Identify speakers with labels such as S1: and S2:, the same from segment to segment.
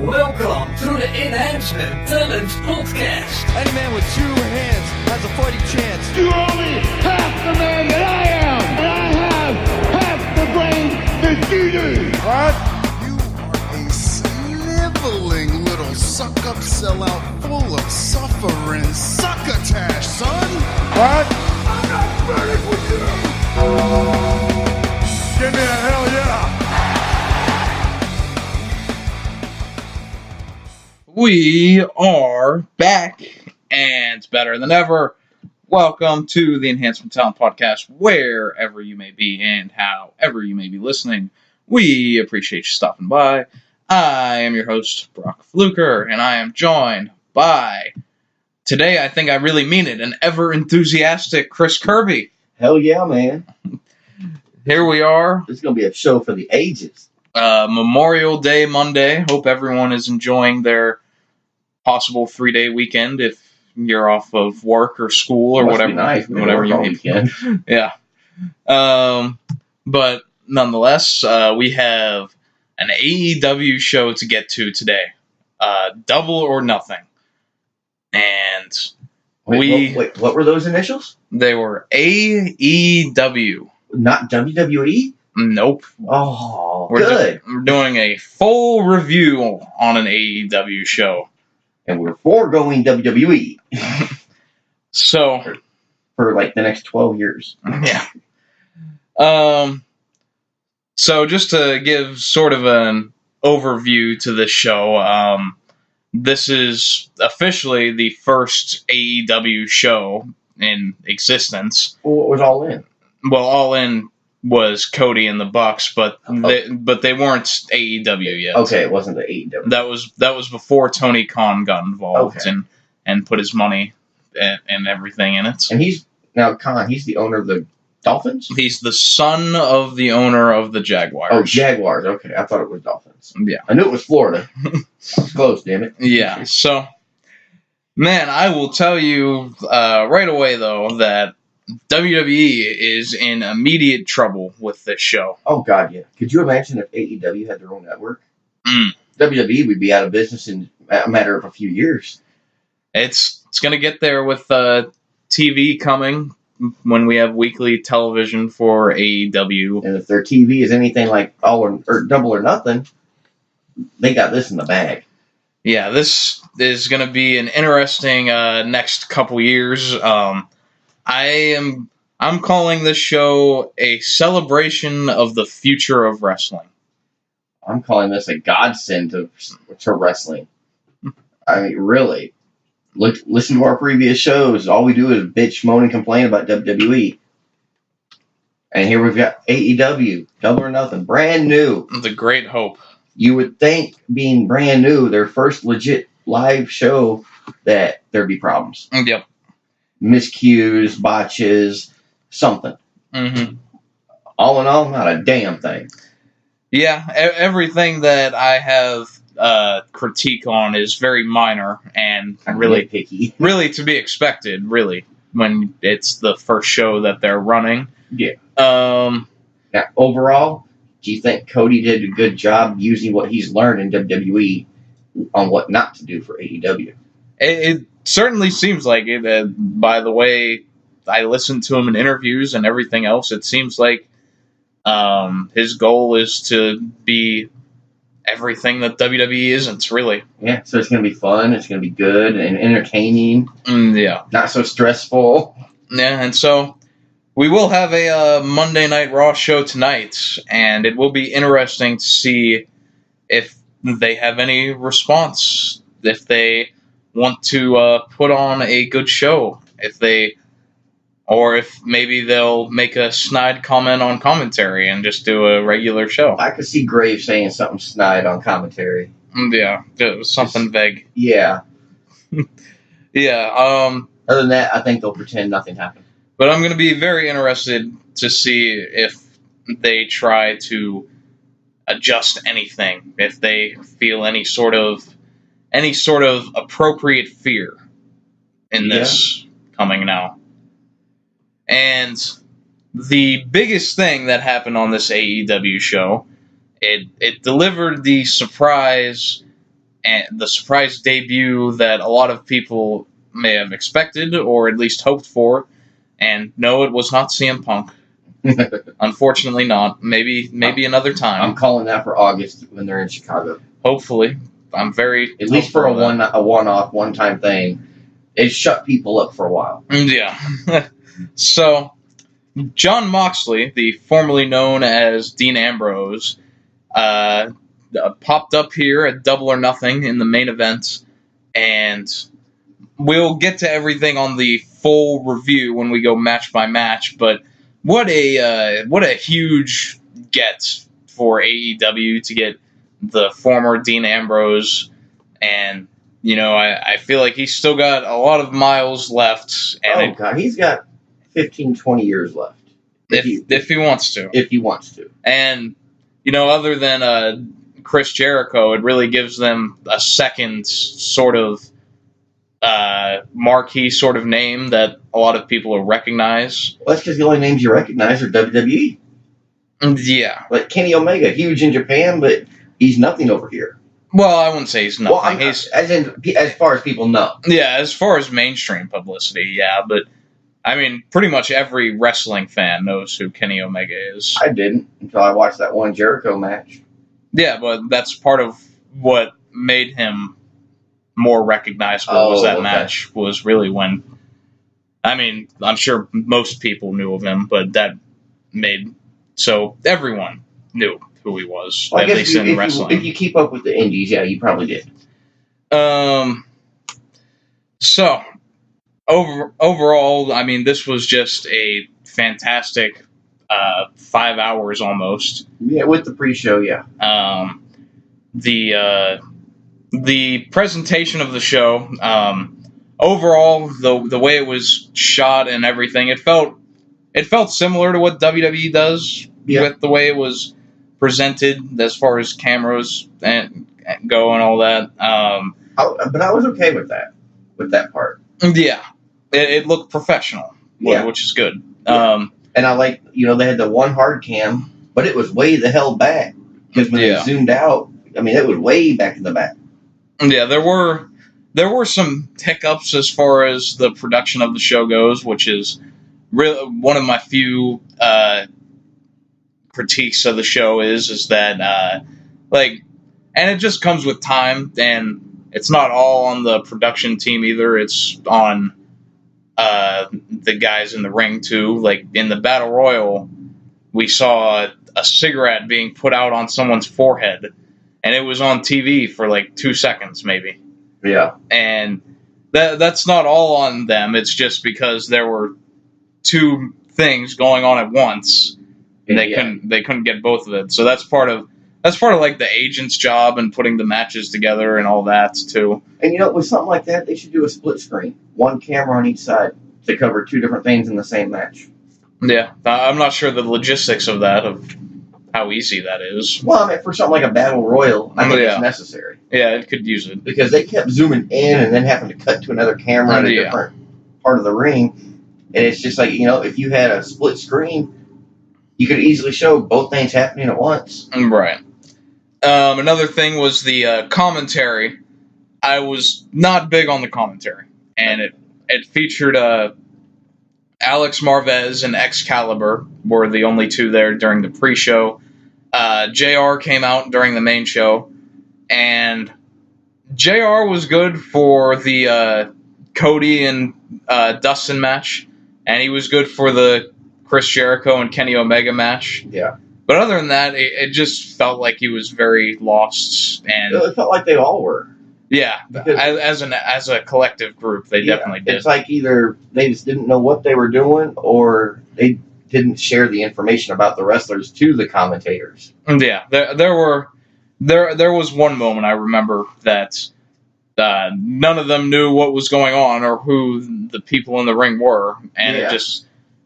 S1: Welcome to the Enhancement Talent Podcast.
S2: Any man with two hands has a fighting chance.
S3: You're only half the man that I am, and I have half the brain that you do.
S2: What?
S4: You are a sniveling little suck-up sellout full of suffering succotash, son.
S2: What?
S3: I'm not burning with you.
S2: Give me a hell yeah.
S5: We are back, and it's better than ever. Welcome to the Enhancement Talent Podcast, wherever you may be and however you may be listening. We appreciate you stopping by. I am your host, Brock Fluker, and I am joined by, today I think I really mean it, an ever-enthusiastic Chris Kirby.
S6: Hell yeah, man.
S5: Here we are.
S6: It's going to be a show for the ages.
S5: Memorial Day Monday. Hope everyone is enjoying their possible 3-day weekend if you're off of work or school or whatever.
S6: Nice,
S5: whatever you need. Yeah. But nonetheless, we have an AEW show to get to today. Double or Nothing. And
S6: Wait, what were those initials?
S5: they were AEW.
S6: Not WWE?
S5: Nope.
S6: Oh,
S5: We're
S6: good.
S5: we're doing a full review on an AEW show.
S6: And we're foregoing WWE
S5: So,
S6: for like the next 12 years.
S5: yeah. So just to give sort of an overview to this show, this is officially the first AEW show in existence.
S6: Well, what was All In?
S5: Well, All In was Cody and the Bucks, but they weren't AEW yet.
S6: Okay, it wasn't the AEW.
S5: That was before Tony Khan got involved
S6: Okay.
S5: and put his money and everything in it.
S6: And he's the owner of the Dolphins?
S5: He's the son of the owner of the Jaguars.
S6: Oh, Jaguars. Okay, I thought it was Dolphins.
S5: Yeah.
S6: I knew it was Florida. I was close, damn it.
S5: Yeah. So, man, I will tell you right away, though, that WWE is in immediate trouble with this show.
S6: Oh, God, yeah. Could you imagine if AEW had their own network?
S5: Mm.
S6: WWE would be out of business in a matter of a few years.
S5: It's going to get there with TV coming when we have weekly television for AEW.
S6: And if their TV is anything like or Double or Nothing, they got this in the bag.
S5: Yeah, this is going to be an interesting next couple years. I'm calling this show a celebration of the future of wrestling.
S6: I'm calling this a godsend to wrestling. I mean, really. Listen to our previous shows. All we do is bitch, moan, and complain about WWE. And here we've got AEW, Double or Nothing, brand new.
S5: The Great Hope.
S6: You would think, being brand new, their first legit live show, that there'd be problems.
S5: Yep.
S6: Miscues, botches, something.
S5: Mm-hmm.
S6: All in all, not a damn thing.
S5: Yeah, everything that I have critique on is very minor and really
S6: picky.
S5: really to be expected, really, when it's the first show that they're running.
S6: Yeah.
S5: Um,
S6: Now, overall, do you think Cody did a good job using what he's learned in WWE on what not to do for AEW?
S5: it certainly seems like it. By the way, I listened to him in interviews and everything else. It seems like his goal is to be everything that WWE isn't, really.
S6: Yeah, so it's going to be fun, it's going to be good and entertaining.
S5: Yeah.
S6: Not so stressful.
S5: Yeah, and so we will have a Monday Night Raw show tonight, and it will be interesting to see if they have any response, if they want to put on a good show, or if maybe they'll make a snide comment on commentary and just do a regular show.
S6: I could see Graves saying something snide on commentary.
S5: Yeah, something vague.
S6: Yeah.
S5: Yeah,
S6: Other than that, I think they'll pretend nothing happened.
S5: but I'm going to be very interested to see if they try to adjust anything, if they feel any sort of appropriate fear in this coming now. And the biggest thing that happened on this AEW show, it delivered the surprise and the surprise debut that a lot of people may have expected or at least hoped for. And no, it was not CM Punk. Unfortunately not. Maybe another time.
S6: I'm calling that for August when they're in Chicago.
S5: Hopefully. I'm very
S6: at least for a one-off, one-time thing. It shut people up for a while.
S5: Yeah. So, Jon Moxley, the formerly known as Dean Ambrose, popped up here at Double or Nothing in the main event, and we'll get to everything on the full review when we go match by match. But what a huge get for AEW to get the former Dean Ambrose, and I feel like he's still got a lot of miles left. And
S6: God, he's got 15, 20 years left.
S5: If he wants to.
S6: If he wants to.
S5: And, other than Chris Jericho, it really gives them a second sort of marquee sort of name that a lot of people will recognize.
S6: Well, that's because the only names you recognize are WWE.
S5: Yeah.
S6: Like Kenny Omega, huge in Japan, but he's nothing over here.
S5: Well, I wouldn't say he's nothing.
S6: Well, as far as people know.
S5: Yeah, as far as mainstream publicity, yeah, but I mean, pretty much every wrestling fan knows who Kenny Omega is.
S6: I didn't until I watched that one Jericho match.
S5: Yeah, but that's part of what made him more recognizable was that match was really when, I mean, I'm sure most people knew of him, but that made so everyone knew who he was,
S6: well,
S5: at least in wrestling.
S6: If you keep up with the indies, yeah, you probably did.
S5: So, overall, I mean, this was just a fantastic 5 hours almost.
S6: Yeah, with the pre-show, yeah.
S5: The presentation of the show, overall, the way it was shot and everything, it felt similar to what WWE does with the way it was presented as far as cameras and go and all that.
S6: But I was okay with that part.
S5: Yeah, it looked professional, which is good.
S6: Yeah. And I like, they had the one hard cam, but it was way the hell back because when they zoomed out, I mean, it was way back in the back.
S5: Yeah, there were some hiccups as far as the production of the show goes, which is really one of my few critiques of the show is that and it just comes with time, and it's not all on the production team either. It's on the guys in the ring too. Like in the Battle Royal, we saw a cigarette being put out on someone's forehead, and it was on TV for like 2 seconds maybe.
S6: Yeah.
S5: And that's not all on them. It's just because there were two things going on at once. And they couldn't get both of it. So that's part of like the agent's job and putting the matches together and all that too.
S6: And with something like that, they should do a split screen, one camera on each side to cover two different things in the same match.
S5: Yeah, I'm not sure the logistics of that, of how easy that is.
S6: Well, I mean, for something like a battle royal, I think it's necessary.
S5: Yeah, it could use it
S6: because they kept zooming in and then having to cut to another camera in a different part of the ring, and it's just like if you had a split screen, you could easily show both things happening at once.
S5: Right. Another thing was the commentary. I was not big on the commentary, and it featured Alex Marvez and Excalibur were the only two there during the pre-show. JR came out during the main show, and JR was good for the Cody and Dustin match, and he was good for the Chris Jericho and Kenny Omega match.
S6: Yeah.
S5: But other than that, it just felt like he was very lost, and
S6: it felt like they all were.
S5: Yeah, as a collective group, they definitely did.
S6: It's like either they just didn't know what they were doing, or they didn't share the information about the wrestlers to the commentators.
S5: Yeah, there was one moment I remember that none of them knew what was going on or who the people in the ring were, and it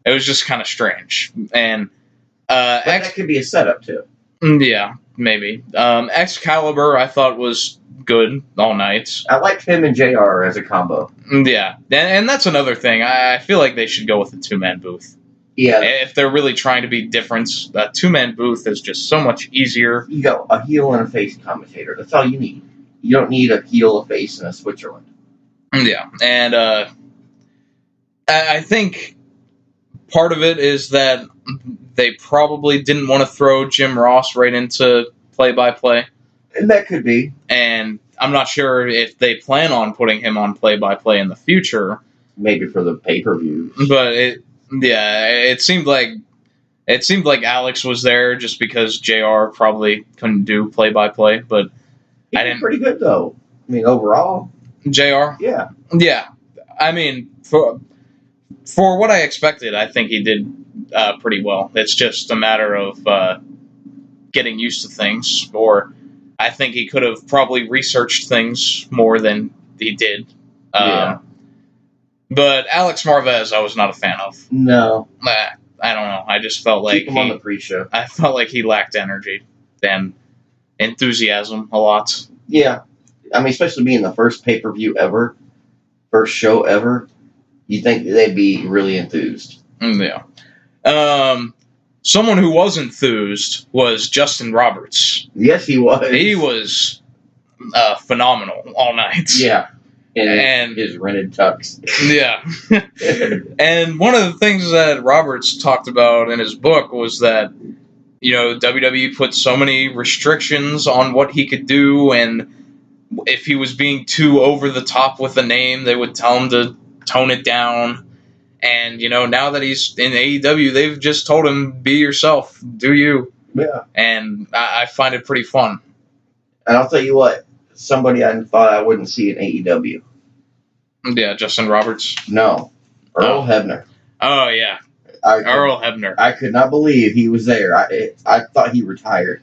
S5: was just kind of strange. And
S6: that could be a setup too.
S5: Yeah, maybe. Excalibur, I thought was good all night.
S6: I liked him and JR as a combo.
S5: Yeah, and that's another thing. I feel like they should go with a two-man booth.
S6: Yeah.
S5: If they're really trying to be different, a two-man booth is just so much easier.
S6: You go a heel and a face commentator. That's all you need. You don't need a heel, a face, and a Switzerland.
S5: Yeah, and I think part of it is that they probably didn't want to throw Jim Ross right into play-by-play.
S6: And that could be.
S5: And I'm not sure if they plan on putting him on play-by-play in the future.
S6: Maybe for the pay-per-view.
S5: But it seemed like Alex was there just because JR probably couldn't do play-by-play. But
S6: He did pretty good though. I mean, overall.
S5: JR?
S6: Yeah.
S5: Yeah. I mean, for what I expected, I think he did pretty well. It's just a matter of getting used to things, or I think he could have probably researched things more than he did.
S6: Yeah.
S5: But Alex Marvez, I was not a fan of.
S6: No.
S5: I don't know. I just felt like
S6: Keep him on the pre-show.
S5: I felt like he lacked energy and enthusiasm a lot.
S6: Yeah. I mean, especially being the first pay-per-view ever, first show ever, you think they'd be really enthused.
S5: Yeah. Someone who was enthused was Justin Roberts.
S6: Yes, he was.
S5: He was phenomenal all night.
S6: Yeah.
S5: And
S6: his rented tux.
S5: Yeah. And one of the things that Roberts talked about in his book was that, WWE put so many restrictions on what he could do, and if he was being too over the top with the name, they would tell him to tone it down. And, now that he's in AEW, they've just told him, be yourself, do you.
S6: Yeah.
S5: And I find it pretty fun.
S6: And I'll tell you what, somebody I thought I wouldn't see in AEW.
S5: Yeah, Justin Roberts.
S6: No. Earl Hebner.
S5: Oh, yeah. Earl Hebner.
S6: I could not believe he was there. I thought he retired.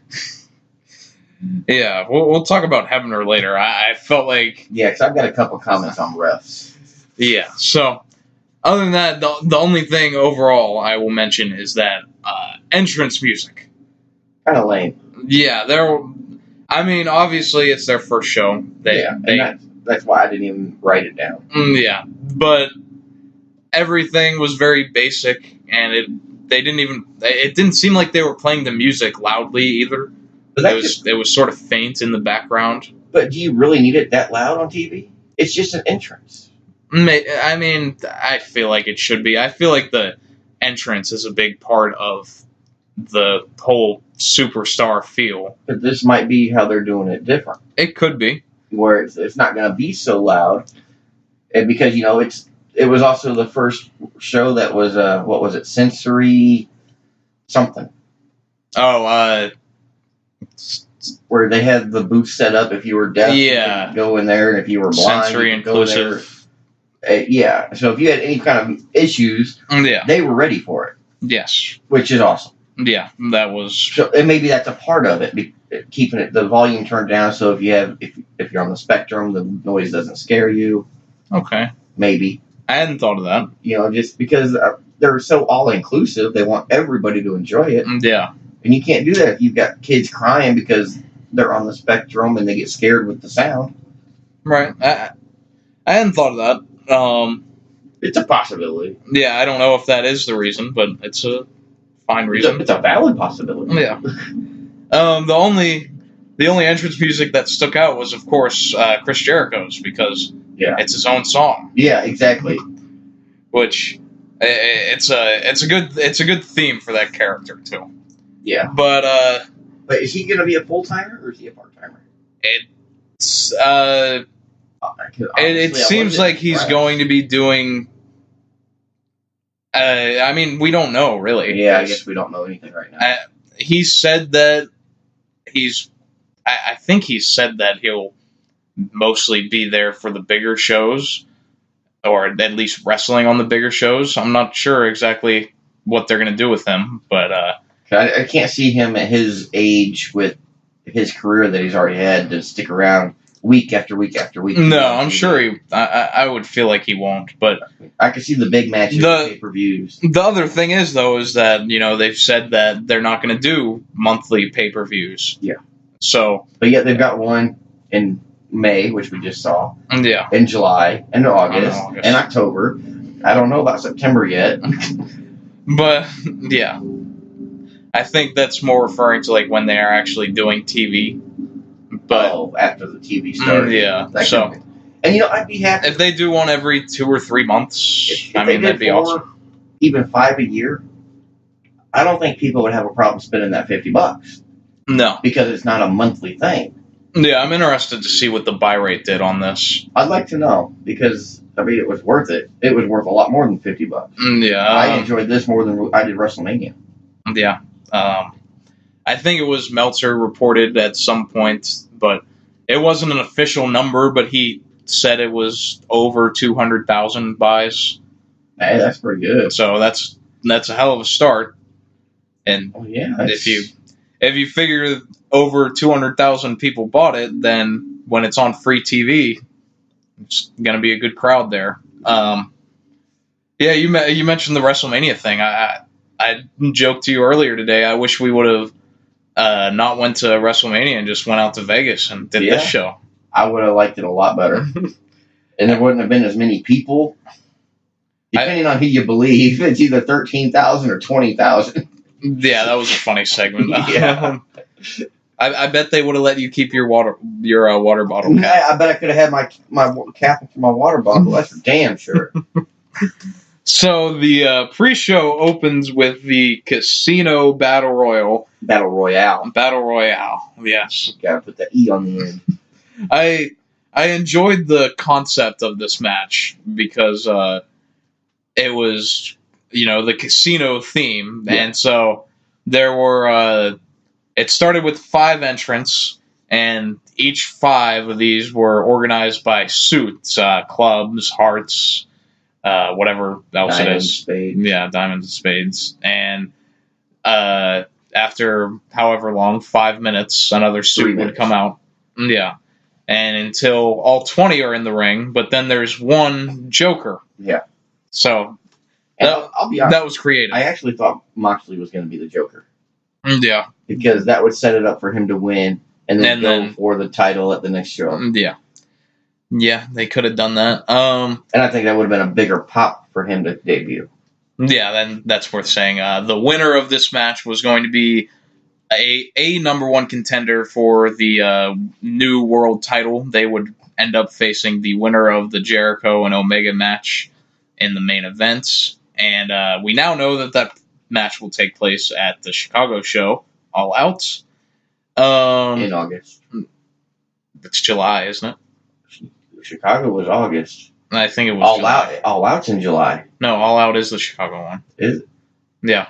S5: Yeah, we'll talk about Hebner later. I felt like...
S6: Yeah, because I've got a couple comments on refs. Yeah,
S5: so... Other than that, the only thing overall I will mention is that entrance music.
S6: Kind of lame.
S5: Yeah, obviously it's their first show.
S6: That's why I didn't even write it down.
S5: Yeah, but everything was very basic, and it didn't seem like they were playing the music loudly either. It was sort of faint in the background.
S6: But do you really need it that loud on TV? It's just an entrance.
S5: I feel like it should be. I feel like the entrance is a big part of the whole superstar feel.
S6: But this might be how they're doing it different.
S5: It could be.
S6: Where it's not going to be so loud. And because, it was also the first show that was, what was it, sensory something.
S5: Oh,
S6: where they had the booth set up if you were deaf.
S5: Yeah.
S6: You could go in there, and if you were blind,
S5: sensory
S6: you could go
S5: inclusive.
S6: Yeah, so if you had any kind of issues, they were ready for it.
S5: Yes.
S6: Which is awesome.
S5: Yeah, that was...
S6: So, and maybe that's a part of it, keeping the volume turned down, so if you're on the spectrum, the noise doesn't scare you.
S5: Okay.
S6: Maybe.
S5: I hadn't thought of that.
S6: Just because they're so all-inclusive, they want everybody to enjoy it.
S5: Yeah.
S6: And you can't do that if you've got kids crying because they're on the spectrum and they get scared with the sound.
S5: Right. I hadn't thought of that.
S6: It's a possibility.
S5: Yeah, I don't know if that is the reason, but it's a fine reason.
S6: It's a valid possibility.
S5: Yeah. The only entrance music that stuck out was, of course, Chris Jericho's, because it's his own song.
S6: Yeah, exactly.
S5: Which it's a good theme for that character too.
S6: Yeah.
S5: But
S6: is he going to be a full timer or is he a part timer?
S5: It's it seems like he's going to be doing. We don't know really.
S6: Yeah, I guess we don't know anything right now.
S5: He said that I think he said that he'll mostly be there for the bigger shows, or at least wrestling on the bigger shows. I'm not sure exactly what they're going to do with him, but
S6: I can't see him at his age with his career that he's already had to stick around week after week after week.
S5: No, I'm sure I would feel like he won't, but
S6: I can see the big matches, the pay-per-views.
S5: The other thing is, though, is that they've said that they're not going to do monthly pay-per-views.
S6: Yeah.
S5: So,
S6: but yet they've got one in May, which we just saw.
S5: Yeah.
S6: In July, and August, and October. I don't know about September yet.
S5: But yeah, I think that's more referring to like when they are actually doing TV But
S6: after the TV started.
S5: yeah,
S6: That
S5: so...
S6: could be. And, I'd be happy.
S5: If they do one every 2 or 3 months,
S6: If
S5: that'd be awesome.
S6: Even 5 a year, I don't think people would have a problem spending that $50.
S5: No.
S6: Because it's not a monthly thing.
S5: Yeah, I'm interested to see what the buy rate did on this.
S6: I'd like to know, because, it was worth it. It was worth a lot more than $50.
S5: Yeah.
S6: I enjoyed this more than I did WrestleMania.
S5: Yeah. I think it was Meltzer reported at some point, but it wasn't an official number, but he said it was over 200,000 buys.
S6: Hey, that's pretty good.
S5: So that's a hell of a start. And if you figure over 200,000 people bought it, then when it's on free TV, it's gonna be a good crowd there. Yeah, you mentioned the WrestleMania thing. I joked to you earlier today. I wish we would have not went to WrestleMania and just went out to Vegas and did this show.
S6: I would have liked it a lot better. And there wouldn't have been as many people. Depending on who you believe, it's either 13,000 or 20,000.
S5: Yeah, that was a funny segment.
S6: Yeah.
S5: I bet they would have let you keep your water bottle cap.
S6: I bet I could have had my cap for my water bottle. That's for damn sure.
S5: So the pre-show opens with the Casino Battle Royale.
S6: Battle Royale.
S5: Battle Royale, yes.
S6: Gotta put the E on the end.
S5: I enjoyed the concept of this match because it was, the casino theme. Yeah. And so there were, it started with 5 entrants, and each 5 of these were organized by suits, clubs, hearts, whatever else it is.
S6: Spades.
S5: Yeah, diamonds and spades. And after however long, 5 minutes, another suit would come out. Yeah. And until all 20 are in the ring, but then there's one Joker.
S6: Yeah.
S5: So
S6: I'll be honest,
S5: that was creative.
S6: I actually thought Moxley was going to be the Joker.
S5: Yeah.
S6: Because that would set it up for him to win and then go for the title at the next show.
S5: Yeah. Yeah, they could have done that.
S6: And I think that would have been a bigger pop for him to debut.
S5: Yeah, then that's worth saying. The winner of this match was going to be a number 1 contender for the new world title. They would end up facing the winner of the Jericho and Omega match in the main event. And we now know that match will take place at the Chicago show, All Out.
S6: In August.
S5: It's July, isn't it?
S6: Chicago was August.
S5: I think it was
S6: All
S5: July.
S6: Out. All Out's in July.
S5: No, All Out is the Chicago one.
S6: Is it?
S5: Yeah.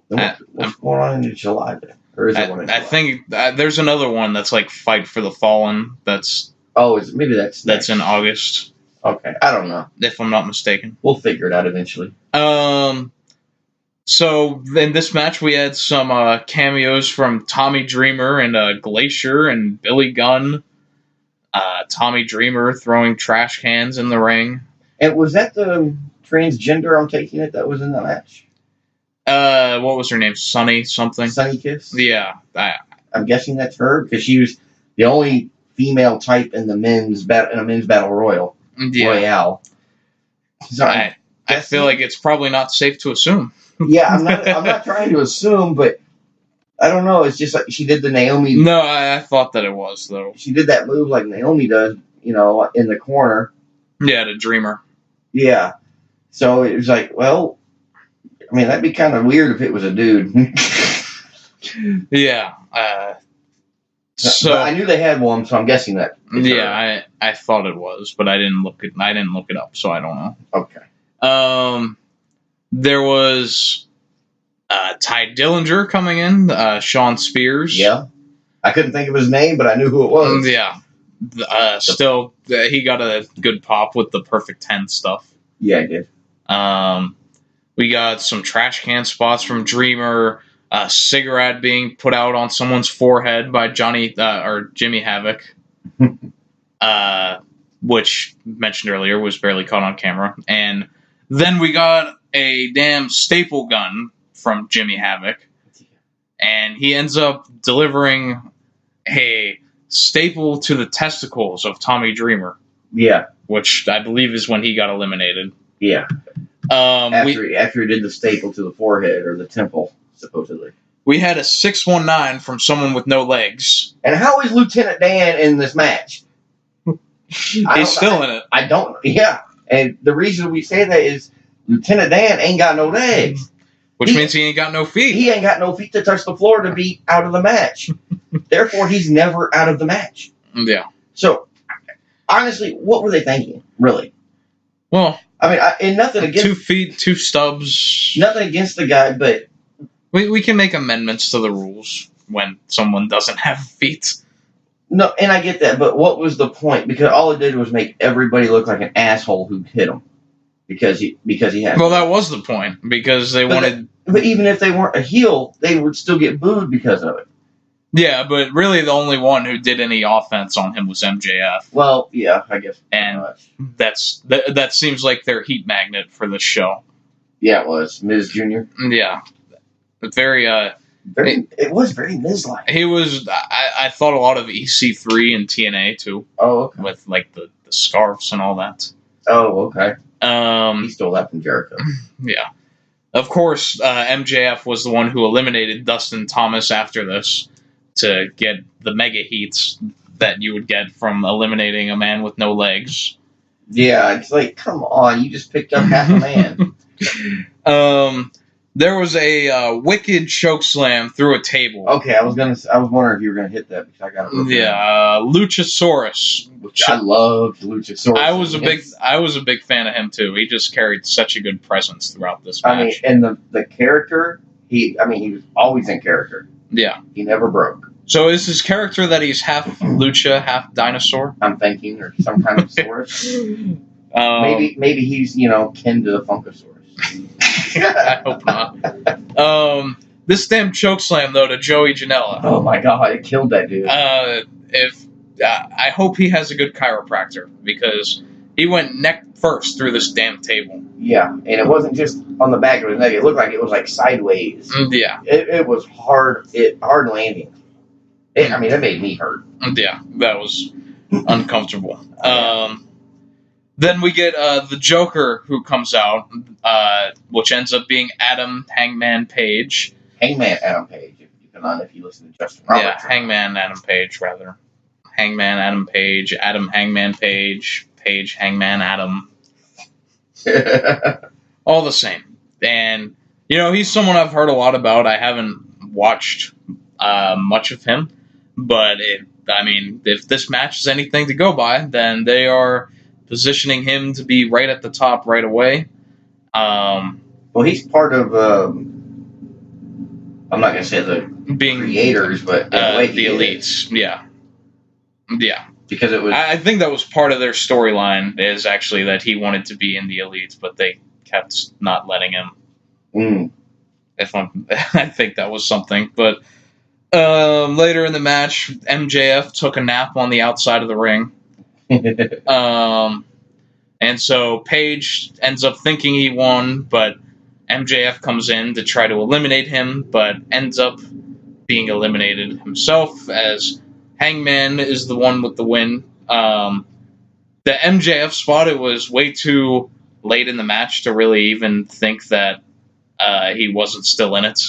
S6: What's going on in July then? Or is it one in July?
S5: I think there's another one that's like Fight for the Fallen. That's
S6: maybe that's
S5: in August.
S6: Okay, I don't know.
S5: If I'm not mistaken.
S6: We'll figure it out eventually.
S5: So in this match we had some cameos from Tommy Dreamer and Glacier and Billy Gunn. Tommy Dreamer throwing trash cans in the ring.
S6: And was that the transgender, I'm taking it, that was in the match?
S5: What was her name? Sunny something?
S6: Sunny Kiss?
S5: Yeah.
S6: I'm guessing that's her, because she was the only female type in a men's battle royale.
S5: Yeah.
S6: So
S5: I feel like it's probably not safe to assume.
S6: Yeah, I'm not trying to assume, but I don't know. It's just like she did the Naomi.
S5: No, I thought that it was, though.
S6: She did that move like Naomi does, in the corner.
S5: Yeah, the Dreamer.
S6: Yeah. So it was like, well, I mean, that'd be kind of weird if it was a dude.
S5: Yeah. So
S6: but I knew they had one, so I'm guessing that.
S5: Yeah, I thought it was, but I didn't look it up, so I don't know.
S6: Okay.
S5: There was Ty Dillinger coming in, Sean Spears.
S6: Yeah. I couldn't think of his name, but I knew who it was.
S5: Yeah. Still, he got a good pop with the Perfect 10 stuff.
S6: Yeah, he did.
S5: We got some trash can spots from Dreamer, a cigarette being put out on someone's forehead by Jimmy Havoc, which mentioned earlier was barely caught on camera. And then we got a damn staple gun from Jimmy Havoc, and he ends up delivering a staple to the testicles of Tommy Dreamer.
S6: Yeah.
S5: Which I believe is when he got eliminated.
S6: Yeah. After he did the staple to the forehead or the temple, supposedly.
S5: we had a 619 from someone with no legs.
S6: And how is Lieutenant Dan in this match?
S5: He's still in it.
S6: I don't. Yeah, and the reason we say that is Lieutenant Dan ain't got no legs.
S5: Which means he ain't got no feet.
S6: He ain't got no feet to touch the floor to be out of the match. Therefore, he's never out of the match.
S5: Yeah.
S6: So, honestly, what were they thinking? Really?
S5: Well,
S6: I mean, and nothing against
S5: 2 feet, 2 stubs.
S6: Nothing against the guy, but
S5: We can make amendments to the rules when someone doesn't have feet.
S6: no, and I get that. But what was the point? Because all it did was make everybody look like an asshole who hit him because he had.
S5: Well, that was the point because they wanted.
S6: But even if they weren't a heel, they would still get booed because of it.
S5: Yeah, but really the only one who did any offense on him was MJF.
S6: Well, yeah, I guess.
S5: And that seems like their heat magnet for the show.
S6: Yeah, it was Miz Jr.
S5: Yeah, very.
S6: It was very Miz-like.
S5: He was. I thought a lot of EC3 and TNA too.
S6: Oh, okay.
S5: With like the scarves and all that.
S6: Oh, okay.
S5: He
S6: stole that from Jericho.
S5: Yeah. Of course, MJF was the one who eliminated Dustin Thomas after this to get the mega heats that you would get from eliminating a man with no legs.
S6: Yeah, it's like, come on, you just picked up half a man.
S5: There was a wicked chokeslam through a table.
S6: Okay, I was wondering if you were gonna hit that because I got it.
S5: Yeah, Luchasaurus.
S6: Which I loved Luchasaurus.
S5: I was a big fan of him too. He just carried such a good presence throughout this match.
S6: I mean, and the character, he was always in character.
S5: Yeah.
S6: He never broke.
S5: So is his character that he's half lucha, half dinosaur?
S6: I'm thinking, or some kind of source. Maybe he's, kin to the Funkasaurus.
S5: I hope not. This damn chokeslam, though, to Joey Janela.
S6: Oh my god, it killed that dude.
S5: I hope he has a good chiropractor, because he went neck first through this damn table.
S6: Yeah, and it wasn't just on the back of his neck. It looked like it was like sideways.
S5: Yeah.
S6: It was hard. Hard landing. It made me hurt.
S5: Yeah, that was uncomfortable. Then we get the Joker who comes out, which ends up being Adam Hangman Page.
S6: Hangman Adam Page, if you listen to Justin Roberts.
S5: Yeah, Hangman Adam Page, rather. Hangman Adam Page, Adam Hangman Page, Page Hangman Adam. All the same. And, he's someone I've heard a lot about. I haven't watched much of him. But, if this match is anything to go by, then they are positioning him to be right at the top right away.
S6: Well, he's part of, I'm not going to say the creators, but
S5: the elites. Yeah. Yeah.
S6: Because it was...
S5: I think that was part of their storyline, is actually that he wanted to be in the elites, but they kept not letting him. I think that was something. But later in the match, MJF took a nap on the outside of the ring. And so Page ends up thinking he won, but MJF comes in to try to eliminate him, but ends up being eliminated himself, as Hangman is the one with the win. The MJF spot, it was way too late in the match to really even think that he wasn't still in it.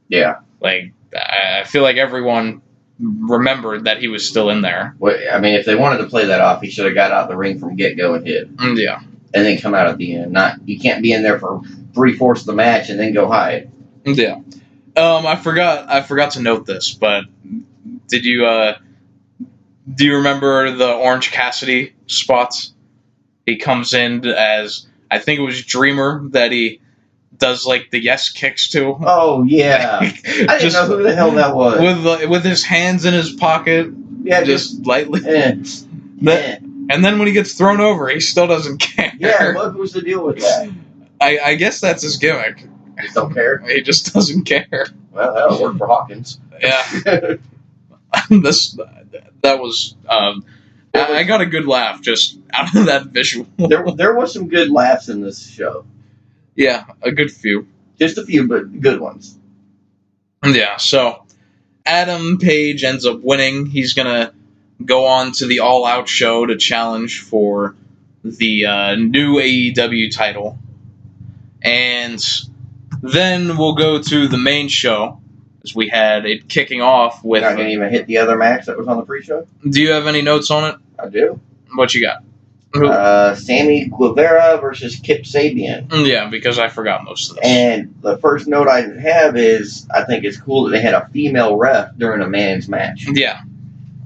S6: Yeah.
S5: I feel like everyone remembered that he was still in there.
S6: Well, if they wanted to play that off, he should have got out the ring from get-go and hit.
S5: Yeah.
S6: And then come out at the end. You can't be in there for 3/4 of the match and then go hide.
S5: Yeah. I forgot to note this, but do you remember the Orange Cassidy spots? He comes in as, I think it was Dreamer that he does the yes kicks to.
S6: Oh yeah, I didn't know who the hell that was.
S5: With his hands in his pocket,
S6: yeah,
S5: just lightly.
S6: Yeah.
S5: And then when he gets thrown over, he still doesn't care.
S6: Yeah, what was the deal with that?
S5: I guess that's his gimmick.
S6: He just don't care.
S5: He just doesn't care.
S6: Well, that'll work for Hawkins.
S5: Yeah. That was. I got a good laugh just out of that visual.
S6: There was some good laughs in this show.
S5: Yeah, a good few.
S6: Just a few, but good ones.
S5: Yeah, so Adam Page ends up winning. He's going to go on to the All Out show to challenge for the new AEW title. And then we'll go to the main show. As we had it kicking off with...
S6: I didn't even hit the other match that was on the pre-show.
S5: Do you have any notes on it?
S6: I do.
S5: What you got?
S6: Sammy Guevara versus Kip Sabian.
S5: Yeah, because I forgot most of this.
S6: And the first note I have is, I think it's cool that they had a female ref during a man's match.
S5: Yeah,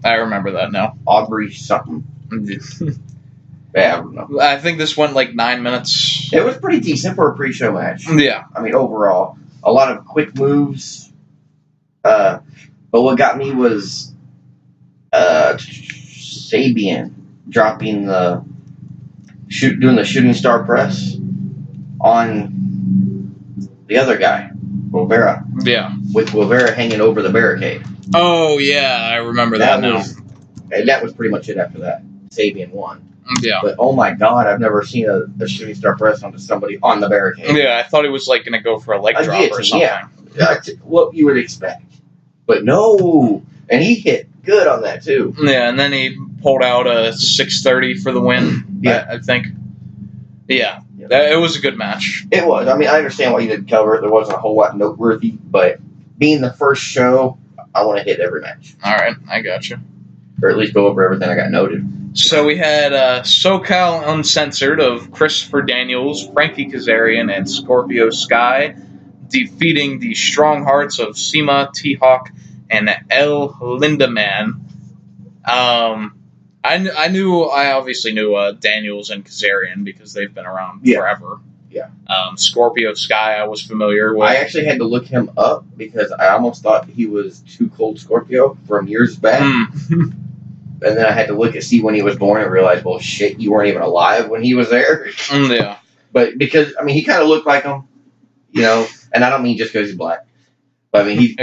S5: I remember that now.
S6: Aubrey something. Yeah, I don't know.
S5: I think this went like 9 minutes.
S6: It was pretty decent for a pre-show match.
S5: Yeah.
S6: I mean, overall, a lot of quick moves. But what got me was Sabian dropping doing the shooting star press on the other guy, Guevara.
S5: Yeah.
S6: With Guevara hanging over the barricade.
S5: Oh, yeah, I remember that now.
S6: And that was pretty much it after that. Sabian won.
S5: Yeah.
S6: But, oh my God, I've never seen a shooting star press onto somebody on the barricade.
S5: Yeah, I thought he was like going to go for a leg drop or something.
S6: Yeah, what you would expect. But no, and he hit good on that too.
S5: Yeah, and then he pulled out a 630 for the win,
S6: Yeah.
S5: I think. Yeah, it was a good match.
S6: It was. I mean, I understand why you didn't cover it. There wasn't a whole lot noteworthy, but being the first show, I want to hit every match.
S5: All right, I got you.
S6: Or at least go over everything I got noted.
S5: So we had SoCal Uncensored of Christopher Daniels, Frankie Kazarian, and Scorpio Sky defeating the Strong Hearts of Sema, T-Hawk, and El Lindaman. I obviously knew Daniels and Kazarian because they've been around forever.
S6: Yeah.
S5: Scorpio Sky I was familiar with.
S6: I actually had to look him up because I almost thought he was Too Cold Scorpio from years back. And then I had to see when he was born and realize, well, shit, you weren't even alive when he was there.
S5: Yeah. But
S6: because, I mean, he kind of looked like him, you know, and I don't mean just because he's black. But, I mean, he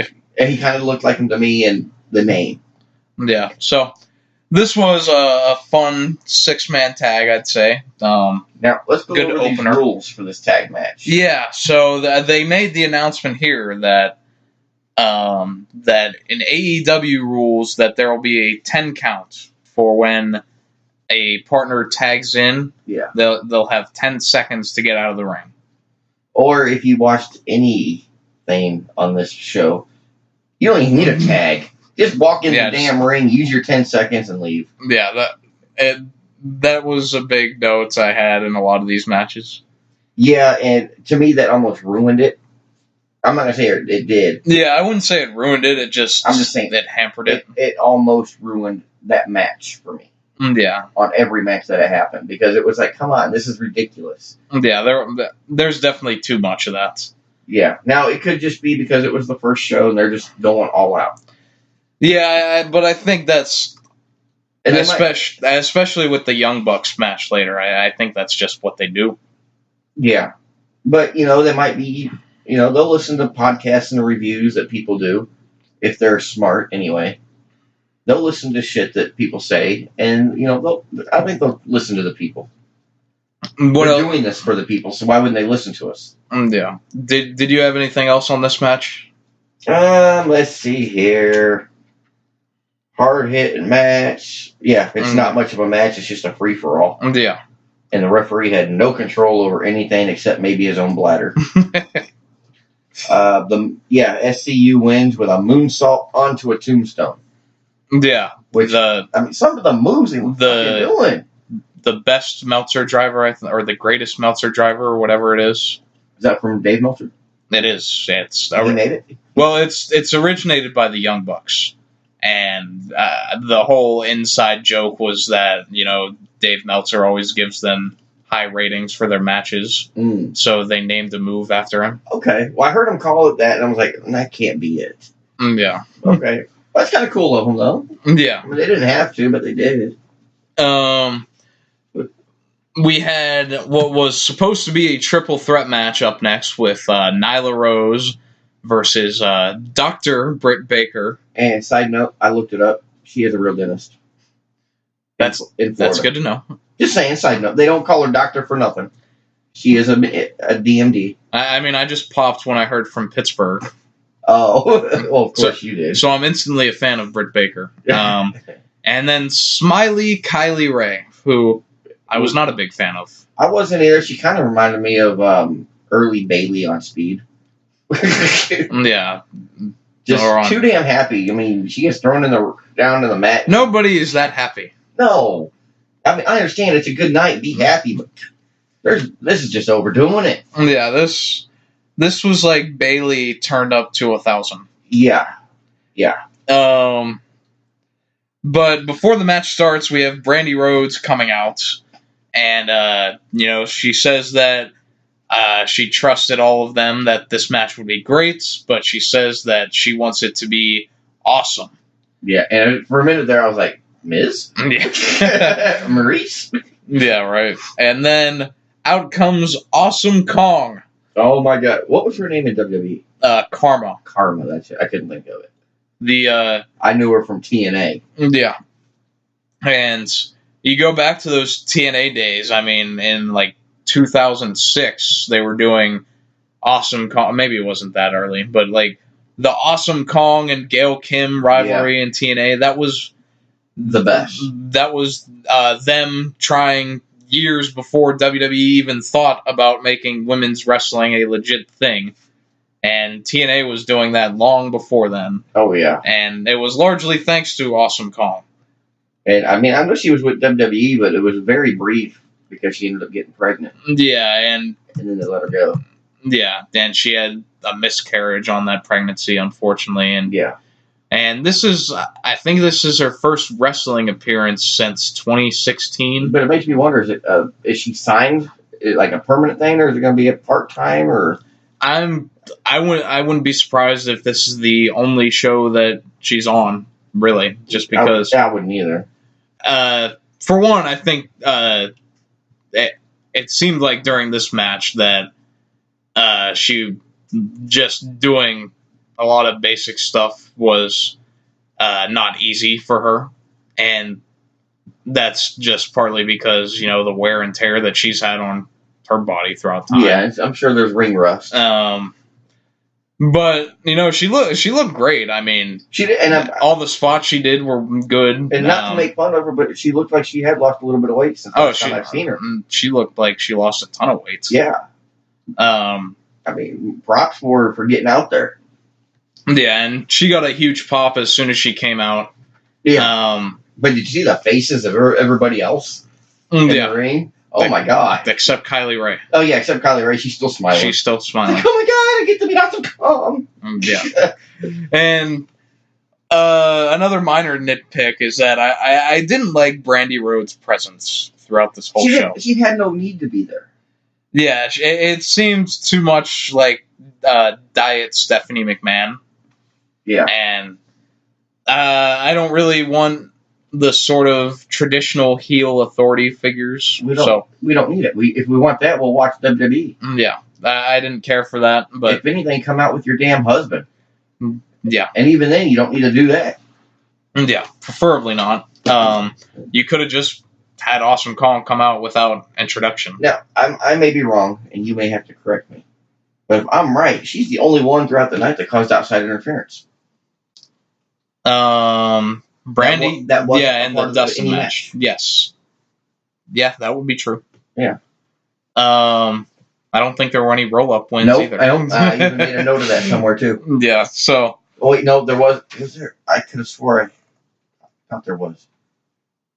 S6: kind of looked like him to me and the name.
S5: Yeah, so this was a fun 6-man tag, I'd say.
S6: Now, let's go over these rules for this tag match.
S5: Yeah, so they made the announcement here that in AEW rules that there will be a 10 count for when a partner tags in.
S6: Yeah.
S5: They'll have 10 seconds to get out of the ring.
S6: Or if you watched anything on this show, you don't even need a tag. Just walk in the damn ring, use your 10 seconds, and leave.
S5: Yeah, that was a big note I had in a lot of these matches.
S6: Yeah, and to me that almost ruined it. I'm not going to say it did.
S5: Yeah, I wouldn't say it ruined it. I'm just saying it hampered it.
S6: It almost ruined that match for me.
S5: Yeah.
S6: On every match that it happened. Because it was like, come on, this is ridiculous.
S5: Yeah, there's definitely too much of that.
S6: Yeah. Now, it could just be because it was the first show and they're just going all out.
S5: Yeah, but I think that's... Especially with the Young Bucks match later, I think that's just what they do.
S6: Yeah. But, they might be... they'll listen to podcasts and reviews that people do, if they're smart anyway. They'll listen to shit that people say, and, I think they'll listen to the people. They're doing this for the people, so why wouldn't they listen to us?
S5: Yeah. Did you have anything else on this match?
S6: Let's see here. Hard-hitting match. Yeah, it's not much of a match, it's just a free-for-all.
S5: Yeah.
S6: And the referee had no control over anything except maybe his own bladder. SCU wins with a moonsault onto a tombstone.
S5: Yeah.
S6: Which, some of the moves he was doing.
S5: The best Meltzer driver, or the greatest Meltzer driver, or whatever it is.
S6: Is that from Dave Meltzer?
S5: It is.
S6: He made it?
S5: Well, it's originated by the Young Bucks. And the whole inside joke was that, Dave Meltzer always gives them high ratings for their matches. So they named the move after him.
S6: Okay. Well, I heard him call it that, and I was like, that can't be it.
S5: Yeah.
S6: Okay. Well, that's kind of cool of them, though.
S5: Yeah.
S6: I mean, they didn't have to, but they did.
S5: We had what was supposed to be a triple threat match up next with Nyla Rose versus Dr. Britt Baker.
S6: And side note, I looked it up. She is a real dentist.
S5: That's good to know.
S6: Just saying, side note. They don't call her doctor for nothing. She is a DMD.
S5: I just popped when I heard from Pittsburgh.
S6: Oh, well, of course you did.
S5: So I'm instantly a fan of Britt Baker. And then Smiley Kylie Ray, who I was not a big fan of.
S6: I wasn't either. She kind of reminded me of early Bailey on Speed.
S5: Yeah.
S6: Just too damn happy. I mean, she gets thrown down in the mat.
S5: Nobody is that happy.
S6: No. I mean, I understand it's a good night, be happy, but this is just overdoing it.
S5: Yeah, this was like Bayley turned up to 1,000.
S6: Yeah.
S5: But before the match starts, we have Brandy Rhodes coming out, and she says that she trusted all of them that this match would be great, but she says that she wants it to be awesome.
S6: Yeah, and for a minute there, I was like, Miz?
S5: Yeah.
S6: Maurice?
S5: Yeah, right. And then out comes Awesome Kong.
S6: Oh my god. What was her name in WWE?
S5: Karma.
S6: Karma, that's it. I couldn't think of it. I knew her from TNA.
S5: Yeah. And you go back to those TNA days, I mean, in like 2006, they were doing Awesome Kong. Maybe it wasn't that early, but like the Awesome Kong and Gail Kim rivalry in TNA, that was
S6: the best.
S5: That was them trying years before WWE even thought about making women's wrestling a legit thing. And TNA was doing that long before then.
S6: Oh, yeah.
S5: And it was largely thanks to Awesome Kong.
S6: And, I mean, I know she was with WWE, but it was very brief because she ended up getting pregnant.
S5: Yeah, and
S6: then they let her go.
S5: Yeah, and she had a miscarriage on that pregnancy, unfortunately. And
S6: yeah.
S5: And I think this is her first wrestling appearance since 2016.
S6: But it makes me wonder, is she signed like a permanent thing, or is it going to be a part-time, or...
S5: I wouldn't be surprised if this is the only show that she's on, really, just because.
S6: I wouldn't either.
S5: For one, I think it seemed like during this match that she just doing a lot of basic stuff was not easy for her, and that's just partly because the wear and tear that she's had on her body throughout time.
S6: Yeah, I'm sure there's ring rust.
S5: But she looked great. I mean,
S6: she did, and
S5: all the spots she did were good.
S6: And not to make fun of her, but she looked like she had lost a little bit of weight since I've seen her.
S5: She looked like she lost a ton of weight.
S6: Yeah. I mean, props for getting out there.
S5: Yeah, and she got a huge pop as soon as she came out.
S6: Yeah. But did you see the faces of everybody else in the ring? Oh, my God.
S5: Except Kylie Ray.
S6: Oh, yeah, except Kylie Ray. She's still smiling.
S5: She's still smiling.
S6: Like, oh, my God, I get to meet Awesome Kong.
S5: Yeah. And another minor nitpick is that I didn't like Brandy Rhodes' presence throughout this whole show.
S6: She had no need to be there.
S5: Yeah, it seemed too much like Diet Stephanie McMahon.
S6: Yeah.
S5: And I don't really want the sort of traditional heel authority figures.
S6: We don't need it. If we want that, we'll watch WWE.
S5: Yeah, I didn't care for that. But
S6: if anything, come out with your damn husband.
S5: Yeah.
S6: And even then, you don't need to do that.
S5: Yeah, preferably not. You could have just had Awesome Kong come out without introduction.
S6: Now, I may be wrong, and you may have to correct me. But if I'm right, she's the only one throughout the night that caused outside interference.
S5: Brandy,
S6: that was
S5: in the Dustin match. Yes. Yeah, that would be true.
S6: Yeah.
S5: I don't think there were any roll-up wins either.
S6: I even made a note of that somewhere, too.
S5: Yeah, so...
S6: Oh, wait, no, there was... Was there? I could have swore I thought there was.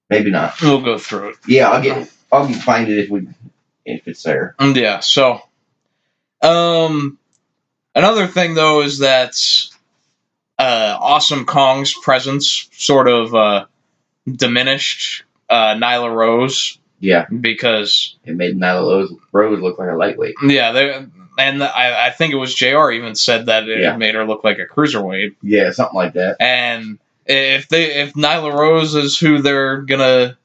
S6: Maybe not.
S5: We'll go through it.
S6: Yeah, I'll find it if it's there.
S5: Yeah, so... another thing, though, is that... Awesome Kong's presence sort of diminished Nyla Rose.
S6: Yeah.
S5: Because...
S6: It made Nyla Rose look like a lightweight.
S5: Yeah, I think it was JR even said that it made her look like a cruiserweight.
S6: Yeah, something like that.
S5: And if Nyla Rose is who they're gonna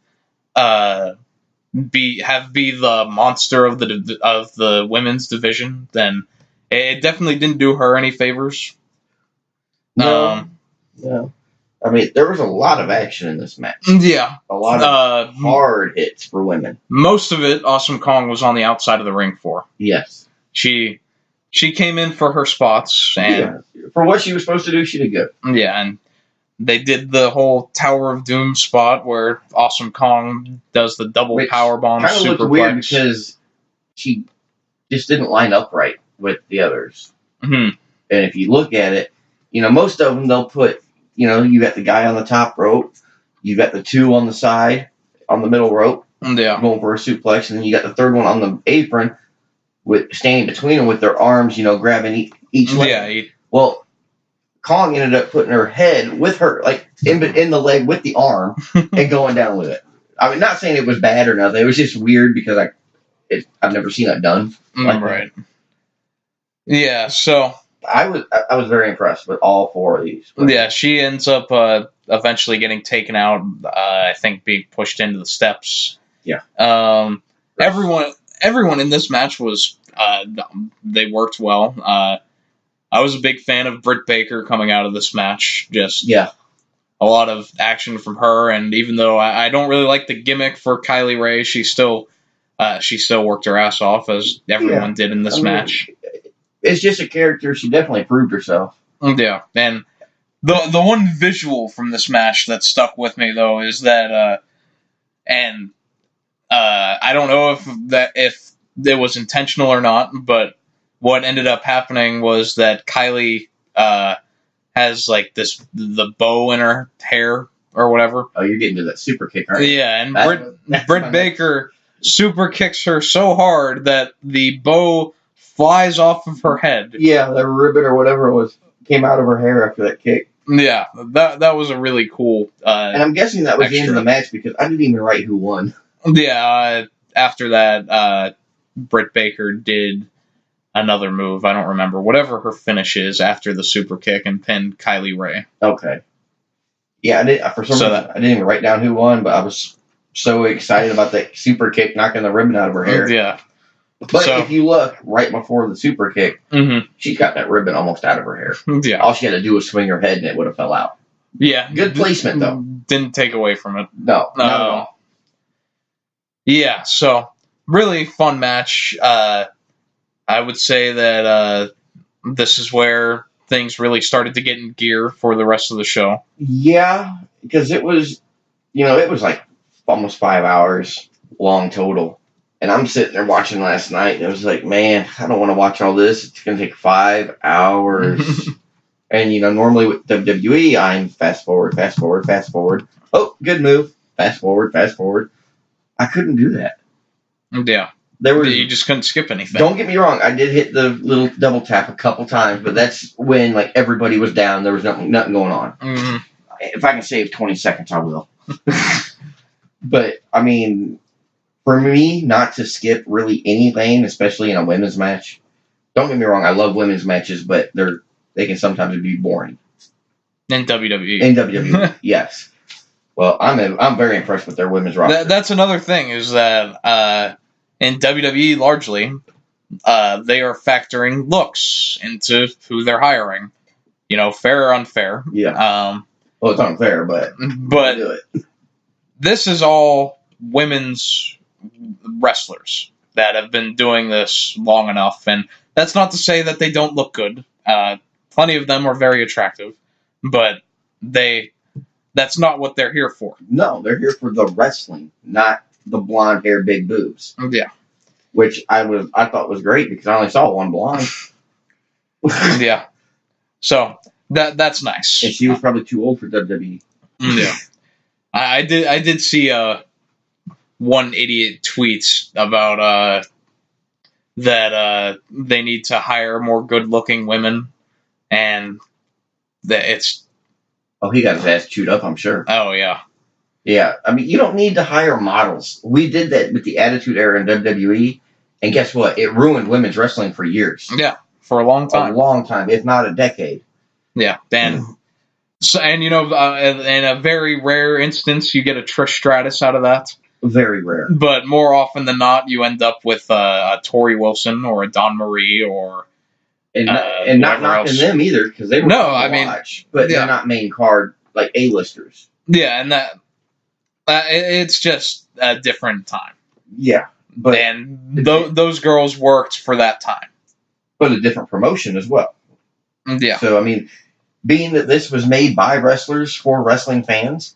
S5: be the monster of the women's division, then it definitely didn't do her any favors.
S6: No. I mean, there was a lot of action in this match.
S5: Yeah.
S6: A lot of hard hits for women.
S5: Most of it, Awesome Kong was on the outside of the ring for.
S6: Yes.
S5: She came in for her spots. And
S6: for what she was supposed to do, she did good.
S5: Yeah, and they did the whole Tower of Doom spot where Awesome Kong does the double powerbomb superplex.
S6: Kind of looked weird because she just didn't line up right with the others.
S5: Mm-hmm.
S6: And if you look at it, most of them they'll put, you got the guy on the top rope, you got the two on the side, on the middle rope, going for a suplex, and then you got the third one on the apron, standing between them with their arms, grabbing each leg.
S5: Yeah.
S6: Well, Kong ended up putting her head with her, like, in the leg with the arm and going down with it. I mean, not saying it was bad or nothing. It was just weird because I've never seen that done.
S5: Right. Yeah, so...
S6: I was very impressed with all four of these.
S5: Yeah, she ends up eventually getting taken out, I think being pushed into the steps.
S6: Yeah.
S5: Everyone in this match was... they worked well. I was a big fan of Britt Baker coming out of this match. Just a lot of action from her, and even though I don't really like the gimmick for Kylie Ray, she still worked her ass off, as everyone did in this match.
S6: It's just a character. She definitely proved herself.
S5: Yeah, and the one visual from this match that stuck with me though is that, I don't know if it was intentional or not, but what ended up happening was that Kylie has like the bow in her hair or whatever.
S6: Oh, you're getting to that super kick, aren't you?
S5: Yeah, and Britt Baker super kicks her so hard that the bow flies off of her head.
S6: Yeah, the ribbon or whatever it was came out of her hair after that kick.
S5: Yeah, that was a really cool. And
S6: I'm guessing that was the end of the match because I didn't even write who won.
S5: Yeah, after that, Britt Baker did another move. I don't remember whatever her finish is after the super kick and pinned Kylie Ray.
S6: Okay. Yeah, for some reason I didn't even write down who won, but I was so excited about that super kick knocking the ribbon out of her hair.
S5: Yeah.
S6: But if you look right before the super kick, she got that ribbon almost out of her hair.
S5: Yeah.
S6: All she had to do was swing her head and it would have fell out.
S5: Yeah.
S6: Good placement, though.
S5: Didn't take away from it.
S6: No. Not at all.
S5: Yeah, so really fun match. I would say that this is where things really started to get in gear for the rest of the show.
S6: Yeah, because it was like almost 5 hours long total. And I'm sitting there watching last night, and it was like, man, I don't want to watch all this. It's going to take 5 hours. And, normally with WWE, I'm fast forward. Oh, good move. Fast forward. I couldn't do that.
S5: Yeah. You just couldn't skip anything.
S6: Don't get me wrong. I did hit the little double tap a couple times, but that's when like everybody was down. There was nothing going on. Mm-hmm. If I can save 20 seconds, I will. But, I mean... For me, not to skip really any lane, especially in a women's match. Don't get me wrong, I love women's matches, but they can sometimes be boring.
S5: In WWE.
S6: In WWE, yes. Well, I'm very impressed with their women's roster.
S5: That's another thing, is that in WWE, largely, they are factoring looks into who they're hiring. Fair or unfair.
S6: Yeah. Well, it's unfair, but do it.
S5: This is all women's wrestlers that have been doing this long enough, and that's not to say that they don't look good. Plenty of them are very attractive, but that's not what they're here for.
S6: No, they're here for the wrestling, not the blonde hair, big boobs.
S5: Yeah,
S6: which I thought was great because I only saw one blonde.
S5: Yeah, so that's nice.
S6: And she was probably too old for WWE.
S5: Yeah, I did see one idiot tweets about that they need to hire more good-looking women, and that it's...
S6: Oh, he got his ass chewed up, I'm sure.
S5: Oh, yeah.
S6: Yeah, I mean, you don't need to hire models. We did that with the Attitude Era in WWE, and guess what? It ruined women's wrestling for years.
S5: Yeah, for a long time.
S6: A long time, if not a decade.
S5: Yeah, and in a very rare instance, you get a Trish Stratus out of that.
S6: Very rare.
S5: But more often than not, you end up with a Tori Wilson or a Dawn Marie or...
S6: And not knocking them either, because they were but they're not main card, like A-listers.
S5: Yeah, and it's just a different time.
S6: Yeah.
S5: And those girls worked for that time.
S6: But a different promotion as well.
S5: Yeah.
S6: So, I mean, being that this was made by wrestlers for wrestling fans...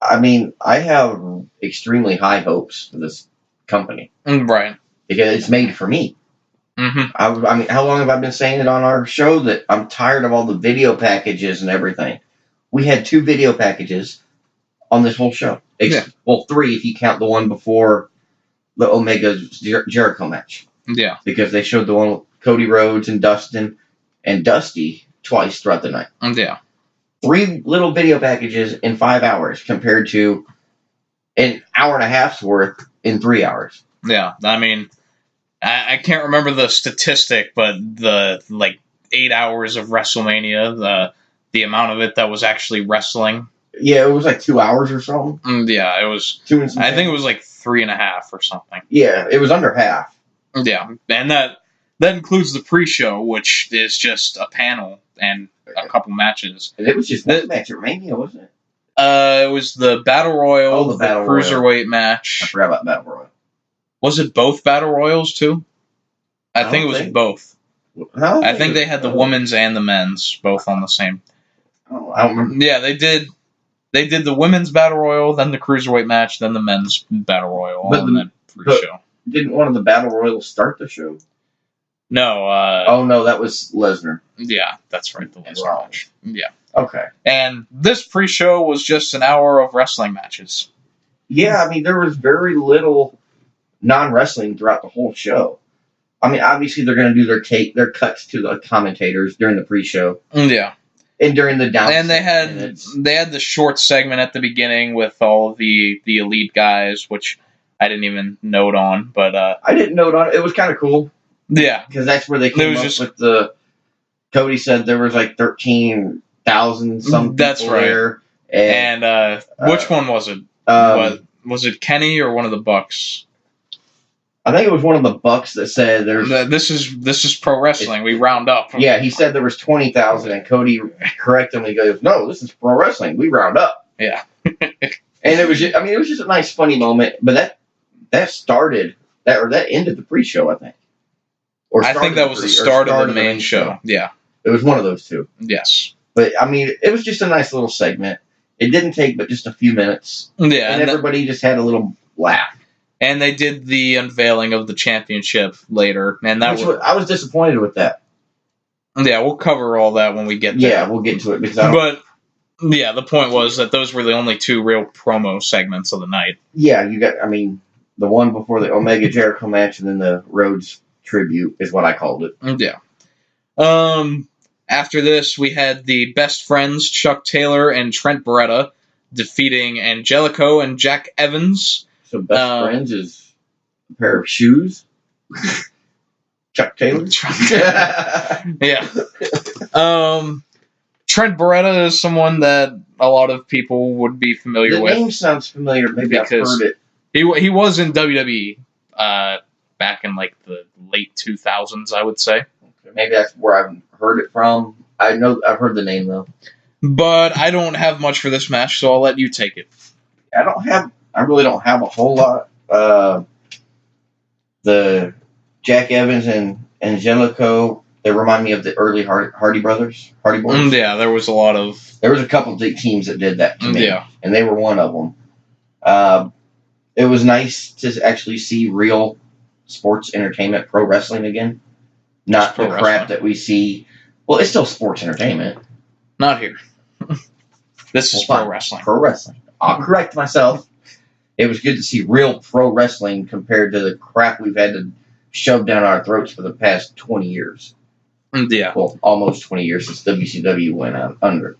S6: I mean, I have extremely high hopes for this company.
S5: Right.
S6: Because it's made for me.
S5: Mm-hmm.
S6: I mean, how long have I been saying it on our show that I'm tired of all the video packages and everything? We had 2 video packages on this whole show. Well, 3 if you count the one before the Omega Jericho match.
S5: Yeah.
S6: Because they showed the one with Cody Rhodes and Dustin and Dusty twice throughout the night.
S5: Yeah.
S6: 3 little video packages in 5 hours compared to an hour and a half's worth in 3 hours.
S5: Yeah. I mean, I can't remember the statistic, but the 8 hours of WrestleMania, the amount of it that was actually wrestling.
S6: Yeah, it was like 2 hours or something.
S5: Yeah, it was. I think it was like 3.5 or something.
S6: Yeah, it was under half.
S5: Yeah, and that includes the pre-show, which is just a panel and a couple matches.
S6: And it was just one match at Mania, wasn't it?
S5: It was the Battle Royal, the Cruiserweight match.
S6: I forgot about Battle Royal.
S5: Was it both Battle Royals too? I think it was both. I think they had the women's and the men's both on the same.
S6: Oh, I don't remember.
S5: Yeah, they did. They did the women's Battle Royal, then the Cruiserweight match, then the men's Battle Royal, and then pre-show.
S6: Didn't one of the Battle Royals start the show?
S5: No.
S6: Oh, no, that was Lesnar.
S5: Yeah, that's right, the Lesnar match. Yeah.
S6: Okay.
S5: And this pre-show was just an hour of wrestling matches.
S6: Yeah, I mean, there was very little non-wrestling throughout the whole show. I mean, obviously they're going to do their cuts to the commentators during the pre-show.
S5: Yeah.
S6: And during the down.
S5: And they had the short segment at the beginning with all the elite guys, which I didn't even note on, but
S6: I didn't note on it. It was kind of cool.
S5: Yeah,
S6: because that's where they came up with the. Cody said there was like 13,000 some.
S5: That's right.
S6: There,
S5: and which one was it? Was it Kenny or one of the Bucks?
S6: I think it was one of the Bucks that said there's.
S5: This is pro wrestling. We round up.
S6: Yeah, he said there was 20,000, and Cody correctly goes, "No, this is pro wrestling. We round up."
S5: Yeah.
S6: And it was just, it was just a nice, funny moment. But that started that ended the pre-show, I think. Or
S5: I think that was the start of the main show. Yeah,
S6: it was one of those two.
S5: Yes,
S6: but I mean, it was just a nice little segment. It didn't take but just a few minutes.
S5: Yeah,
S6: and everybody just had a little laugh.
S5: And they did the unveiling of the championship later, and I
S6: was disappointed with that.
S5: Yeah, we'll cover all that when we get there.
S6: Yeah, we'll get to it.
S5: But yeah, the point was that those were the only 2 real promo segments of the night.
S6: Yeah, you got. I mean, the one before the Omega Jericho match, and then the Rhodes tribute is what I called it.
S5: Yeah. After this, we had the best friends, Chuck Taylor and Trent Beretta, defeating Angelico and Jack Evans.
S6: So best friends is a pair of shoes. Chuck Taylor.
S5: Yeah. Trent Beretta is someone that a lot of people would be familiar with.
S6: The name sounds familiar. Maybe I've heard it.
S5: He was in WWE back in like the late 2000s, I would say.
S6: Okay, maybe that's where I've heard it from. I know I've heard the name though.
S5: But I don't have much for this match, so I'll let you take it.
S6: I really don't have a whole lot. The Jack Evans and Angelico, they remind me of the early Hardy Boys.
S5: Yeah, there was
S6: a couple of teams that did that to me.
S5: Yeah.
S6: And they were one of them. It was nice to actually see real sports entertainment, pro wrestling again. Not the crap that we see. Well, it's still sports entertainment.
S5: Not here. This is pro wrestling.
S6: Pro wrestling. I'll correct myself. It was good to see real pro wrestling compared to the crap we've had to shove down our throats for the past 20 years.
S5: Yeah.
S6: Well, almost 20 years since WCW went under.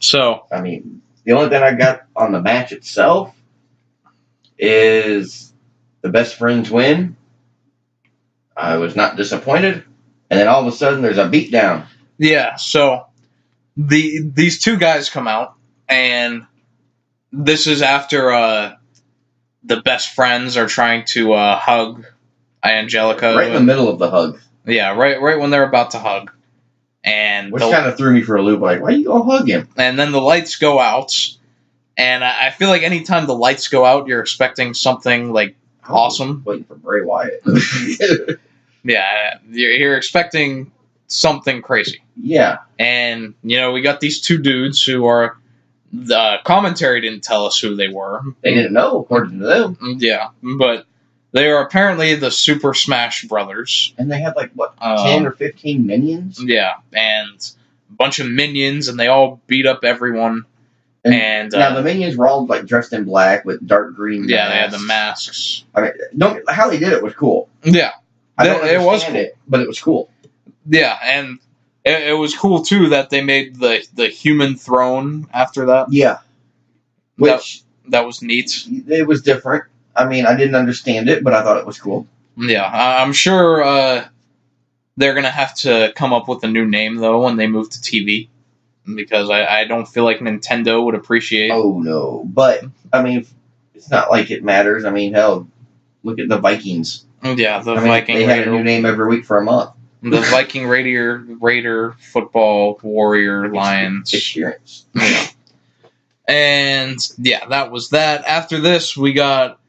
S5: So,
S6: I mean, the only thing I got on the match itself is the best friends win. I was not disappointed. And then all of a sudden, there's a beatdown.
S5: Yeah, so these 2 guys come out, and this is after the best friends are trying to hug Angelico.
S6: Right in the middle of the hug.
S5: Yeah, right when they're about to hug. And
S6: which kind of threw me for a loop, like, why you gonna hug him?
S5: And then the lights go out, and I feel like anytime the lights go out, you're expecting something, like, awesome.
S6: Waiting for Bray Wyatt.
S5: Yeah, you're expecting something crazy.
S6: Yeah.
S5: And, we got these 2 dudes who are... The commentary didn't tell us who they were.
S6: They didn't know, according to them.
S5: Yeah, but They are apparently the Super Smash Brothers.
S6: And they had 10 or 15 minions?
S5: Yeah, and a bunch of minions, and they all beat up everyone. And
S6: now the minions were all dressed in black with dark green masks.
S5: Yeah, they had the masks.
S6: I mean, how they did it was cool.
S5: Yeah.
S6: I don't understand
S5: it was cool.
S6: but it was cool.
S5: Yeah, and it was cool, too, that they made the human throne after that.
S6: Yeah. Which...
S5: That was neat.
S6: It was different. I mean, I didn't understand it, but I thought it was cool.
S5: Yeah, I'm sure they're going to have to come up with a new name, though, when they move to TV. Because I don't feel like Nintendo would appreciate it.
S6: Oh, no. But, I mean, it's not like it matters. I mean, hell, look at the Vikings.
S5: Yeah,
S6: Viking They had a new name every week for a month.
S5: The Viking Raider, Football, Warrior, Lions.
S6: Experience.
S5: Yeah. And, yeah, that was that. After this, we got...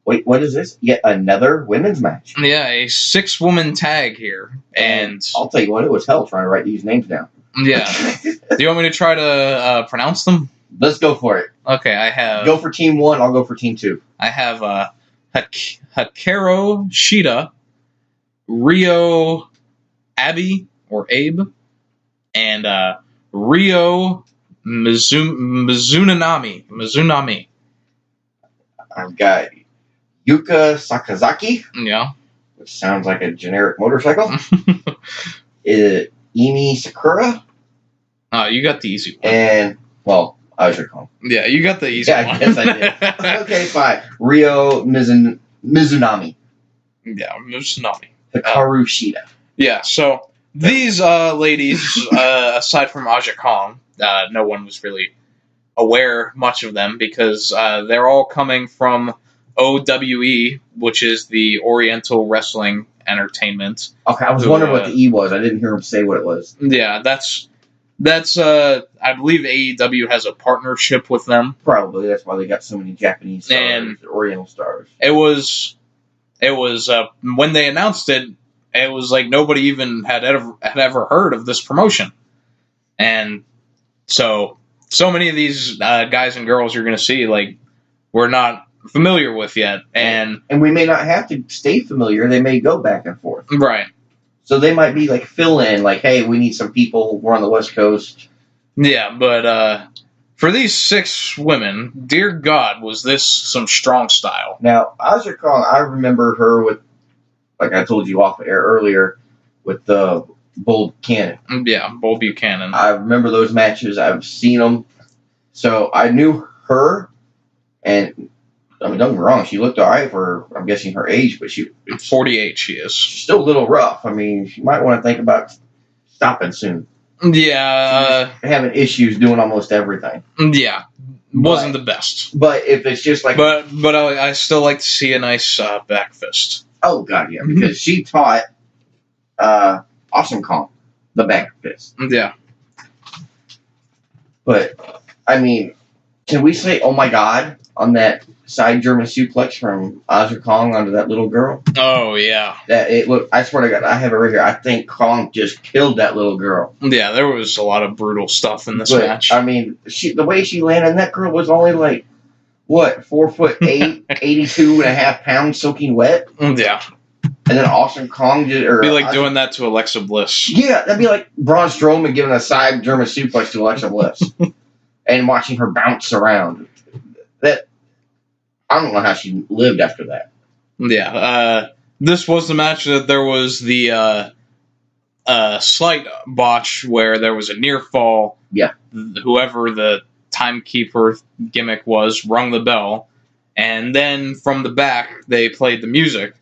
S6: Wait, what is this? Yet another women's match?
S5: Yeah, a 6-woman tag here. And
S6: I'll tell you what, it was hell trying to write these names down.
S5: Yeah. Do you want me to try to pronounce them?
S6: Let's go for it.
S5: Okay, I have...
S6: Go for Team 1, I'll go for Team 2.
S5: I have Hikaru Shida, Rio Abe, or Abe, and Rio Mizunami.
S6: I've got Yuka Sakazaki.
S5: Yeah.
S6: Which sounds like a generic motorcycle. Emi Sakura.
S5: You got the easy one.
S6: And, well, Aja Kong.
S5: Yeah, you got the easy one.
S6: Yeah, I guess I did. Okay, fine. Rio Mizunami.
S5: Yeah, Mizunami.
S6: Hikaru Shida.
S5: Yeah, so these ladies, aside from Aja Kong, no one was really aware much of them because they're all coming from OWE, which is the Oriental Wrestling Entertainment.
S6: Okay, I was wondering what the E was. I didn't hear him say what it was.
S5: Yeah, that's I believe AEW has a partnership with them.
S6: Probably that's why they got so many Japanese stars, and Oriental stars.
S5: It was when they announced it, it was like nobody even had ever heard of this promotion, and so many of these guys and girls you're going to see we're not familiar with yet, and
S6: we may not have to stay familiar. They may go back and forth,
S5: right?
S6: So they might be fill in, hey, we need some people. We're on the West Coast.
S5: Yeah, but for these 6 women, dear God, was this some strong style.
S6: Now, Aja Kong, I remember her with, like I told you off air earlier, with the Bull Buchanan.
S5: Yeah, Bull Buchanan.
S6: I remember those matches. I've seen them. So I knew her, and I mean, don't get me wrong, she looked all right for, I'm guessing, her age, but
S5: 48 she is.
S6: She's still a little rough. I mean, she might want to think about stopping soon.
S5: Yeah.
S6: She's having issues doing almost everything.
S5: Yeah. Wasn't the best.
S6: But if it's just
S5: But I still like to see a nice back fist.
S6: Oh, God, yeah. Because she taught Awesome Kong the back fist.
S5: Yeah.
S6: But, I mean, can we say, oh my God, on that side German suplex from Aja Kong onto that little girl?
S5: Oh, yeah.
S6: I swear to God, I have it right here. I think Kong just killed that little girl.
S5: Yeah, there was a lot of brutal stuff in this match.
S6: I mean, the way she landed, that girl was only 4'8", 82 and a half pounds soaking wet?
S5: Yeah.
S6: And then Awesome Kong did...
S5: It'd be like doing that to Alexa Bliss.
S6: Yeah, that'd be like Braun Strowman giving a side German suplex to Alexa Bliss. And watching her bounce around. I don't know how she lived after that.
S5: Yeah. This was the match that there was the slight botch where there was a near fall.
S6: Yeah.
S5: Whoever the timekeeper gimmick was rung the bell. And then from the back, they played the music.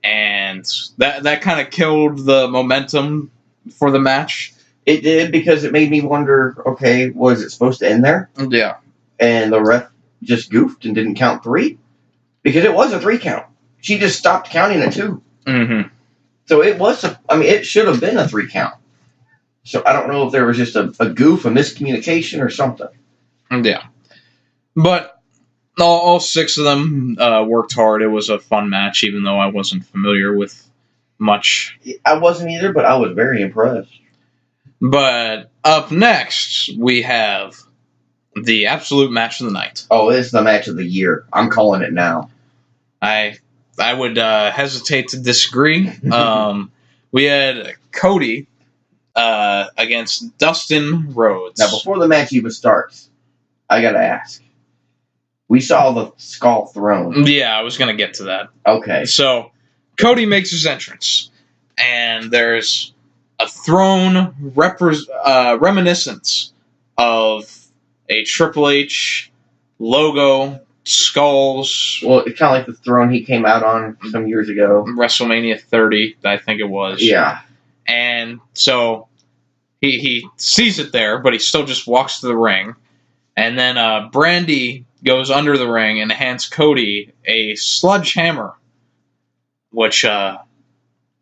S5: And that kind of killed the momentum for the match.
S6: It did, because it made me wonder, okay, was it supposed to end there?
S5: Yeah.
S6: And the ref just goofed and didn't count 3? Because it was a 3 count. She just stopped counting at 2.
S5: Mm-hmm.
S6: So it should have been a 3 count. So I don't know if there was just a goof, a miscommunication, or something.
S5: Yeah. But all 6 of them worked hard. It was a fun match, even though I wasn't familiar with much.
S6: I wasn't either, but I was very impressed.
S5: But up next, we have the absolute match of the night.
S6: Oh, it's the match of the year. I'm calling it now.
S5: I I would hesitate to disagree. We had Cody against Dustin Rhodes.
S6: Now, before the match even starts, I gotta ask. We saw the skull throne.
S5: Yeah, I was going to get to that.
S6: Okay.
S5: So, Cody makes his entrance, and there's a throne reminiscence of a Triple H logo, skulls.
S6: Well, it's kind of like the throne he came out on some years ago.
S5: WrestleMania 30, I think it was.
S6: Yeah.
S5: And so he sees it there, but he still just walks to the ring. And then Brandy goes under the ring and hands Cody a sledgehammer, which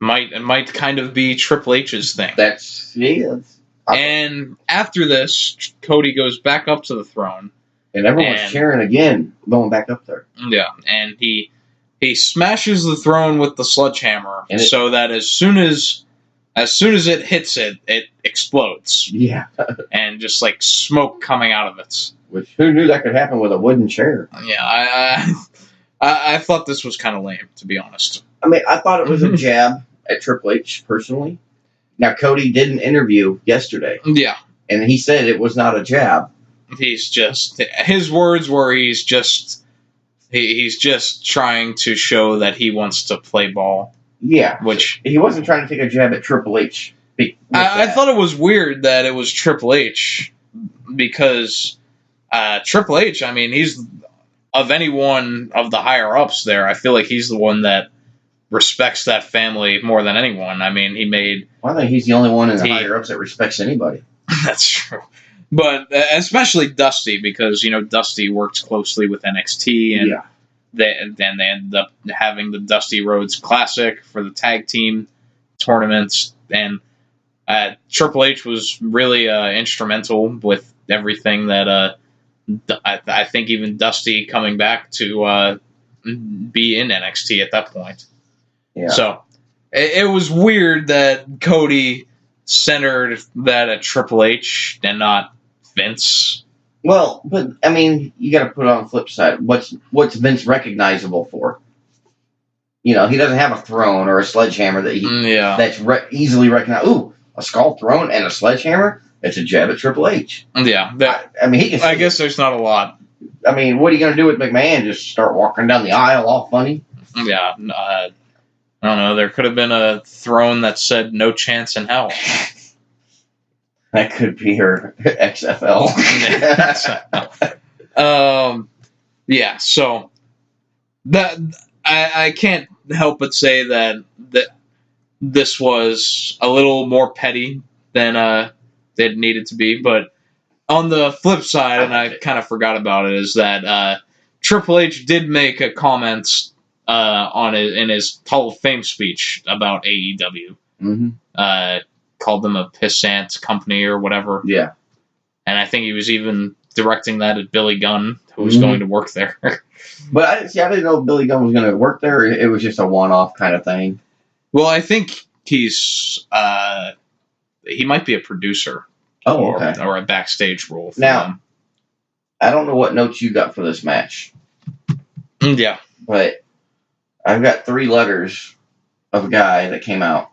S5: might kind of be Triple H's thing. And after this, Cody goes back up to the throne.
S6: And everyone's cheering again, going back up there.
S5: Yeah, and he smashes the throne with the sledgehammer so that as soon as it hits it, it explodes.
S6: Yeah.
S5: And just like smoke coming out of it.
S6: Which, who knew that could happen with a wooden chair?
S5: Yeah, I thought this was kind of lame, to be honest.
S6: I mean, I thought it was a jab at Triple H, personally. Now, Cody did an interview yesterday.
S5: Yeah.
S6: And he said it was not a jab.
S5: His words were he's just trying to show that he wants to play ball.
S6: Yeah.
S5: Which
S6: he wasn't trying to take a jab at Triple H.
S5: I thought it was weird that it was Triple H because Triple H, I mean, he's of any one of the higher ups there, I feel like he's the one that respects that family more than anyone. I mean,
S6: I think he's the only one in the higher ups that respects anybody.
S5: That's true. But especially Dusty, because, Dusty works closely with NXT, and they ended up having the Dusty Rhodes Classic for the tag team tournaments, and Triple H was really instrumental with everything that I think even Dusty coming back to be in NXT at that point.
S6: Yeah.
S5: So it was weird that Cody centered that at Triple H and not Vince.
S6: Well, but I mean, you got to put it on the flip side. What's Vince recognizable for? He doesn't have a throne or a sledgehammer that's easily recognized. Ooh, a skull throne and a sledgehammer. It's a jab at Triple H.
S5: Yeah,
S6: I mean,
S5: I guess there's not a lot.
S6: I mean, what are you going to do with McMahon? Just start walking down the aisle all funny?
S5: Yeah, I don't know. There could have been a throne that said "No chance in hell."
S6: That could be her XFL.
S5: Yeah, so that I can't help but say that this was a little more petty than it needed to be. But on the flip side, and I kind of forgot about it, is that Triple H did make a comment in his Hall of Fame speech about AEW.
S6: Mm-hmm.
S5: Called them a pissant company or whatever.
S6: Yeah.
S5: And I think he was even directing that at Billy Gunn, who was going to work there.
S6: But I didn't know Billy Gunn was going to work there. It was just a one-off kind of thing.
S5: Well, I think he might be a producer.
S6: Oh, okay.
S5: Or a backstage role.
S6: Now, I don't know what notes you got for this match.
S5: Yeah.
S6: But I've got 3 letters of a guy that came out.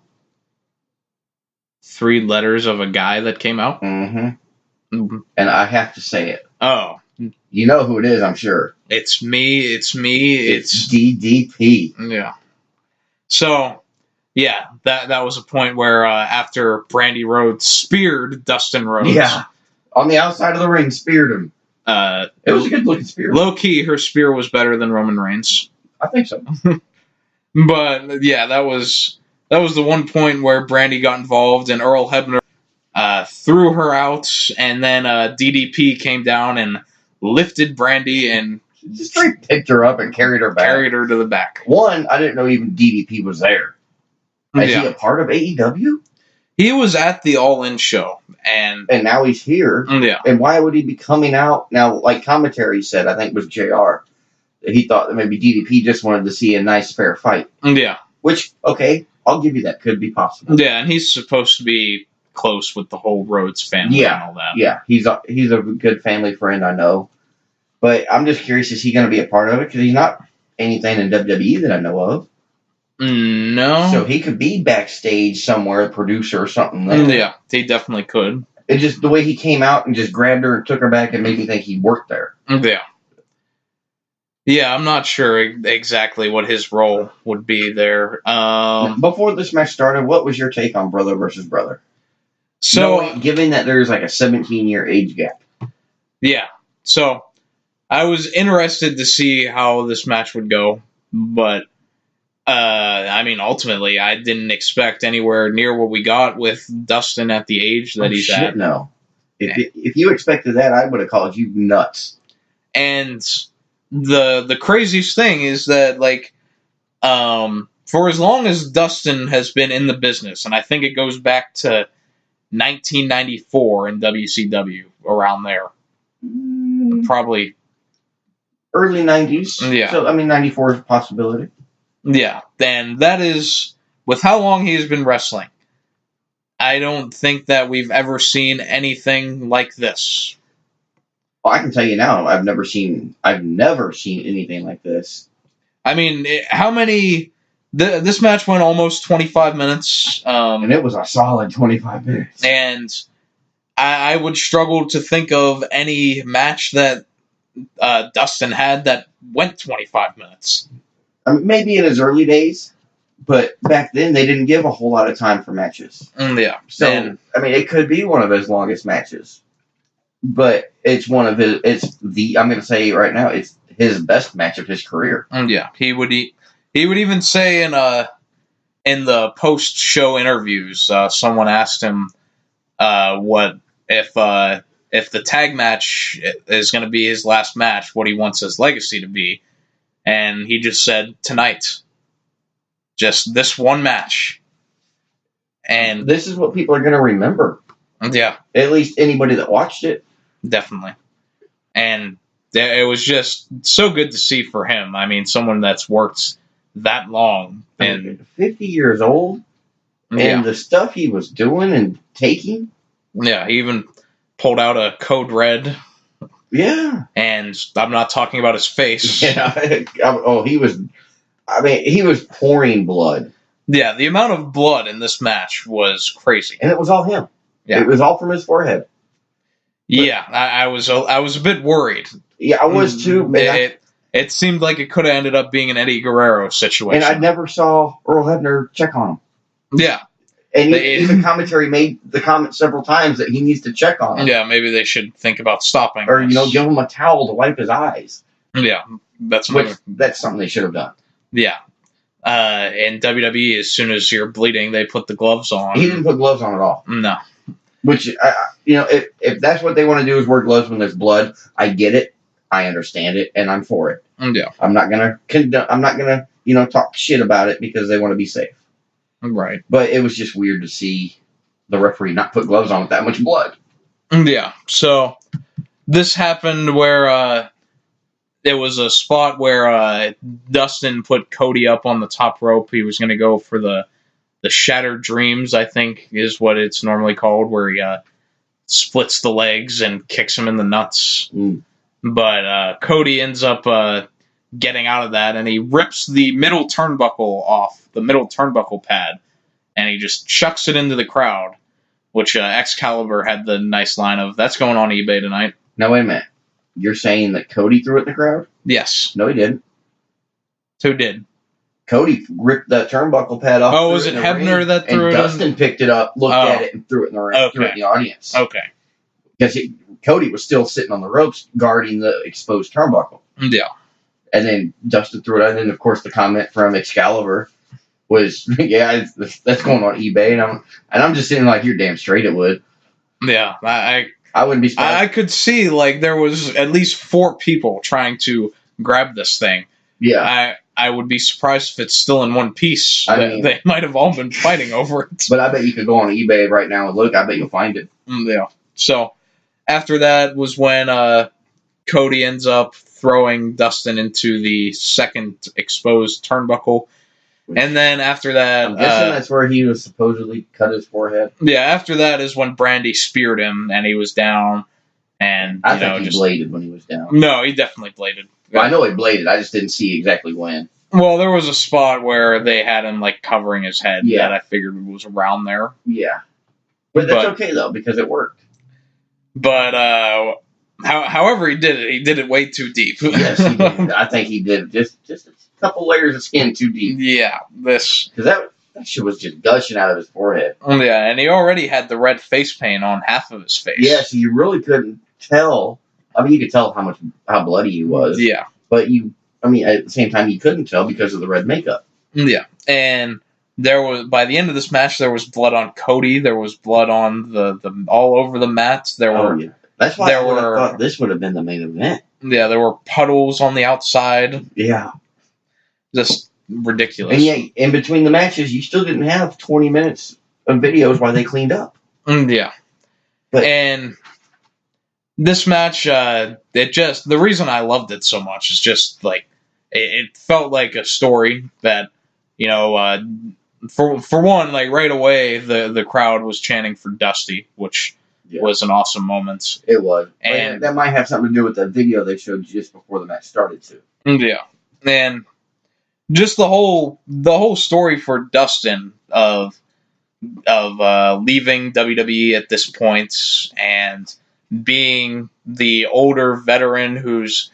S5: 3 letters of a guy that came out?
S6: Mm-hmm. And I have to say it.
S5: Oh.
S6: You know who it is, I'm sure.
S5: It's me. It's
S6: DDP.
S5: Yeah. So, yeah, that was a point where after Brandy Rhodes speared Dustin Rhodes.
S6: Yeah. On the outside of the ring, speared him. It was a good-looking spear.
S5: Low-key, her spear was better than Roman Reigns.
S6: I think so.
S5: But, yeah, that was the one point where Brandy got involved, and Earl Hebner threw her out, and then DDP came down and lifted Brandy and
S6: just straight picked her up and carried her back.
S5: Carried her to the back.
S6: One, I didn't know even DDP was there. Is he a part of AEW?
S5: He was at the All In show, and
S6: now he's here.
S5: Yeah.
S6: And why would he be coming out now? Like commentary said, I think it was JR, that he thought that maybe DDP just wanted to see a nice fair fight.
S5: Yeah.
S6: Which, okay, I'll give you that. Could be possible.
S5: Yeah, and he's supposed to be close with the whole Rhodes family and all that.
S6: Yeah, he's a good family friend, I know. But I'm just curious, is he going to be a part of it? Because he's not anything in WWE that I know of.
S5: No.
S6: So he could be backstage somewhere, a producer or something. There.
S5: Yeah, he definitely could.
S6: It just the way he came out and just grabbed her and took her back and made me think he worked there.
S5: Yeah. Yeah, I'm not sure exactly what his role would be there.
S6: Before this match started, what was your take on brother versus brother?
S5: So,
S6: given that there's like a 17-year age gap.
S5: Yeah. So, I was interested to see how this match would go, but ultimately, I didn't expect anywhere near what we got with Dustin at the age that he's at.
S6: No. If you expected that, I would have called you nuts.
S5: And the craziest thing is that, like, for as long as Dustin has been in the business, and I think it goes back to 1994 in WCW, around there. Probably
S6: early 90s.
S5: Yeah.
S6: So, 94 is a possibility.
S5: Yeah. And that is, with how long he has been wrestling, I don't think that we've ever seen anything like this.
S6: Well, I can tell you now, I've never seen anything like this.
S5: I mean, how many... This match went almost 25 minutes.
S6: And it was a solid 25 minutes.
S5: And I would struggle to think of any match that Dustin had that went 25 minutes.
S6: Maybe in his early days, but back then they didn't give a whole lot of time for matches.
S5: Yeah.
S6: So, it could be one of his longest matches. But it's one of his, I'm going to say right now, it's his best match of his career.
S5: Yeah. He would even say in the post-show interviews, someone asked him what if the tag match is going to be his last match, what he wants his legacy to be, and he just said tonight, just this one match, and
S6: this is what people are going to remember.
S5: Yeah,
S6: at least anybody that watched it,
S5: definitely, and it was just so good to see for him. I mean, someone that's worked that long and
S6: 50 years old, and the stuff he was doing and taking.
S5: Yeah, he even pulled out a Code Red.
S6: Yeah.
S5: And I'm not talking about his face.
S6: Yeah. He was pouring blood.
S5: Yeah, the amount of blood in this match was crazy.
S6: And it was all him. Yeah. It was all from his forehead.
S5: Yeah, I was a bit worried.
S6: Yeah, I was too.
S5: It seemed like it could have ended up being an Eddie Guerrero situation.
S6: And I never saw Earl Hebner check on him.
S5: Yeah.
S6: And the commentary made the comment several times that he needs to check on him.
S5: Yeah, maybe they should think about stopping.
S6: Or, give him a towel to wipe his eyes.
S5: Yeah, that's
S6: something they should have done.
S5: Yeah. In WWE, as soon as you're bleeding, they put the gloves on.
S6: He didn't put gloves on at all.
S5: No.
S6: Which, if that's what they want to do is wear gloves when there's blood, I get it. I understand it, and I'm for it.
S5: Yeah.
S6: I'm not gonna talk shit about it because they want to be safe.
S5: Right.
S6: But it was just weird to see the referee not put gloves on with that much blood.
S5: Yeah. So this happened where there was a spot where Dustin put Cody up on the top rope. He was going to go for the Shattered Dreams, I think is what it's normally called, where he splits the legs and kicks him in the nuts. But Cody ends up getting out of that, and he rips the middle turnbuckle off, the middle turnbuckle pad, and he just chucks it into the crowd, which Excalibur had the nice line of, that's going on eBay tonight.
S6: Now, wait a minute. You're saying that Cody threw it in the crowd?
S5: Yes.
S6: No, he didn't.
S5: Who did?
S6: Cody ripped that turnbuckle pad off.
S5: Oh, was it Hebner that threw it in?
S6: Dustin picked it up, looked at it, and threw it in the ring, threw it in the audience.
S5: Okay.
S6: Because Cody was still sitting on the ropes guarding the exposed turnbuckle.
S5: Yeah.
S6: And then Dustin threw it out. And then, of course, the comment from Excalibur was, yeah, that's going on eBay. And I'm just sitting like, you're damn straight it would.
S5: Yeah. I
S6: wouldn't be surprised.
S5: I could see, like, there was at least 4 people trying to grab this thing.
S6: Yeah.
S5: I would be surprised if it's still in one piece. They might have all been fighting over it.
S6: But I bet you could go on eBay right now and look. I bet you'll find it.
S5: Yeah. So, after that was when Cody ends up throwing Dustin into the second exposed turnbuckle. And then after that...
S6: I'm guessing that's where he was supposedly cut his forehead.
S5: Yeah, after that is when Brandy speared him, and he was down. And
S6: I think he bladed when he was down.
S5: No, he definitely bladed.
S6: Well, I know he bladed. I just didn't see exactly when.
S5: Well, there was a spot where they had him like covering his head that I figured was around there.
S6: Yeah. But that's okay, though, because it worked.
S5: But however he did it way too deep.
S6: Yes, he did. I think he did just a couple layers of skin too deep.
S5: Yeah, because
S6: that shit was just gushing out of his forehead.
S5: Yeah, and he already had the red face paint on half of his face.
S6: Yeah, so you really couldn't tell. I mean, you could tell how bloody he was. Yeah. But at the same time, you couldn't tell because of the red makeup.
S5: Yeah, and by the end of this match, there was blood on Cody. There was blood on the all over the mat.
S6: Yeah. That's why I thought this would have been the main event.
S5: Yeah, there were puddles on the outside.
S6: Yeah.
S5: Just ridiculous.
S6: And yeah, in between the matches, you still didn't have 20 minutes of videos while they cleaned up.
S5: Yeah. And this match, the reason I loved it so much is just like, it felt like a story that, for one, like right away, the crowd was chanting for Dusty, which was an awesome moment.
S6: It was. And that might have something to do with the video they showed just before the match started, too.
S5: Yeah. And just the whole story for Dustin of leaving WWE at this point and being the older veteran who's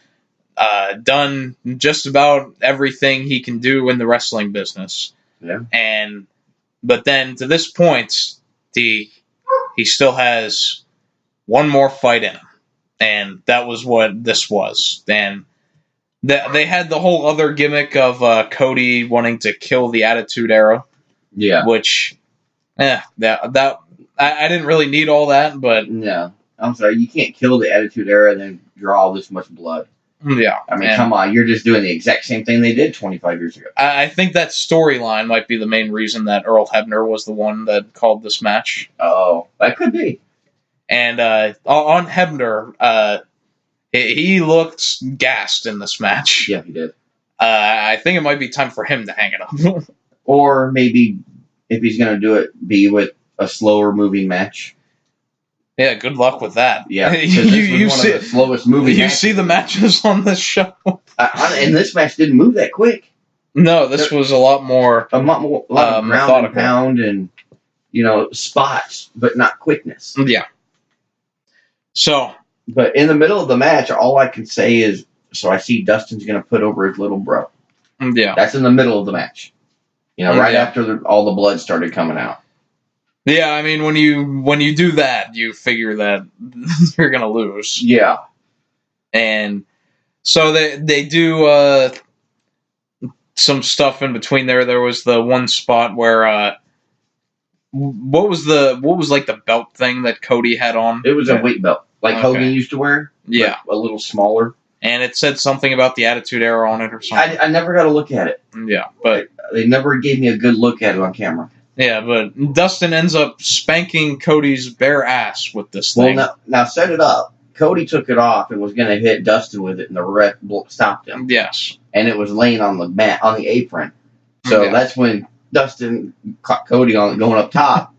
S5: done just about everything he can do in the wrestling business.
S6: Yeah.
S5: But then to this point, he still has one more fight in him, and that was what this was. And they had the whole other gimmick of Cody wanting to kill the Attitude Era. Yeah. Which, I didn't really need all that, but...
S6: No. I'm sorry, you can't kill the Attitude Era and then draw this much blood.
S5: Yeah.
S6: I mean, come on, you're just doing the exact same thing they did 25 years ago.
S5: I think that storyline might be the main reason that Earl Hebner was the one that called this match.
S6: Oh, that could be.
S5: And on Hebner, he looked gassed in this match.
S6: Yeah, he did.
S5: I think it might be time for him to hang it up.
S6: Or maybe, if he's going to do it, be with a slower moving match.
S5: Yeah, good luck with that.
S6: Yeah, you see the slowest moving.
S5: You see the matches on this show,
S6: and this match didn't move that quick.
S5: No, this was a lot more
S6: of ground and pound and spots, but not quickness.
S5: Yeah. So,
S6: but in the middle of the match, all I can say is, I see Dustin's going to put over his little bro.
S5: Yeah,
S6: that's in the middle of the match. Right after all the blood started coming out.
S5: Yeah, I mean, when you do that, you figure that you're gonna lose.
S6: Yeah,
S5: and so they do some stuff in between there. There was the one spot where what was like the belt thing that Cody had on?
S6: It was a weight belt, like Hogan used to wear.
S5: Yeah,
S6: a little smaller.
S5: And it said something about the Attitude Era on it or something.
S6: I never got a look at it.
S5: Yeah, but
S6: they never gave me a good look at it on camera.
S5: Yeah, but Dustin ends up spanking Cody's bare ass with this thing.
S6: Well, now set it up. Cody took it off and was going to hit Dustin with it, and the ref stopped him.
S5: Yes.
S6: And it was laying on the mat, on the apron. So that's when Dustin caught Cody on going up top,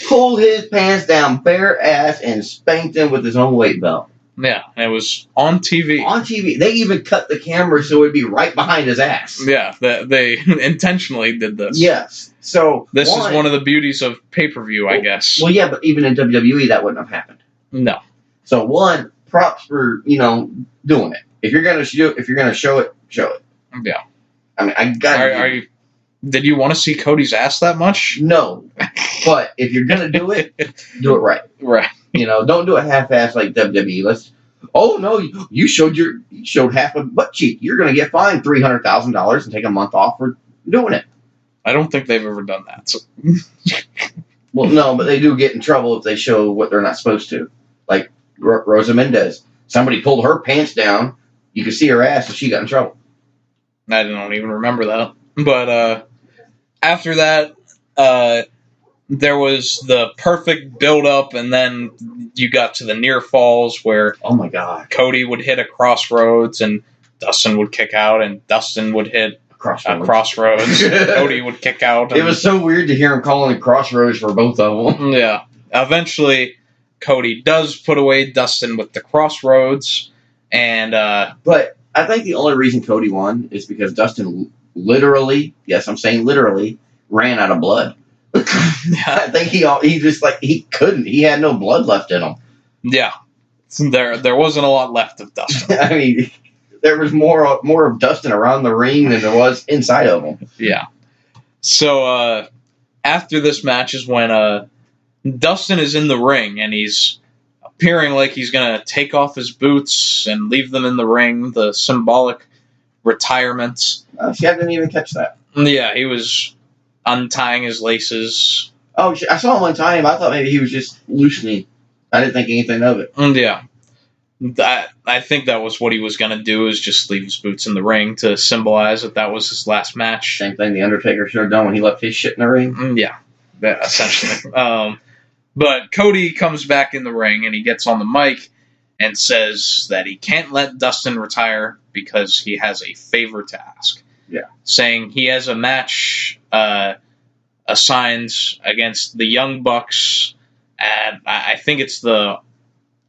S6: pulled his pants down bare ass, and spanked him with his own weight belt.
S5: Yeah, and it was on TV.
S6: On TV. They even cut the camera so it would be right behind his ass.
S5: Yeah, they intentionally did this.
S6: Yes. So
S5: this is one of the beauties of pay-per-view, I guess.
S6: Well, yeah, but even in WWE, that wouldn't have happened.
S5: No.
S6: So one, props for doing it. If you're gonna show it, show it.
S5: Yeah.
S6: I mean, I got.
S5: Did you want to see Cody's ass that much?
S6: No, but if you're gonna do it, do it right.
S5: Right.
S6: Don't do it half-assed like WWE. Oh no, you showed half a butt cheek. You're gonna get fined $300,000 and take a month off for doing it.
S5: I don't think they've ever done that. So.
S6: Well, no, but they do get in trouble if they show what they're not supposed to. Like Rosa Mendez. Somebody pulled her pants down. You could see her ass, and she got in trouble.
S5: I don't even remember that. But after that, there was the perfect build-up, and then you got to the near falls where
S6: oh my god,
S5: Cody would hit a crossroads, and Dustin would kick out, and Dustin would hit a crossroads. Cody would kick out.
S6: It was so weird to hear him calling it crossroads for both of them.
S5: Yeah. Eventually, Cody does put away Dustin with the crossroads, and
S6: but I think the only reason Cody won is because Dustin literally, yes, I'm saying literally, ran out of blood. I think he just like he couldn't. He had no blood left in him.
S5: Yeah, there wasn't a lot left of Dustin.
S6: I mean, there was more of Dustin around the ring than there was inside of him.
S5: Yeah. So after this match is when Dustin is in the ring and he's appearing like he's gonna take off his boots and leave them in the ring. The symbolic retirement.
S6: See, I didn't even catch that.
S5: Yeah, he was untying his laces.
S6: Oh, I saw him one time. I thought maybe he was just loosening. I didn't think anything of it.
S5: Yeah. I think that was what he was going to do, is just leave his boots in the ring to symbolize that was his last match.
S6: Same thing the Undertaker should have done when he left his shit in the ring.
S5: Yeah, essentially. But Cody comes back in the ring and he gets on the mic and says that he can't let Dustin retire because he has a favor to ask.
S6: Yeah.
S5: Saying he has a match assigned against the Young Bucks at, I think it's the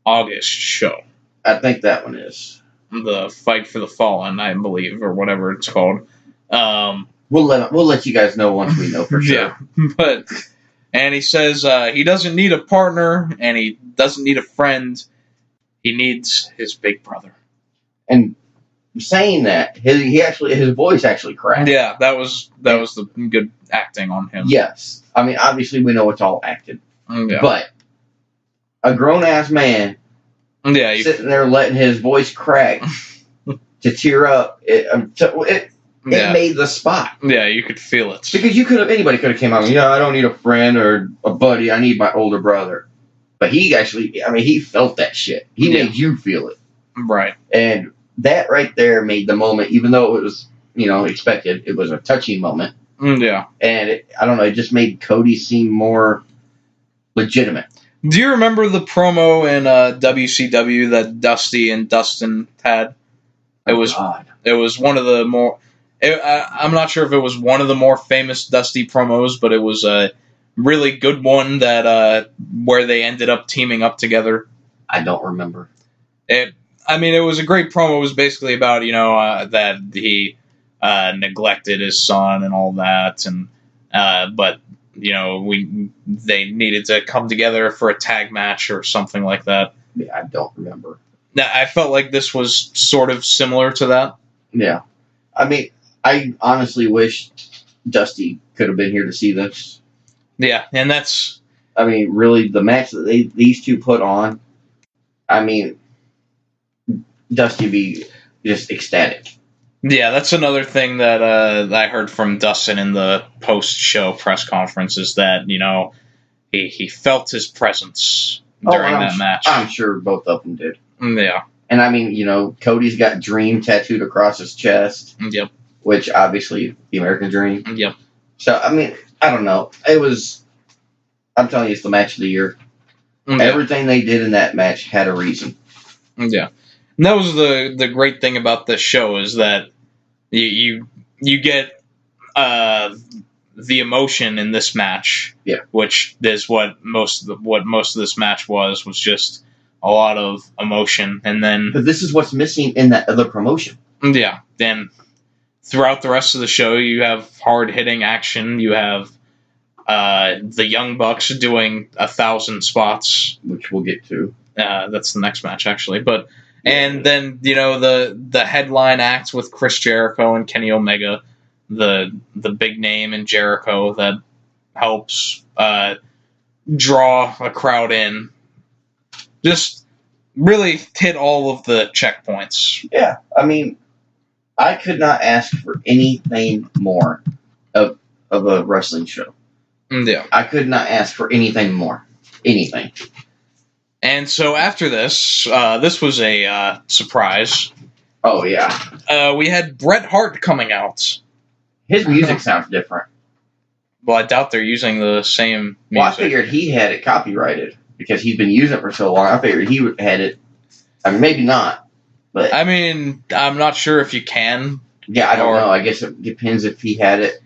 S5: August show.
S6: I think that one is.
S5: The Fight for the Fallen, I believe, or whatever it's called.
S6: We'll let you guys know once we know for sure.
S5: Yeah, and he says he doesn't need a partner and he doesn't need a friend. He needs his big brother.
S6: And saying that, his voice actually cracked.
S5: Yeah, that was the good acting on him.
S6: Yes, I mean obviously we know it's all acted, but a grown ass man, sitting there letting his voice crack to tear up. It made the spot.
S5: Yeah, you could feel it
S6: because anybody could have came out. I don't need a friend or a buddy. I need my older brother. But he actually, he felt that shit. He made you feel it,
S5: right?
S6: And that right there made the moment, even though it was, expected, it was a touching moment.
S5: Yeah.
S6: And it just made Cody seem more legitimate.
S5: Do you remember the promo in WCW that Dusty and Dustin had? It was one of the more... I'm not sure if it was one of the more famous Dusty promos, but it was a really good one that where they ended up teaming up together.
S6: I don't remember.
S5: It was a great promo. It was basically about, that he neglected his son and all that, and but they needed to come together for a tag match or something like that.
S6: Yeah, I don't remember.
S5: Now, I felt like this was sort of similar to that.
S6: Yeah. I honestly wish Dusty could have been here to see this.
S5: Yeah, and that's...
S6: really, the match that these two put on, Dusty be just ecstatic. Yeah,
S5: that's another thing that I heard from Dustin in the post-show press conference is that, he felt his presence during that match.
S6: I'm sure both of them did.
S5: Yeah.
S6: And Cody's got Dream tattooed across his chest.
S5: Yep.
S6: Which, obviously, the American Dream.
S5: Yep.
S6: So, I don't know. I'm telling you, it's the match of the year.
S5: Yeah.
S6: Everything they did in that match had a reason.
S5: Yeah. And that was the great thing about this show is that you get the emotion in this match.
S6: Yeah.
S5: Which is what most of this match was just a lot of emotion, and then.
S6: But this is what's missing in that other promotion.
S5: Yeah. Then throughout the rest of the show, you have hard hitting action. You have the Young Bucks doing 1,000 spots,
S6: which we'll get to.
S5: That's the next match, actually. But and then the headline act with Chris Jericho and Kenny Omega, the big name in Jericho that helps draw a crowd in. Just really hit all of the checkpoints.
S6: Yeah, I could not ask for anything more of a wrestling show.
S5: Yeah.
S6: I could not ask for anything more. Anything.
S5: And so after this, this was a surprise.
S6: Oh, yeah.
S5: We had Bret Hart coming out.
S6: His music sounds different.
S5: Well, I doubt they're using the same music.
S6: Well, I figured he had it copyrighted because he's been using it for so long. I figured he had it. Maybe not. But
S5: I'm not sure if you can.
S6: Yeah, I don't know. I guess it depends if he had it.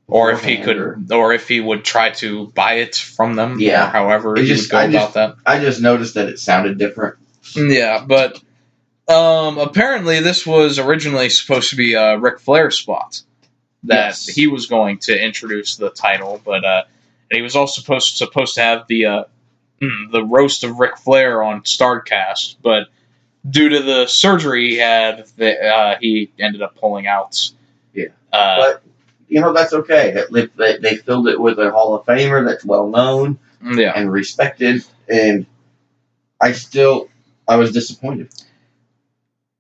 S5: Or if he could, or if he would try to buy it from them.
S6: Yeah.
S5: Or however he would go about that.
S6: I just noticed that it sounded different.
S5: Yeah, but Apparently, this was originally supposed to be a Ric Flair spot that he was going to introduce the title, but he was also supposed to have the roast of Ric Flair on Starrcast, but due to the surgery he had, he ended up pulling out.
S6: Yeah, but that's okay. They filled it with a Hall of Famer that's well known and respected, and I was disappointed.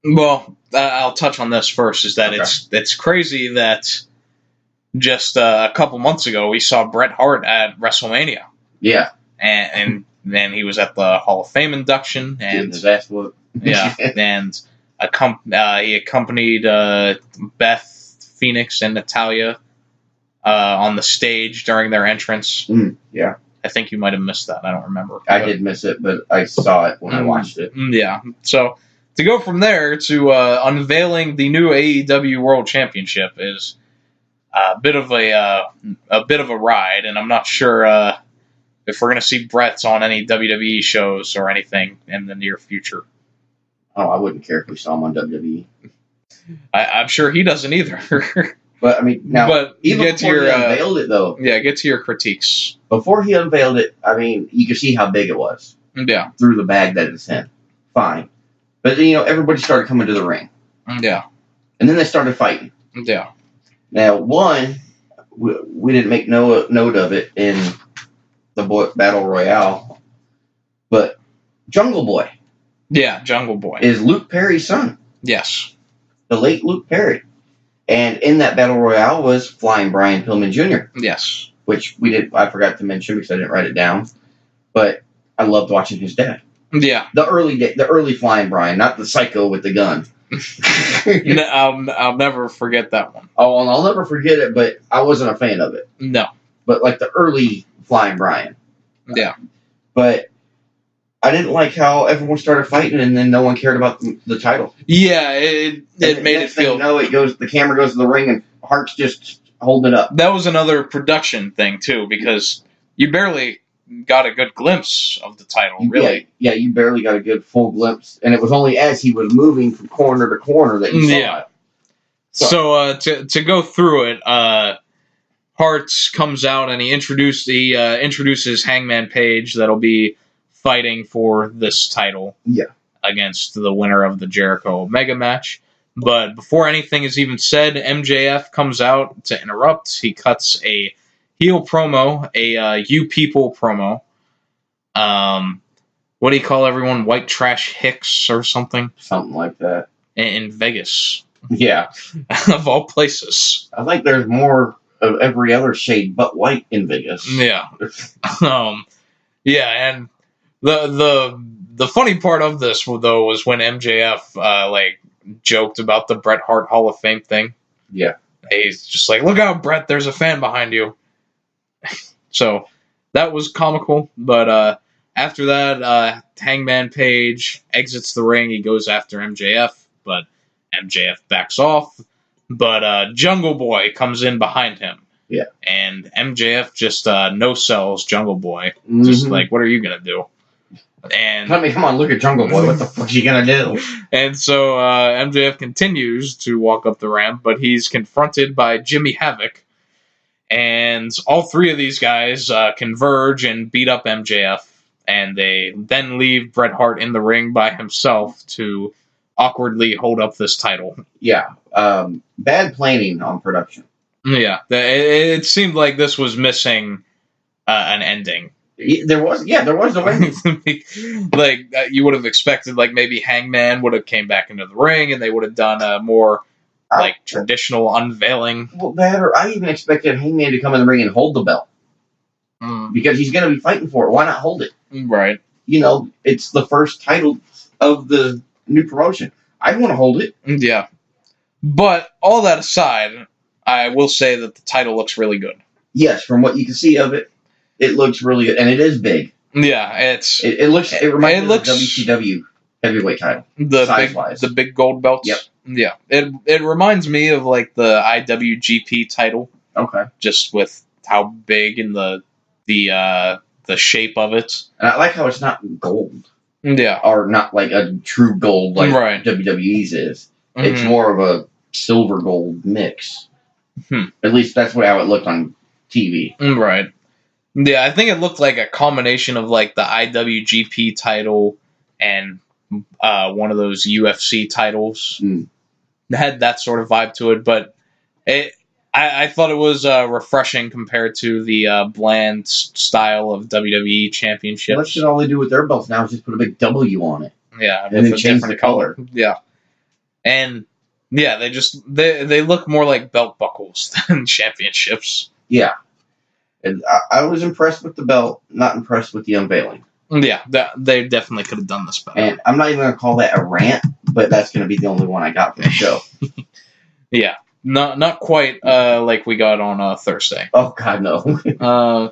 S5: Well, I'll touch on this first. Is that it's crazy that just a couple months ago we saw Bret Hart at WrestleMania.
S6: Yeah,
S5: and then he was at the Hall of Fame induction, and
S6: his ass whooped.
S5: Yeah, and he accompanied Beth Phoenix and Natalya on the stage during their entrance.
S6: Yeah,
S5: I think you might have missed that. I don't remember.
S6: I did miss it, but I saw it when I watched it.
S5: Yeah, so. To go from there to unveiling the new AEW World Championship is a bit of a ride, and I'm not sure if we're going to see Bret on any WWE shows or anything in the near future.
S6: Oh, I wouldn't care if we saw him on WWE.
S5: I'm sure he doesn't either.
S6: But I mean, now even before he unveiled it, though.
S5: Yeah, get to your critiques.
S6: Before he unveiled it, I mean, you could see how big it was.
S5: Yeah,
S6: through the bag that it's in. Fine. But then, everybody started coming to the ring.
S5: Yeah.
S6: And then they started fighting.
S5: Yeah.
S6: Now, we didn't make note of it in the Battle Royale, but Jungle Boy.
S5: Yeah, Jungle Boy.
S6: Is Luke Perry's son.
S5: Yes.
S6: The late Luke Perry. And in that Battle Royale was Flying Brian Pillman Jr.
S5: Yes.
S6: Which I forgot to mention because I didn't write it down. But I loved watching his dad.
S5: Yeah,
S6: the early Flying Brian, not the psycho with the gun.
S5: I'll never forget that one.
S6: Oh, and I'll never forget it, but I wasn't a fan of it.
S5: No,
S6: but like the early Flying Brian.
S5: Yeah,
S6: but I didn't like how everyone started fighting, and then no one cared about the title.
S5: Yeah, it made it feel.
S6: The camera goes to the ring, and Hart's just holding it up.
S5: That was another production thing too, because you barely got a good glimpse of the title, really.
S6: Yeah, you barely got a good full glimpse, and it was only as he was moving from corner to corner that you saw it.
S5: So to go through it, Hart comes out and he introduces Hangman Page that'll be fighting for this title against the winner of the Jericho Omega match. But before anything is even said, MJF comes out to interrupt. He cuts a heel promo, a You People promo. What do you call everyone? White Trash Hicks or something?
S6: Something like that. In
S5: Vegas.
S6: Yeah.
S5: Of all places.
S6: I think there's more of every other shade but white in Vegas.
S5: Yeah. Yeah, and the funny part of this, though, was when MJF, joked about the Bret Hart Hall of Fame thing.
S6: Yeah.
S5: He's just like, look out, Bret, there's a fan behind you. So that was comical, but after that, Hangman Page exits the ring. He goes after MJF, but MJF backs off. But Jungle Boy comes in behind him.
S6: Yeah.
S5: And MJF just no-sells Jungle Boy. Mm-hmm. Just like, what are you going to do? And
S6: I mean, come on, look at Jungle Boy. What the fuck is he going to do?
S5: And so MJF continues to walk up the ramp, but he's confronted by Jimmy Havoc. And all three of these guys converge and beat up MJF. And they then leave Bret Hart in the ring by himself to awkwardly hold up this title.
S6: Yeah. Bad planning on production.
S5: Yeah. It seemed like this was missing an ending.
S6: There was no ending.
S5: You would have expected, maybe Hangman would have came back into the ring and they would have done a more traditional unveiling.
S6: Well, I even expected Hangman to come in the ring and hold the belt. Because he's going to be fighting for it. Why not hold it?
S5: Right.
S6: It's the first title of the new promotion. I want to hold it.
S5: Yeah. But all that aside, I will say that the title looks really good.
S6: Yes, from what you can see of it, it looks really good. And it is big.
S5: Yeah,
S6: it reminds me of the WCW heavyweight title.
S5: The big gold belts.
S6: Yep.
S5: Yeah. It reminds me of the IWGP title.
S6: Okay.
S5: Just with how big and the shape of it.
S6: And I like how it's not gold.
S5: Yeah.
S6: are not like a true gold like
S5: Right.
S6: WWE's is.
S5: Mhm.
S6: It's more of a silver gold mix.
S5: Hmm.
S6: At least that's how it looked on TV.
S5: Right. Yeah, I think it looked like a combination of like the IWGP title and one of those UFC titles.
S6: Mm.
S5: It had that sort of vibe to it, but I thought it was refreshing compared to the bland style of WWE championships.
S6: That's all they do with their belts now is just put a big W on it.
S5: Yeah,
S6: And then
S5: with a
S6: change
S5: different
S6: the color.
S5: Yeah. And yeah, they look more like belt buckles than championships.
S6: Yeah. And I was impressed with the belt, not impressed with the unveiling.
S5: Yeah, they definitely could have done this better.
S6: And I'm not even going to call that a rant, but that's going to be the only one I got from the show.
S5: Yeah, not quite like we got on Thursday.
S6: Oh, God, no.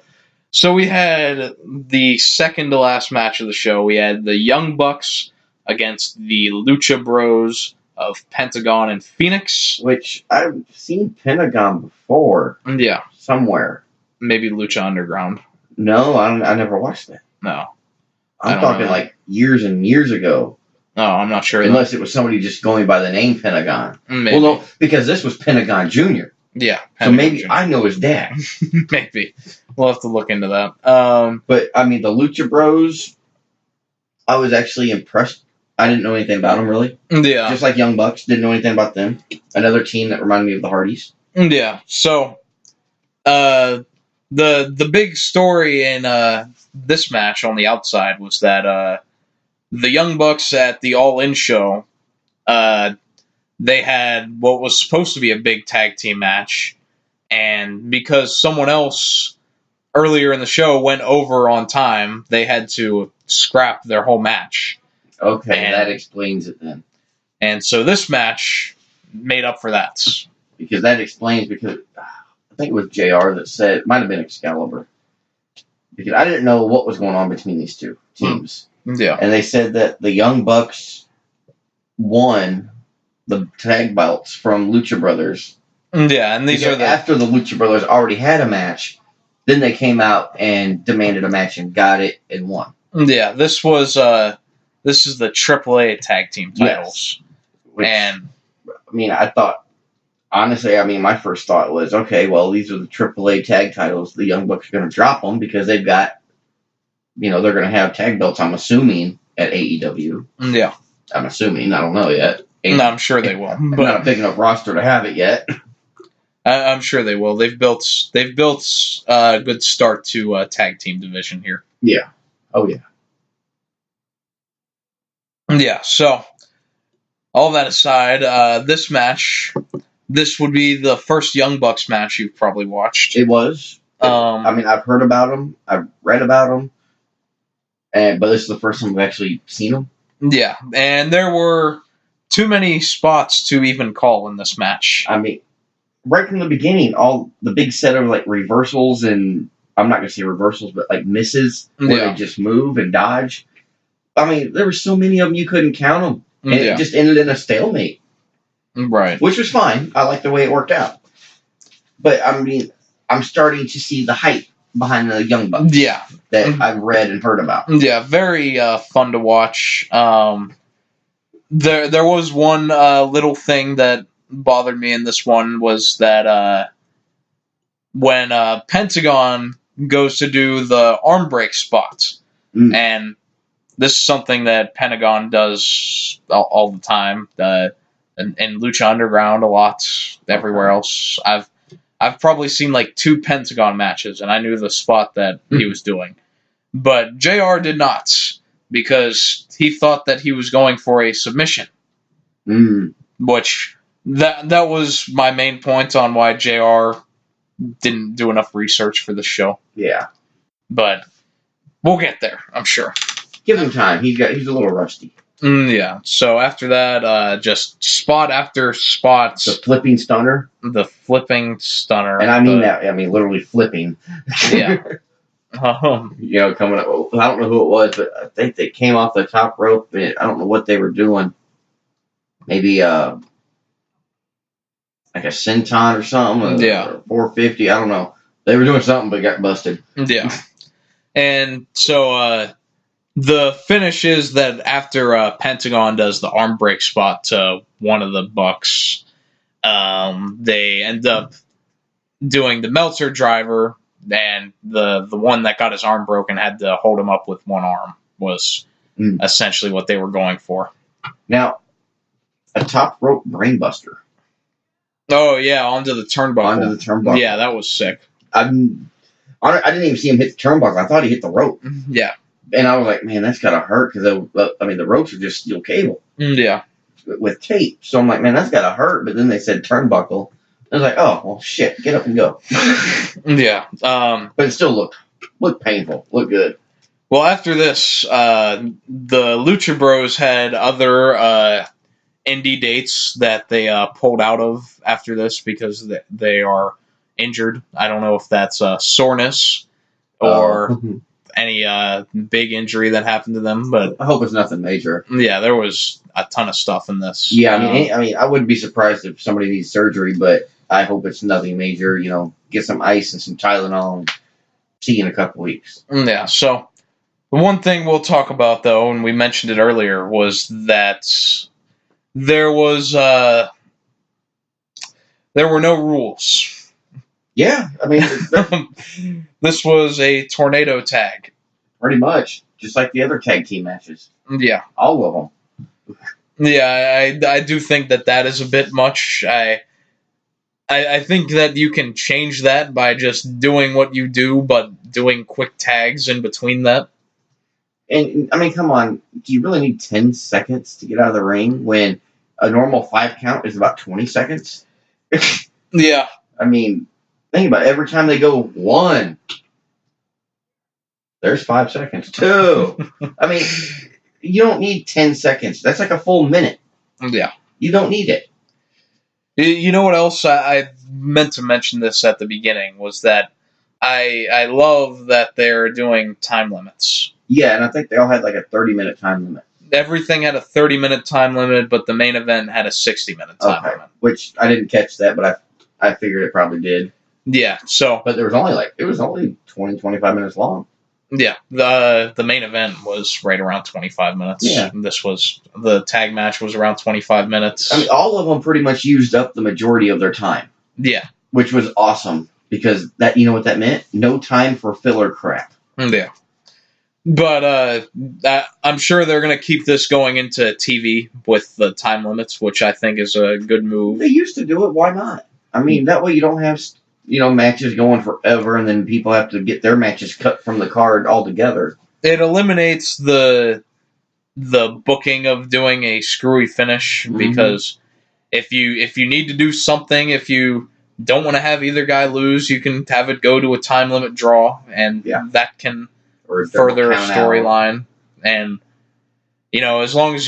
S5: So we had the second to last match of the show. We had the Young Bucks against the Lucha Bros of Pentagon and Phoenix.
S6: Which I've seen Pentagon before.
S5: Yeah.
S6: Somewhere.
S5: Maybe Lucha Underground.
S6: No, I never watched that.
S5: No.
S6: I'm talking like years and years ago.
S5: Oh, I'm not sure.
S6: Unless it was somebody just going by the name Pentagon.
S5: Maybe.
S6: Well, no, because this was Pentagon Jr.
S5: Yeah.
S6: So maybe I know his dad.
S5: Maybe. We'll have to look into that.
S6: But, I mean, the Lucha Bros, I was actually impressed. I didn't know anything about them, really.
S5: Yeah.
S6: Just like Young Bucks, didn't know anything about them. Another team that reminded me of the Hardys.
S5: Yeah. So, the big story in this match on the outside was that the Young Bucks at the All In show, they had what was supposed to be a big tag team match, and because someone else earlier in the show went over on time, they had to scrap their whole match.
S6: Okay, that explains it then.
S5: And so this match made up for that.
S6: Because that explains, because I think it was JR that said, it might have been Excalibur. Because I didn't know what was going on between these two teams.
S5: Yeah.
S6: And they said that the Young Bucks won the tag belts from Lucha Brothers.
S5: Yeah, and these are
S6: after the Lucha Brothers already had a match, then they came out and demanded a match and got it and won.
S5: Yeah, this is the AAA tag team titles.
S6: Yes. Which,
S5: and
S6: I mean, honestly, my first thought was, okay, well, these are the AAA tag titles. The Young Bucks are going to drop them because they've got, they're going to have tag belts, I'm assuming, at AEW.
S5: Yeah.
S6: I'm assuming. I don't know yet.
S5: No, I'm sure they will. But
S6: not a big enough roster to have it yet.
S5: I'm sure they will. They've built a good start to a tag team division here.
S6: Yeah. Oh, yeah.
S5: Yeah, so all that aside, this match, this would be the first Young Bucks match you've probably watched.
S6: It was. I've heard about them. I've read about them. But this is the first time I've actually seen them.
S5: Yeah, and there were too many spots to even call in this match.
S6: Right from the beginning, all the big set of like reversals and I'm not going to say reversals, but like misses where they just move and dodge. There were so many of them you couldn't count them. And it just ended in a stalemate.
S5: Right.
S6: Which was fine. I like the way it worked out. But, I'm starting to see the hype behind the Young Bucks.
S5: Yeah.
S6: That I've read and heard about.
S5: Yeah, very fun to watch. There was one little thing that bothered me in this one was that when Pentagon goes to do the arm break spot, and this is something that Pentagon does all the time, in Lucha Underground a lot, everywhere else. I've probably seen like 2 Pentagon matches, and I knew the spot that he was doing. But JR did not, because he thought that he was going for a submission. Which, that was my main point on why JR didn't do enough research for the show.
S6: Yeah.
S5: But we'll get there, I'm sure.
S6: Give him time. He's a little rusty.
S5: Yeah. So after that, just spot after spot.
S6: The flipping stunner.
S5: The flipping stunner.
S6: And I mean that. Literally flipping.
S5: Yeah.
S6: Coming up. I don't know who it was, but I think they came off the top rope. And I don't know what they were doing. Maybe like a senton or something. Or 450. I don't know. They were doing something, but got busted.
S5: Yeah. And so The finish is that after Pentagon does the arm break spot to one of the Bucks, they end up doing the Meltzer driver, and the one that got his arm broken had to hold him up with one arm was essentially what they were going for.
S6: Now, a top rope brainbuster.
S5: Oh, yeah, onto the turnbuckle. Yeah, that was sick.
S6: I didn't even see him hit the turnbuckle. I thought he hit the rope.
S5: Yeah.
S6: And I was like, man, that's got to hurt because, the ropes are just steel cable.
S5: Yeah.
S6: With tape. So I'm like, man, that's got to hurt. But then they said turnbuckle. I was like, oh, well, shit, get up and go.
S5: Yeah.
S6: But it still looked painful. Looked good.
S5: Well, after this, the Lucha Bros had other indie dates that they pulled out of after this because they are injured. I don't know if that's soreness or any big injury that happened to them, but
S6: I hope it's nothing major.
S5: Yeah, there was a ton of stuff in this.
S6: Yeah, I mean, I wouldn't be surprised if somebody needs surgery, but I hope it's nothing major. Get some ice and some Tylenol and see you in a couple weeks.
S5: Yeah, so the one thing we'll talk about, though, and we mentioned it earlier, was that there were no rules.
S6: Yeah, I mean,
S5: this was a tornado tag.
S6: Pretty much, just like the other tag team matches.
S5: Yeah.
S6: All of them.
S5: Yeah, I do think that is a bit much. I think that you can change that by just doing what you do, but doing quick tags in between that.
S6: And, I mean, come on, do you really need 10 seconds to get out of the ring when a normal 5 count is about 20 seconds?
S5: Yeah.
S6: I mean, think about it. Every time they go 1, there's 5 seconds. 2. I mean, you don't need 10 seconds. That's like a full minute.
S5: Yeah.
S6: You don't need it.
S5: You know what else? I meant to mention this at the beginning, was that I love that they're doing time limits.
S6: Yeah, and I think they all had like a 30-minute time limit.
S5: Everything had a 30-minute time limit, but the main event had a 60-minute time limit.
S6: Which I didn't catch that, but I figured it probably did.
S5: Yeah, so...
S6: But it was only 20, 25 minutes long.
S5: Yeah, the main event was right around 25 minutes.
S6: Yeah.
S5: The tag match was around 25 minutes.
S6: I mean, all of them pretty much used up the majority of their time.
S5: Yeah.
S6: Which was awesome, because that, you know what that meant? No time for filler crap.
S5: Yeah. But I'm sure they're going to keep this going into TV with the time limits, which I think is a good move.
S6: They used to do it. Why not? I mean, that way you don't have, matches going forever, and then people have to get their matches cut from the card altogether.
S5: It eliminates the booking of doing a screwy finish, because if you need to do something, if you don't want to have either guy lose, you can have it go to a time limit draw, and that can further a storyline. And as long as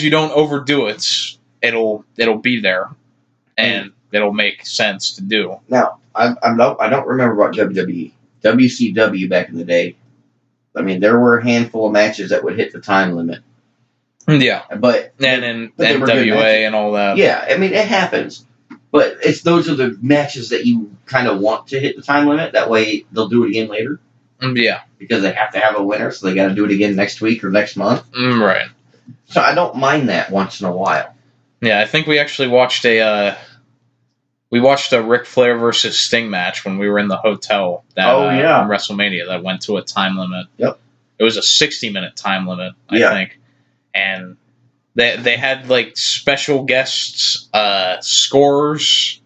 S5: you don't overdo it, it'll be there, and it'll make sense to do.
S6: Now, I don't remember about WWE. WCW back in the day, I mean, there were a handful of matches that would hit the time limit.
S5: Yeah.
S6: But
S5: in NWA and all that.
S6: Yeah, I mean, it happens. But those are the matches that you kind of want to hit the time limit. That way, they'll do it again later.
S5: Yeah.
S6: Because they have to have a winner, so they got to do it again next week or next month.
S5: Right.
S6: So I don't mind that once in a while.
S5: Yeah, I think we actually watched a Ric Flair versus Sting match when we were in the hotel in WrestleMania that went to a time limit.
S6: Yep.
S5: It was a 60-minute time limit, I think. And they had like special guests, scorers.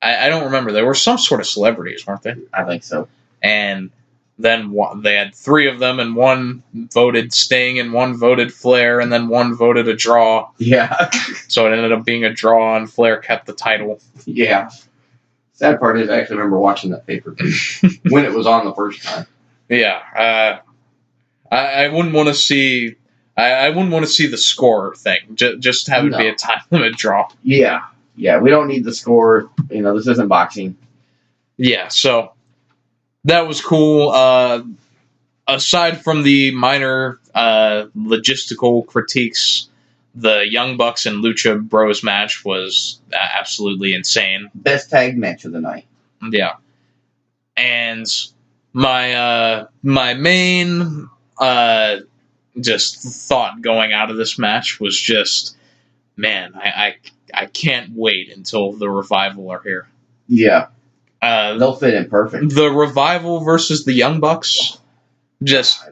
S5: I don't remember. There were some sort of celebrities, weren't they?
S6: I think so.
S5: And then they had 3 of them, and one voted Sting, and one voted Flair, and then one voted a draw.
S6: Yeah.
S5: So it ended up being a draw, and Flair kept the title.
S6: Yeah. Sad part is I actually remember watching that pay-per-view when it was on the first time.
S5: Yeah. I wouldn't want to see. I wouldn't want to see the score thing. Just have it be a time limit draw.
S6: Yeah. Yeah. We don't need the score. This isn't boxing.
S5: Yeah. So that was cool. Aside from the minor logistical critiques, the Young Bucks and Lucha Bros match was absolutely insane.
S6: Best tag match of the night.
S5: Yeah. And my main just thought going out of this match was just, man, I can't wait until the Revival are here.
S6: Yeah. They'll fit in perfect.
S5: The Revival versus the Young Bucks, just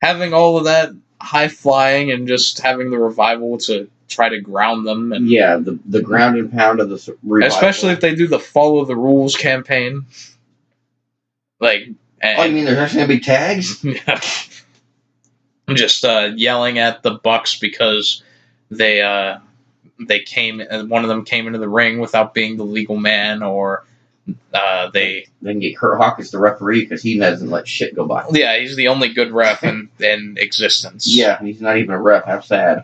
S5: having all of that high flying and just having the Revival to try to ground them. And
S6: yeah, the ground and pound of the Revival.
S5: Especially if they do the Follow the Rules campaign. Like,
S6: you mean there's actually going to be tags?
S5: Yeah. Just yelling at the Bucks because they came, one of them came into the ring without being the legal man, or they
S6: then get Kurt Hawkins the referee because he doesn't let shit go by.
S5: Yeah, he's the only good ref in existence.
S6: Yeah, he's not even a ref. How sad.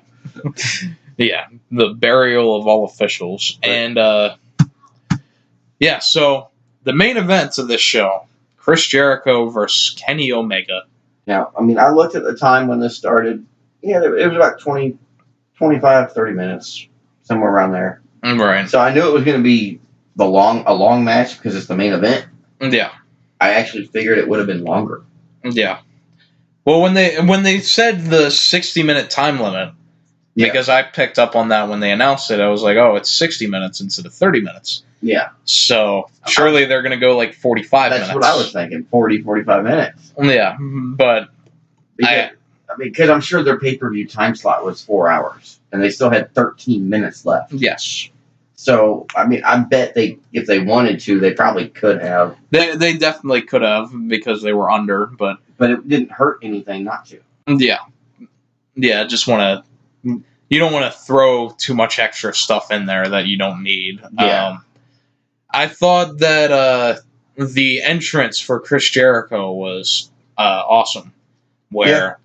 S5: Yeah, the burial of all officials. And yeah, so the main events of this show: Chris Jericho versus Kenny Omega.
S6: Now, I mean, I looked at the time when this started. Yeah, it was about 20, 25, 30 minutes, somewhere around there.
S5: Right.
S6: So I knew it was going to be a long match because it's the main event.
S5: Yeah.
S6: I actually figured it would have been longer.
S5: Yeah. Well, when they said the 60-minute time limit, because I picked up on that when they announced it, I was like, oh, it's 60 minutes instead of 30 minutes.
S6: Yeah.
S5: So surely they're going to go like 45 minutes.
S6: That's what I was thinking, 40, 45 minutes.
S5: Yeah, but
S6: because I'm sure their pay-per-view time slot was 4 hours, and they still had 13 minutes left.
S5: Yes.
S6: So, I mean, I bet if they wanted to, they probably could have.
S5: They definitely could have because they were under, but
S6: it didn't hurt anything not to.
S5: Yeah. Yeah, you don't want to throw too much extra stuff in there that you don't need.
S6: Yeah.
S5: I thought that the entrance for Chris Jericho was awesome. Where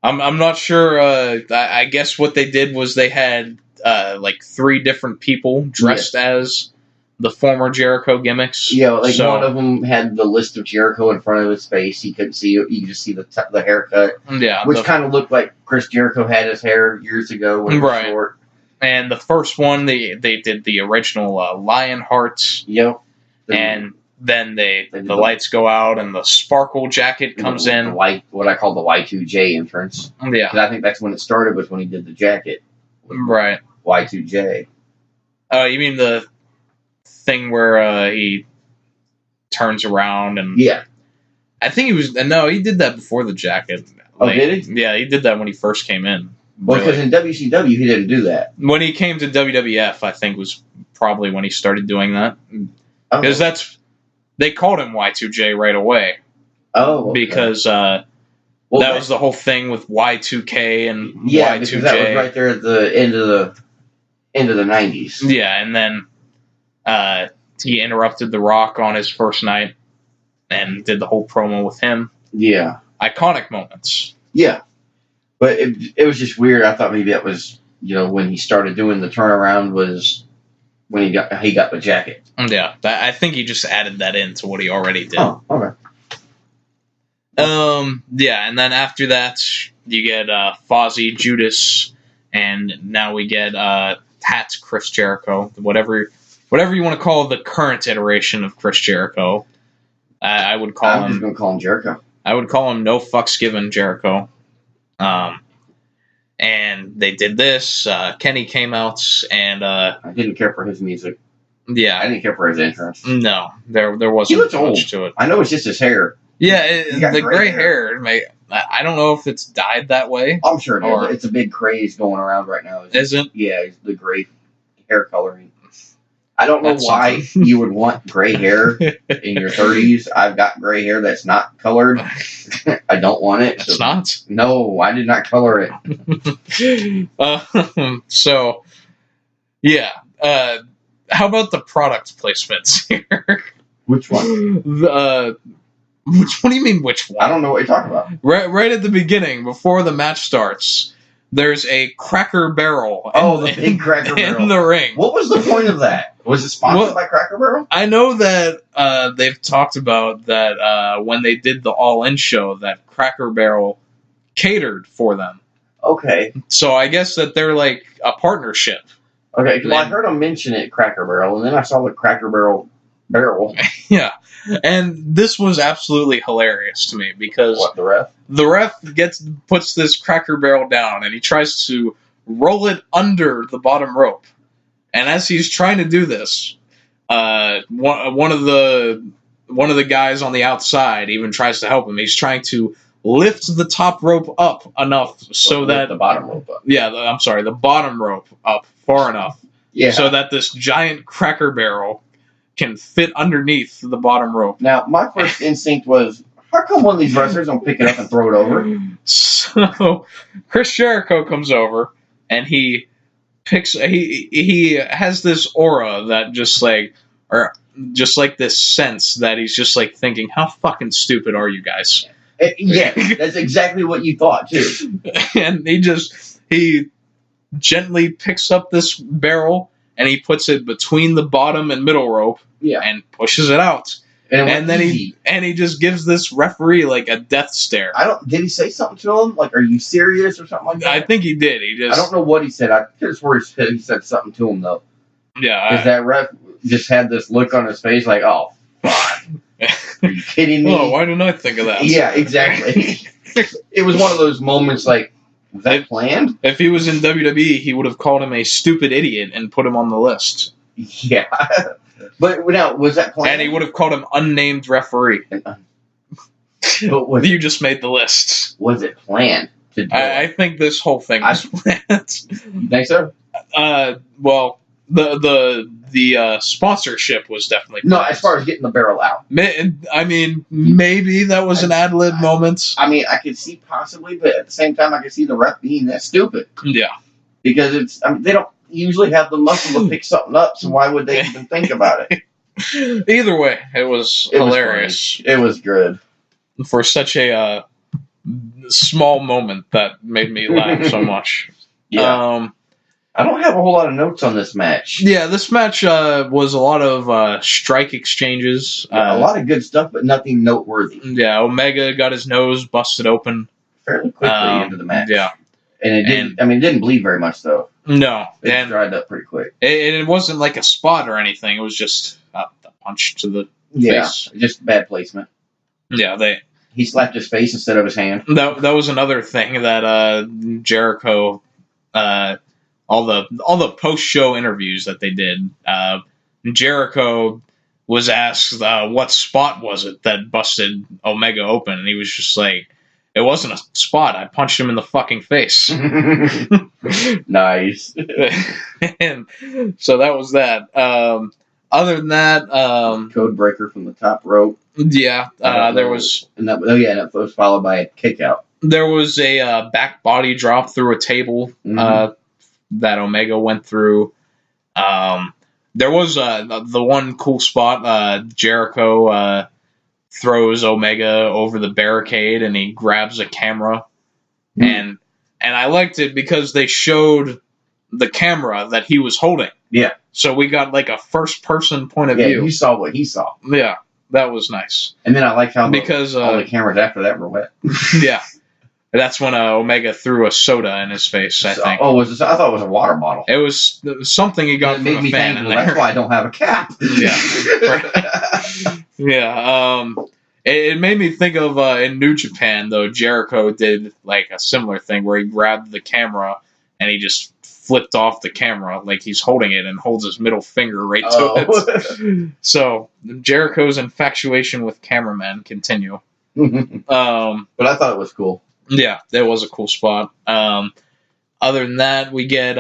S5: I'm not sure. I guess what they did was they had like 3 different people dressed as the former Jericho gimmicks.
S6: Yeah, one of them had the list of Jericho in front of his face. He couldn't see. You could just see the haircut.
S5: Yeah,
S6: which kind of looked like Chris Jericho had his hair years ago when it was short.
S5: And the first one, they did the original Lionheart.
S6: Yep.
S5: And then the lights go out and the sparkle jacket comes in.
S6: What I call the Y2J entrance.
S5: Yeah.
S6: I think that's when it started, was when he did the jacket.
S5: Right.
S6: Y2J.
S5: You mean the thing where he turns around and...
S6: Yeah.
S5: I think he was... No, he did that before the jacket.
S6: Did he?
S5: Yeah, he did that when he first came in.
S6: Well, because in WCW, he didn't do that.
S5: When he came to WWF, I think was probably when he started doing that. Because they called him Y2J right away.
S6: Oh, okay.
S5: Because that was the whole thing with Y2K and Y2J.
S6: Because that was right there at the end of the 90s.
S5: Yeah, and then he interrupted The Rock on his first night and did the whole promo with him.
S6: Yeah.
S5: Iconic moments.
S6: Yeah. But it was just weird. I thought maybe that was, when he started doing the turnaround was when he got the jacket.
S5: Yeah, I think he just added that into what he already did.
S6: Oh, okay.
S5: Yeah, and then after that, you get Fozzy, Judas, and now we get Pat's Chris Jericho. Whatever you want to call the current iteration of Chris Jericho. I would call him...
S6: I'm just going to call him Jericho.
S5: I would call him No Fucks Given Jericho. And they did this. Kenny came out, and
S6: I didn't care for his music.
S5: Yeah,
S6: I didn't care for his entrance.
S5: No, there wasn't much to it.
S6: I know it's just his hair.
S5: Yeah, the gray hair. I don't know if it's dyed that way.
S6: I'm sure it is. It's a big craze going around right now.
S5: Is it?
S6: Yeah, it's the gray hair coloring. I don't know why you would want gray hair in your 30s. I've got gray hair that's not colored. I don't want it.
S5: It's not?
S6: No, I did not color it.
S5: So, yeah. How about the product placements here?
S6: Which one?
S5: What do you mean, which one?
S6: I don't know what you're talking about.
S5: Right at the beginning, before the match starts, there's a Cracker Barrel.
S6: The big Cracker Barrel
S5: in the ring.
S6: What was the point of that? Was it sponsored by Cracker Barrel?
S5: I know that they've talked about that when they did the All In show, that Cracker Barrel catered for them.
S6: Okay.
S5: So I guess that they're like a partnership.
S6: Okay, because I heard them mention it, Cracker Barrel, and then I saw the Cracker Barrel barrel.
S5: Yeah. And this was absolutely hilarious to me because
S6: What, the ref?
S5: the ref puts this Cracker Barrel down and he tries to roll it under the bottom rope. And as he's trying to do this, one of the guys on the outside even tries to help him. He's trying to lift the top rope up enough so that
S6: the bottom rope up.
S5: Yeah, the bottom rope up far enough so that this giant Cracker Barrel can fit underneath the bottom rope.
S6: Now, my first instinct was, how come one of these wrestlers don't pick it up and throw it over?
S5: So Chris Jericho comes over and he has this aura that just like this sense that he's just like thinking, how fucking stupid are you guys?
S6: Yeah, that's exactly what you thought too.
S5: And he gently picks up this barrel and he puts it between the bottom and middle rope and pushes it out. And then he just gives this referee like a death stare.
S6: Did he say something to him? Like, are you serious or something like that?
S5: I think he did. I
S6: don't know what he said. I could have sworn he said something to him though.
S5: Yeah.
S6: Because that ref just had this look on his face like, oh, fuck. Are you kidding me?
S5: Oh, why didn't I think of that?
S6: Yeah, exactly. It was one of those moments like, was that planned?
S5: If he was in WWE, he would have called him a stupid idiot and put him on the list.
S6: Yeah. But now, was that planned?
S5: And he would have called him unnamed referee.
S6: But
S5: you just made the list.
S6: Was it planned to do
S5: I think this whole thing was planned.
S6: You think so?
S5: Well, the sponsorship was definitely planned.
S6: No, as far as getting the barrel out.
S5: I mean, maybe that was an ad-lib moment.
S6: I mean, I could see possibly, but at the same time, I could see the ref being that stupid.
S5: Yeah.
S6: Because they don't usually have the muscle to pick something up, so why would they even think about it?
S5: Either way, it was hilarious.
S6: It was good.
S5: For such a small moment that made me laugh so much.
S6: Yeah. I don't have a whole lot of notes on this match.
S5: Yeah, this match was a lot of strike exchanges.
S6: A lot of good stuff, but nothing noteworthy.
S5: Yeah, Omega got his nose busted open
S6: fairly quickly into the match.
S5: Yeah.
S6: And it didn't bleed very much, though.
S5: No.
S6: It dried up pretty quick.
S5: It wasn't like a spot or anything. It was just a punch to the face.
S6: Just bad placement.
S5: Yeah,
S6: he slapped his face instead of his hand.
S5: That was another thing that Jericho, all the post-show interviews that they did, Jericho was asked what spot was it that busted Omega open, and he was just like, it wasn't a spot. I punched him in the fucking face.
S6: Nice.
S5: And so that was that. Other than that,
S6: code breaker from the top rope.
S5: Yeah, there was.
S6: And that was followed by a kick out.
S5: There was a back body drop through a table that Omega went through. There was the one cool spot. Jericho throws Omega over the barricade and he grabs a camera. And I liked it because they showed the camera that he was holding. Yeah. So we got like a first person point of view.
S6: Yeah, you saw what he saw.
S5: Yeah, that was nice.
S6: And then I like how all the cameras after that were wet.
S5: Yeah. That's when Omega threw a soda in his face, I think.
S6: Oh, I thought it was a water bottle.
S5: It was something he got from a fan in there.
S6: That's why I don't have a cap.
S5: Yeah. Yeah. It made me think of in New Japan, though, Jericho did like a similar thing where he grabbed the camera and he just flipped off the camera like he's holding it and holds his middle finger right to it. So Jericho's infatuation with cameramen continue.
S6: But I thought it was cool.
S5: Yeah, that was a cool spot. Other than that, we get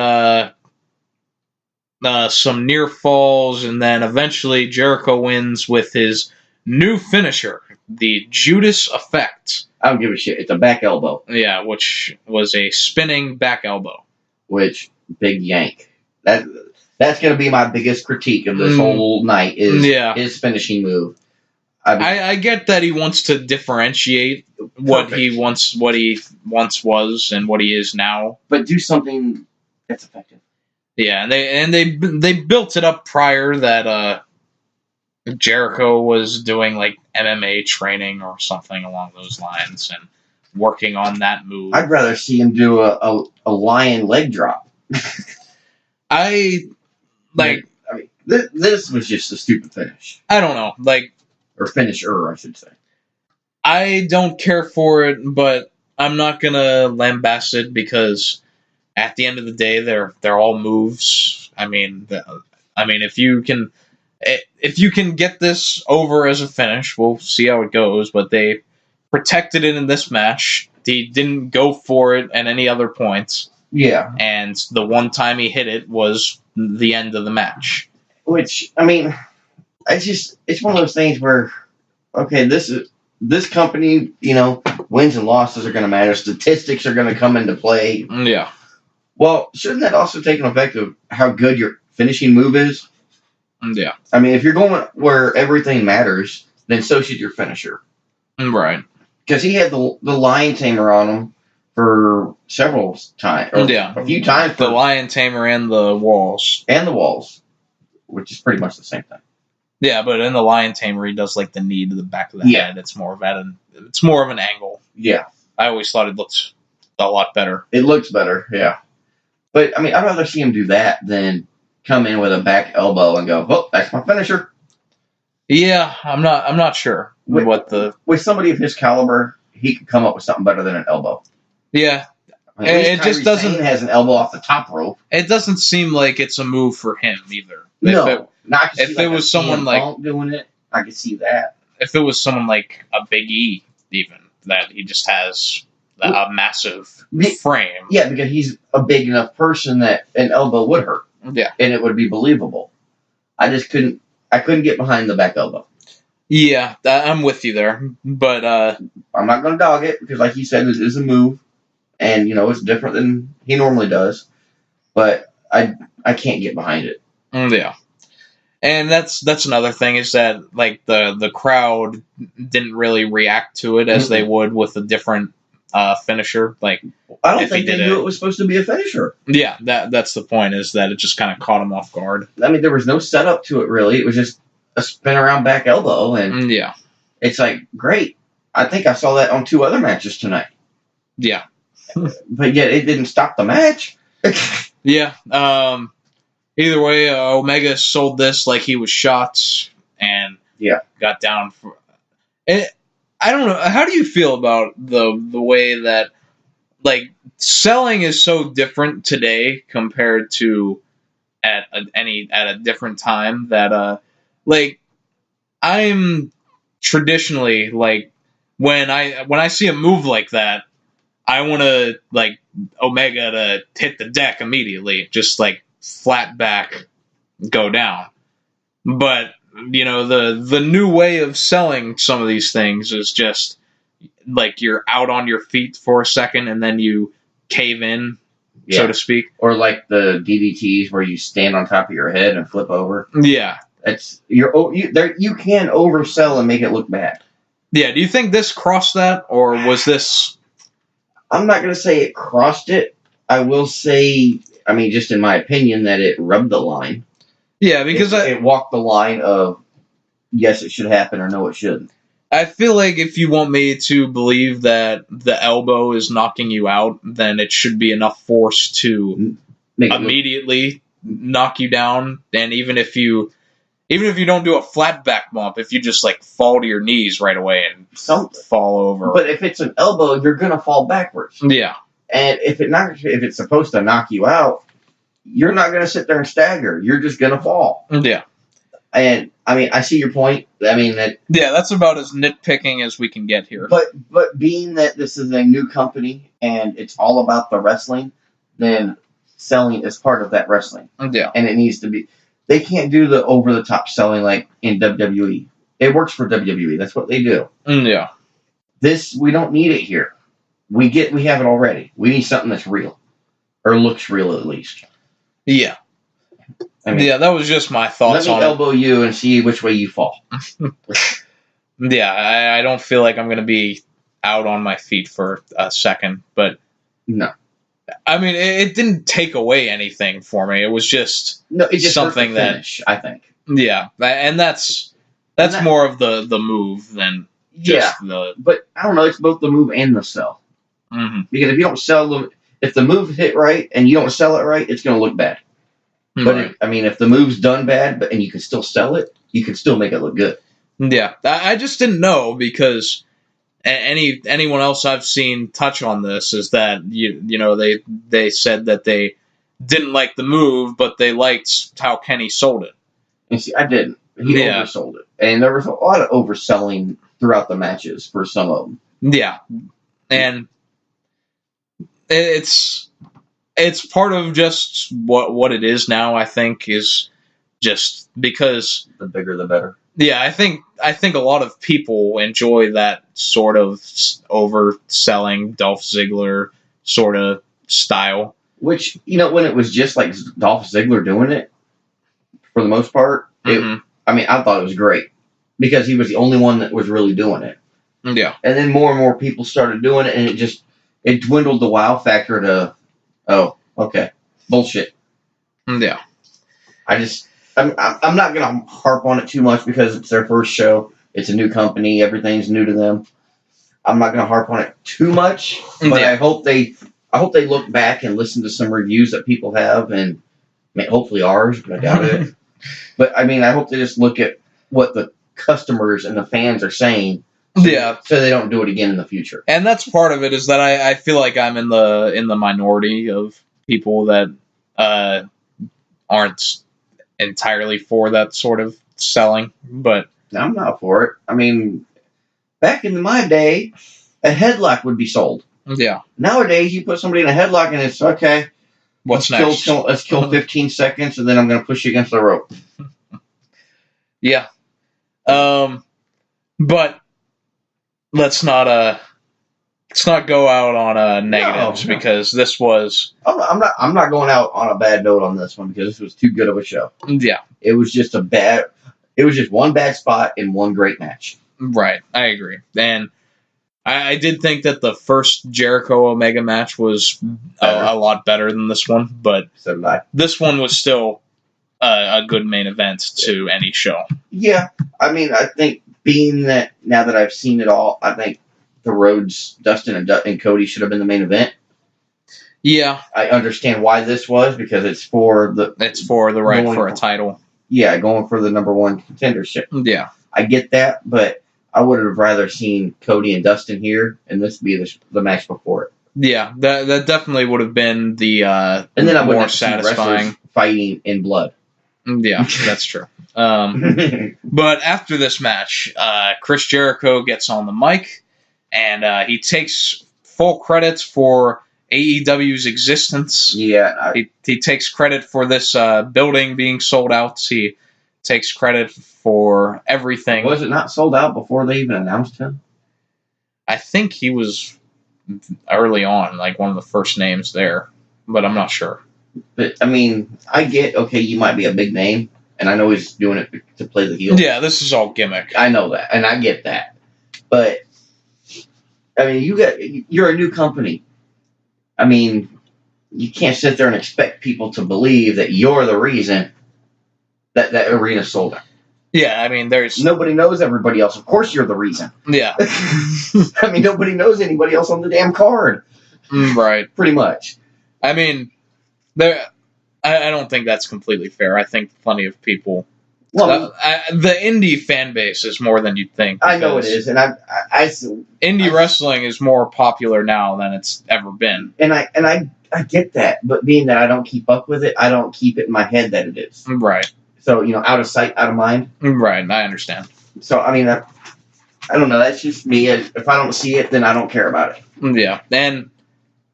S5: some near falls, and then eventually Jericho wins with his new finisher, the Judas Effect.
S6: I don't give a shit. It's a back elbow.
S5: Yeah, which was a spinning back elbow.
S6: Which, big yank. That's going to be my biggest critique of this whole night is his finishing move.
S5: I get that he wants to differentiate what he once was and what he is now,
S6: but do something that's effective.
S5: Yeah, and they built it up prior that Jericho was doing like MMA training or something along those lines and working on that move.
S6: I'd rather see him do a lion leg drop.
S5: This
S6: This was just a stupid finish.
S5: I don't know. Like,
S6: or finisher, I should say.
S5: I don't care for it, but I'm not gonna lambast it because at the end of the day, they're all moves. I mean, if you can get this over as a finish, we'll see how it goes. But they protected it in this match. He didn't go for it at any other points.
S6: Yeah,
S5: and the one time he hit it was the end of the match.
S6: Which, I mean, it's one of those things where, okay, this company, wins and losses are going to matter. Statistics are going to come into play.
S5: Yeah.
S6: Well, shouldn't that also take an effect of how good your finishing move is?
S5: Yeah.
S6: I mean, if you're going where everything matters, then so should your finisher.
S5: Right.
S6: Because he had the lion tamer on him for several times.
S5: Yeah.
S6: A few times.
S5: The lion tamer and the walls.
S6: And the walls, which is pretty much the same thing.
S5: Yeah, but in the lion tamer, he does like the knee to the back of the head. It's more of an angle.
S6: Yeah.
S5: I always thought it looked a lot better.
S6: It looks better, yeah. But I mean, I'd rather see him do that than come in with a back elbow and go, "Oh, that's my finisher."
S5: Yeah, I'm not sure
S6: with somebody of his caliber, he could come up with something better than an elbow.
S5: Yeah.
S6: I mean,
S5: it just doesn't
S6: has an elbow off the top rope.
S5: It doesn't seem like it's a move for him either.
S6: No.
S5: If it was someone like
S6: doing it, I could see that.
S5: If it was someone like a Big E, even that he just has a massive frame.
S6: Yeah, because he's a big enough person that an elbow would hurt.
S5: Yeah,
S6: and it would be believable. I couldn't get behind the back elbow.
S5: Yeah, I'm with you there, but
S6: I'm not going to dog it because, like you said, it is a move, and it's different than he normally does. But I can't get behind it.
S5: Yeah. And that's another thing is that like the crowd didn't really react to it as they would with a different finisher. Like
S6: I don't think they knew it was supposed to be a finisher.
S5: Yeah, that's the point is that it just kind of caught him off guard.
S6: I mean, there was no setup to it really. It was just a spin around back elbow, and
S5: yeah,
S6: it's like great. I think I saw that on 2 other matches tonight.
S5: Yeah,
S6: but yet it didn't stop the match.
S5: Yeah. Either way, Omega sold this like he was shot and got down for. I don't know. How do you feel about the way that like selling is so different today compared to at a different time that like I'm traditionally like when I see a move like that, I want to like Omega to hit the deck immediately, just like flat back, go down. But the new way of selling some of these things is just like you're out on your feet for a second and then you cave in, so to speak.
S6: Or like the DDTs where you stand on top of your head and flip over.
S5: Yeah,
S6: you can oversell and make it look bad.
S5: Yeah, do you think this crossed that, or was this?
S6: I'm not going to say it crossed it. I will say, I mean, just in my opinion, that it rubbed the line.
S5: Yeah, because
S6: it walked the line of yes, it should happen, or no, it shouldn't.
S5: I feel like if you want me to believe that the elbow is knocking you out, then it should be enough force to immediately knock you down. And even if you don't do a flat back bump, if you just like fall to your knees right away and fall over.
S6: But if it's an elbow, you're gonna fall backwards.
S5: Yeah.
S6: And if it's supposed to knock you out, you're not gonna sit there and stagger. You're just gonna fall.
S5: Yeah.
S6: And I mean, I see your point. I mean that.
S5: Yeah, that's about as nitpicking as we can get here.
S6: But being that this is a new company and it's all about the wrestling, then selling is part of that wrestling.
S5: Yeah.
S6: And it needs to be. They can't do the over the top selling like in WWE. It works for WWE. That's what they do.
S5: Yeah.
S6: This we don't need it here. We have it already. We need something that's real, or looks real at least.
S5: Yeah.
S6: I mean,
S5: yeah, that was just my thoughts on it.
S6: Let me elbow you and see which way you fall.
S5: Yeah, I don't feel like I'm going to be out on my feet for a second, but
S6: no.
S5: I mean, it didn't take away anything for me. It was just something that
S6: finish, I think.
S5: Yeah, and that's more of the move than just the.
S6: But I don't know. It's both the move and the sell.
S5: Mm-hmm.
S6: Because if you don't sell them, if the move hit right and you don't sell it right, it's going to look bad. But if the move's done bad, and you can still sell it, you can still make it look good.
S5: Yeah, I just didn't know because anyone else I've seen touch on this is that they said that they didn't like the move, but they liked how Kenny sold it.
S6: And see, I didn't. He oversold it, and there was a lot of overselling throughout the matches for some of them.
S5: Yeah, and it's part of just what it is now. I think is just because
S6: the bigger the better.
S5: Yeah, I think a lot of people enjoy that sort of overselling Dolph Ziggler sort of style.
S6: Which, when it was just like Dolph Ziggler doing it, for the most part, I thought it was great. Because he was the only one that was really doing it.
S5: Yeah. And
S6: then more and more people started doing it, and it dwindled the wow factor to, oh, okay, bullshit.
S5: Yeah.
S6: I'm not going to harp on it too much because it's their first show. It's a new company. Everything's new to them. I'm not going to harp on it too much, but I hope they look back and listen to some reviews that people have, and hopefully ours, but I doubt it. But I hope they just look at what the customers and the fans are saying.
S5: Yeah.
S6: So they don't do it again in the future.
S5: And that's part of it is that I feel like I'm in the minority of people that aren't entirely for that sort of selling, but
S6: I'm not for it. Back in my day, a headlock would be sold.
S5: Yeah.
S6: Nowadays, you put somebody in a headlock and it's okay.
S5: What's next?
S6: Let's kill 15 seconds and then I'm going to push you against the rope.
S5: Yeah. But let's not go out on negatives because this was.
S6: I'm not going out on a bad note on this one because this was too good of a show.
S5: Yeah.
S6: It was just one bad spot in one great match.
S5: Right. I agree. And I did think that the first Jericho Omega match was a lot better than this one, but
S6: so did I.
S5: This one was still a good main event to any show.
S6: Yeah. I think being that now that I've seen it all, I think the Rhodes, Dustin, and Cody should have been the main event.
S5: Yeah.
S6: I understand why this was because it's for the
S5: right for a title.
S6: Yeah, going for the number one contendership.
S5: Yeah.
S6: I get that, but I would have rather seen Cody and Dustin here, and this be the match before it.
S5: Yeah, that definitely would have been the
S6: and then I
S5: more satisfying
S6: fighting in blood.
S5: Yeah, that's true. But after this match, Chris Jericho gets on the mic, and he takes full credit for AEW's existence.
S6: Yeah.
S5: He takes credit for this building being sold out. He takes credit for everything.
S6: Was it not sold out before they even announced him?
S5: I think he was early on, like one of the first names there, but I'm not sure.
S6: But, I get, okay, you might be a big name, and I know he's doing it to play the heel.
S5: Yeah, this is all gimmick.
S6: I know that, and I get that. But, you're a new company. You can't sit there and expect people to believe that you're the reason that arena sold out.
S5: Yeah, there's...
S6: Nobody knows everybody else. Of course you're the reason.
S5: Yeah.
S6: Nobody knows anybody else on the damn card.
S5: Right.
S6: Pretty much.
S5: I don't think that's completely fair. I think plenty of people...
S6: Well,
S5: the indie fan base is more than you'd think.
S6: I know it is, and
S5: indie wrestling is more popular now than it's ever been.
S6: And I get that, but being that I don't keep up with it, I don't keep it in my head that it is.
S5: Right.
S6: So, out of sight, out of mind.
S5: Right, I understand.
S6: So, I don't know. That's just me. If I don't see it, then I don't care about it.
S5: Yeah. And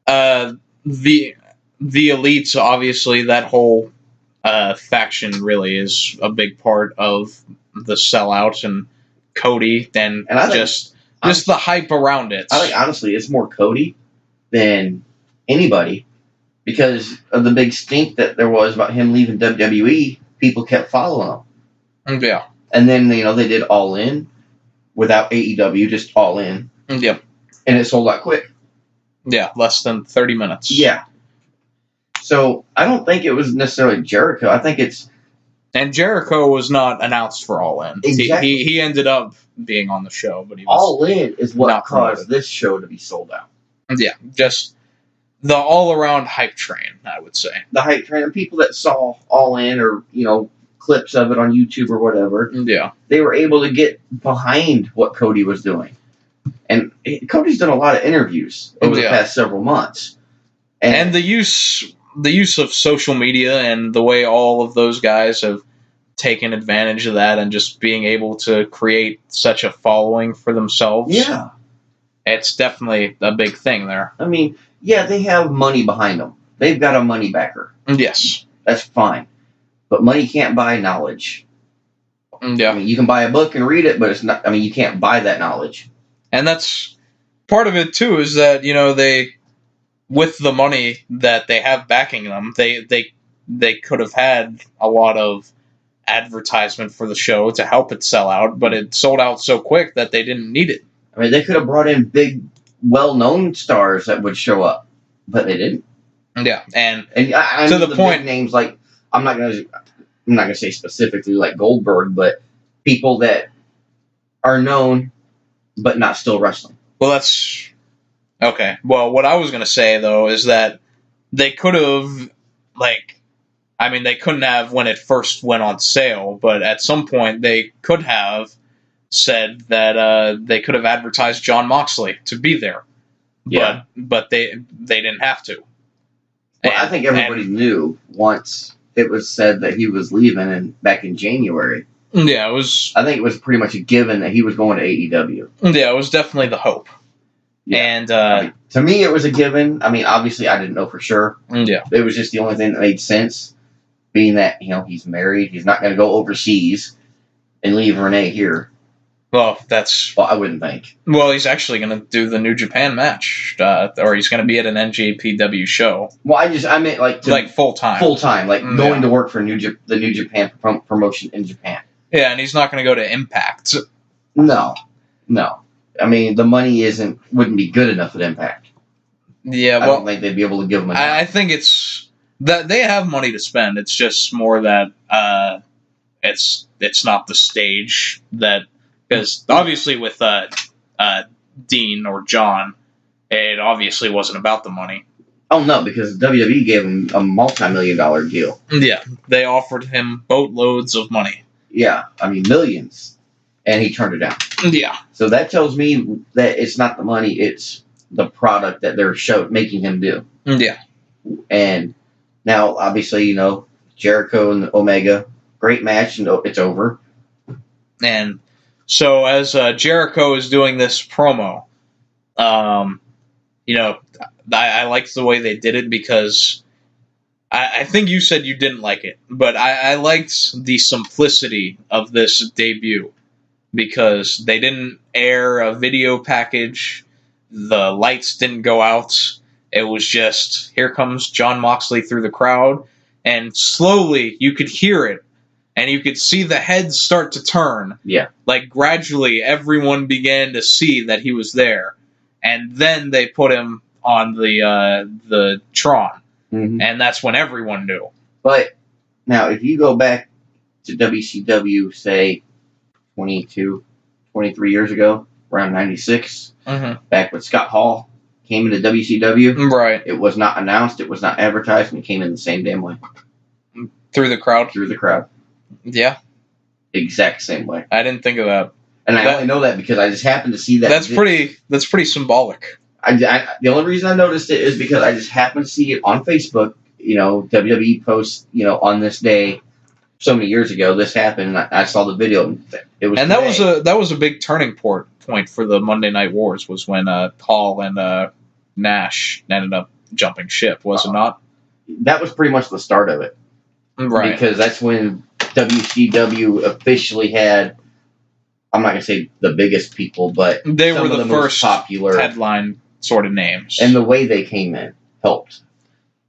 S5: the elites, obviously, that whole faction really is a big part of the sellout and Cody and just the hype around it.
S6: I think, honestly, it's more Cody than anybody because of the big stink that there was about him leaving WWE. People kept following him.
S5: Yeah.
S6: And then, they did All In without AEW, just All In.
S5: Yep.
S6: And it sold out quick.
S5: Yeah, less than 30 minutes.
S6: Yeah. So, I don't think it was necessarily Jericho. I think it's...
S5: And Jericho was not announced for All In.
S6: Exactly.
S5: He ended up being on the show, but he was...
S6: All In is what caused this show to be sold out.
S5: Yeah, just... the all-around hype train, I would say.
S6: The hype train, and people that saw All In or, clips of it on YouTube or whatever,
S5: Yeah.
S6: they were able to get behind what Cody was doing. And Cody's done a lot of interviews over the past several months.
S5: And the use of social media and the way all of those guys have taken advantage of that and just being able to create such a following for themselves.
S6: Yeah.
S5: It's definitely a big thing there.
S6: I mean, yeah, they have money behind them. They've got a money backer.
S5: Yes.
S6: That's fine. But money can't buy knowledge.
S5: Yeah.
S6: I mean, you can buy a book and read it, but it's not. I mean, you can't buy that knowledge.
S5: And that's part of it too. Is that they, with the money that they have backing them, they could have had a lot of advertisement for the show to help it sell out, but it sold out so quick that they didn't need it.
S6: I mean, they could have brought in big, well-known stars that would show up, but they didn't.
S5: Yeah, and
S6: I
S5: to the point,
S6: big names like I'm not gonna say specifically like Goldberg, but people that are known but not still wrestling.
S5: Well, that's okay. Well, what I was gonna say though is that they could have they couldn't have when it first went on sale, but at some point they could have said that they could have advertised Jon Moxley to be there.
S6: Yeah.
S5: But they didn't have to.
S6: Well, I think everybody knew once it was said that he was leaving back in January.
S5: Yeah, it was.
S6: I think it was pretty much a given that he was going to AEW.
S5: Yeah, it was definitely the hope. Yeah. And
S6: to me, it was a given. I mean, obviously, I didn't know for sure.
S5: Yeah.
S6: It was just the only thing that made sense, being that he's married. He's not going to go overseas and leave Renee here.
S5: Well,
S6: I wouldn't think.
S5: Well, he's actually going to do the New Japan match, or he's going to be at an NJPW show.
S6: Well, I meant like
S5: full time.
S6: Full time, going to work for the New Japan promotion in Japan.
S5: Yeah, and he's not going to go to Impact.
S6: No. I mean, the money wouldn't be good enough at Impact.
S5: Yeah,
S6: I don't think they'd be able to give him enough.
S5: I think it's that they have money to spend. It's just more that it's not the stage that. Because obviously with Dean or John, it obviously wasn't about the money.
S6: Oh, no, because WWE gave him a multi-million-dollar deal.
S5: Yeah, they offered him boatloads of money.
S6: Yeah, I mean, millions. And he turned it down.
S5: Yeah.
S6: So that tells me that it's not the money, it's the product that they're making him do.
S5: Yeah.
S6: And now, obviously, Jericho and Omega, great match, and it's over.
S5: And so as Jericho is doing this promo, I liked the way they did it because I think you said you didn't like it, but I liked the simplicity of this debut because they didn't air a video package, the lights didn't go out, it was just, here comes Jon Moxley through the crowd, and slowly you could hear it. And you could see the heads start to turn.
S6: Yeah.
S5: Like, gradually, everyone began to see that he was there. And then they put him on the Tron. Mm-hmm. And that's when everyone knew.
S6: But, now, if you go back to WCW, say, 22, 23 years ago, around 96, back when Scott Hall came into WCW,
S5: right?
S6: It was not announced, it was not advertised, and it came in the same damn way.
S5: Through the crowd?
S6: Through the crowd.
S5: Yeah.
S6: Exact same way.
S5: I didn't think of that.
S6: And I only know that because I just happened to see that.
S5: That's pretty symbolic.
S6: The only reason I noticed it is because I just happened to see it on Facebook. WWE posts, on this day, so many years ago, this happened, and I saw the video. And it was. And
S5: that was a big turning point for the Monday Night Wars was when Hall and Nash ended up jumping ship, was it not?
S6: That was pretty much the start of it.
S5: Right.
S6: Because that's when WCW officially had, I'm not going to say the biggest people, but
S5: they were the first
S6: popular
S5: headline sort of names.
S6: And the way they came in helped.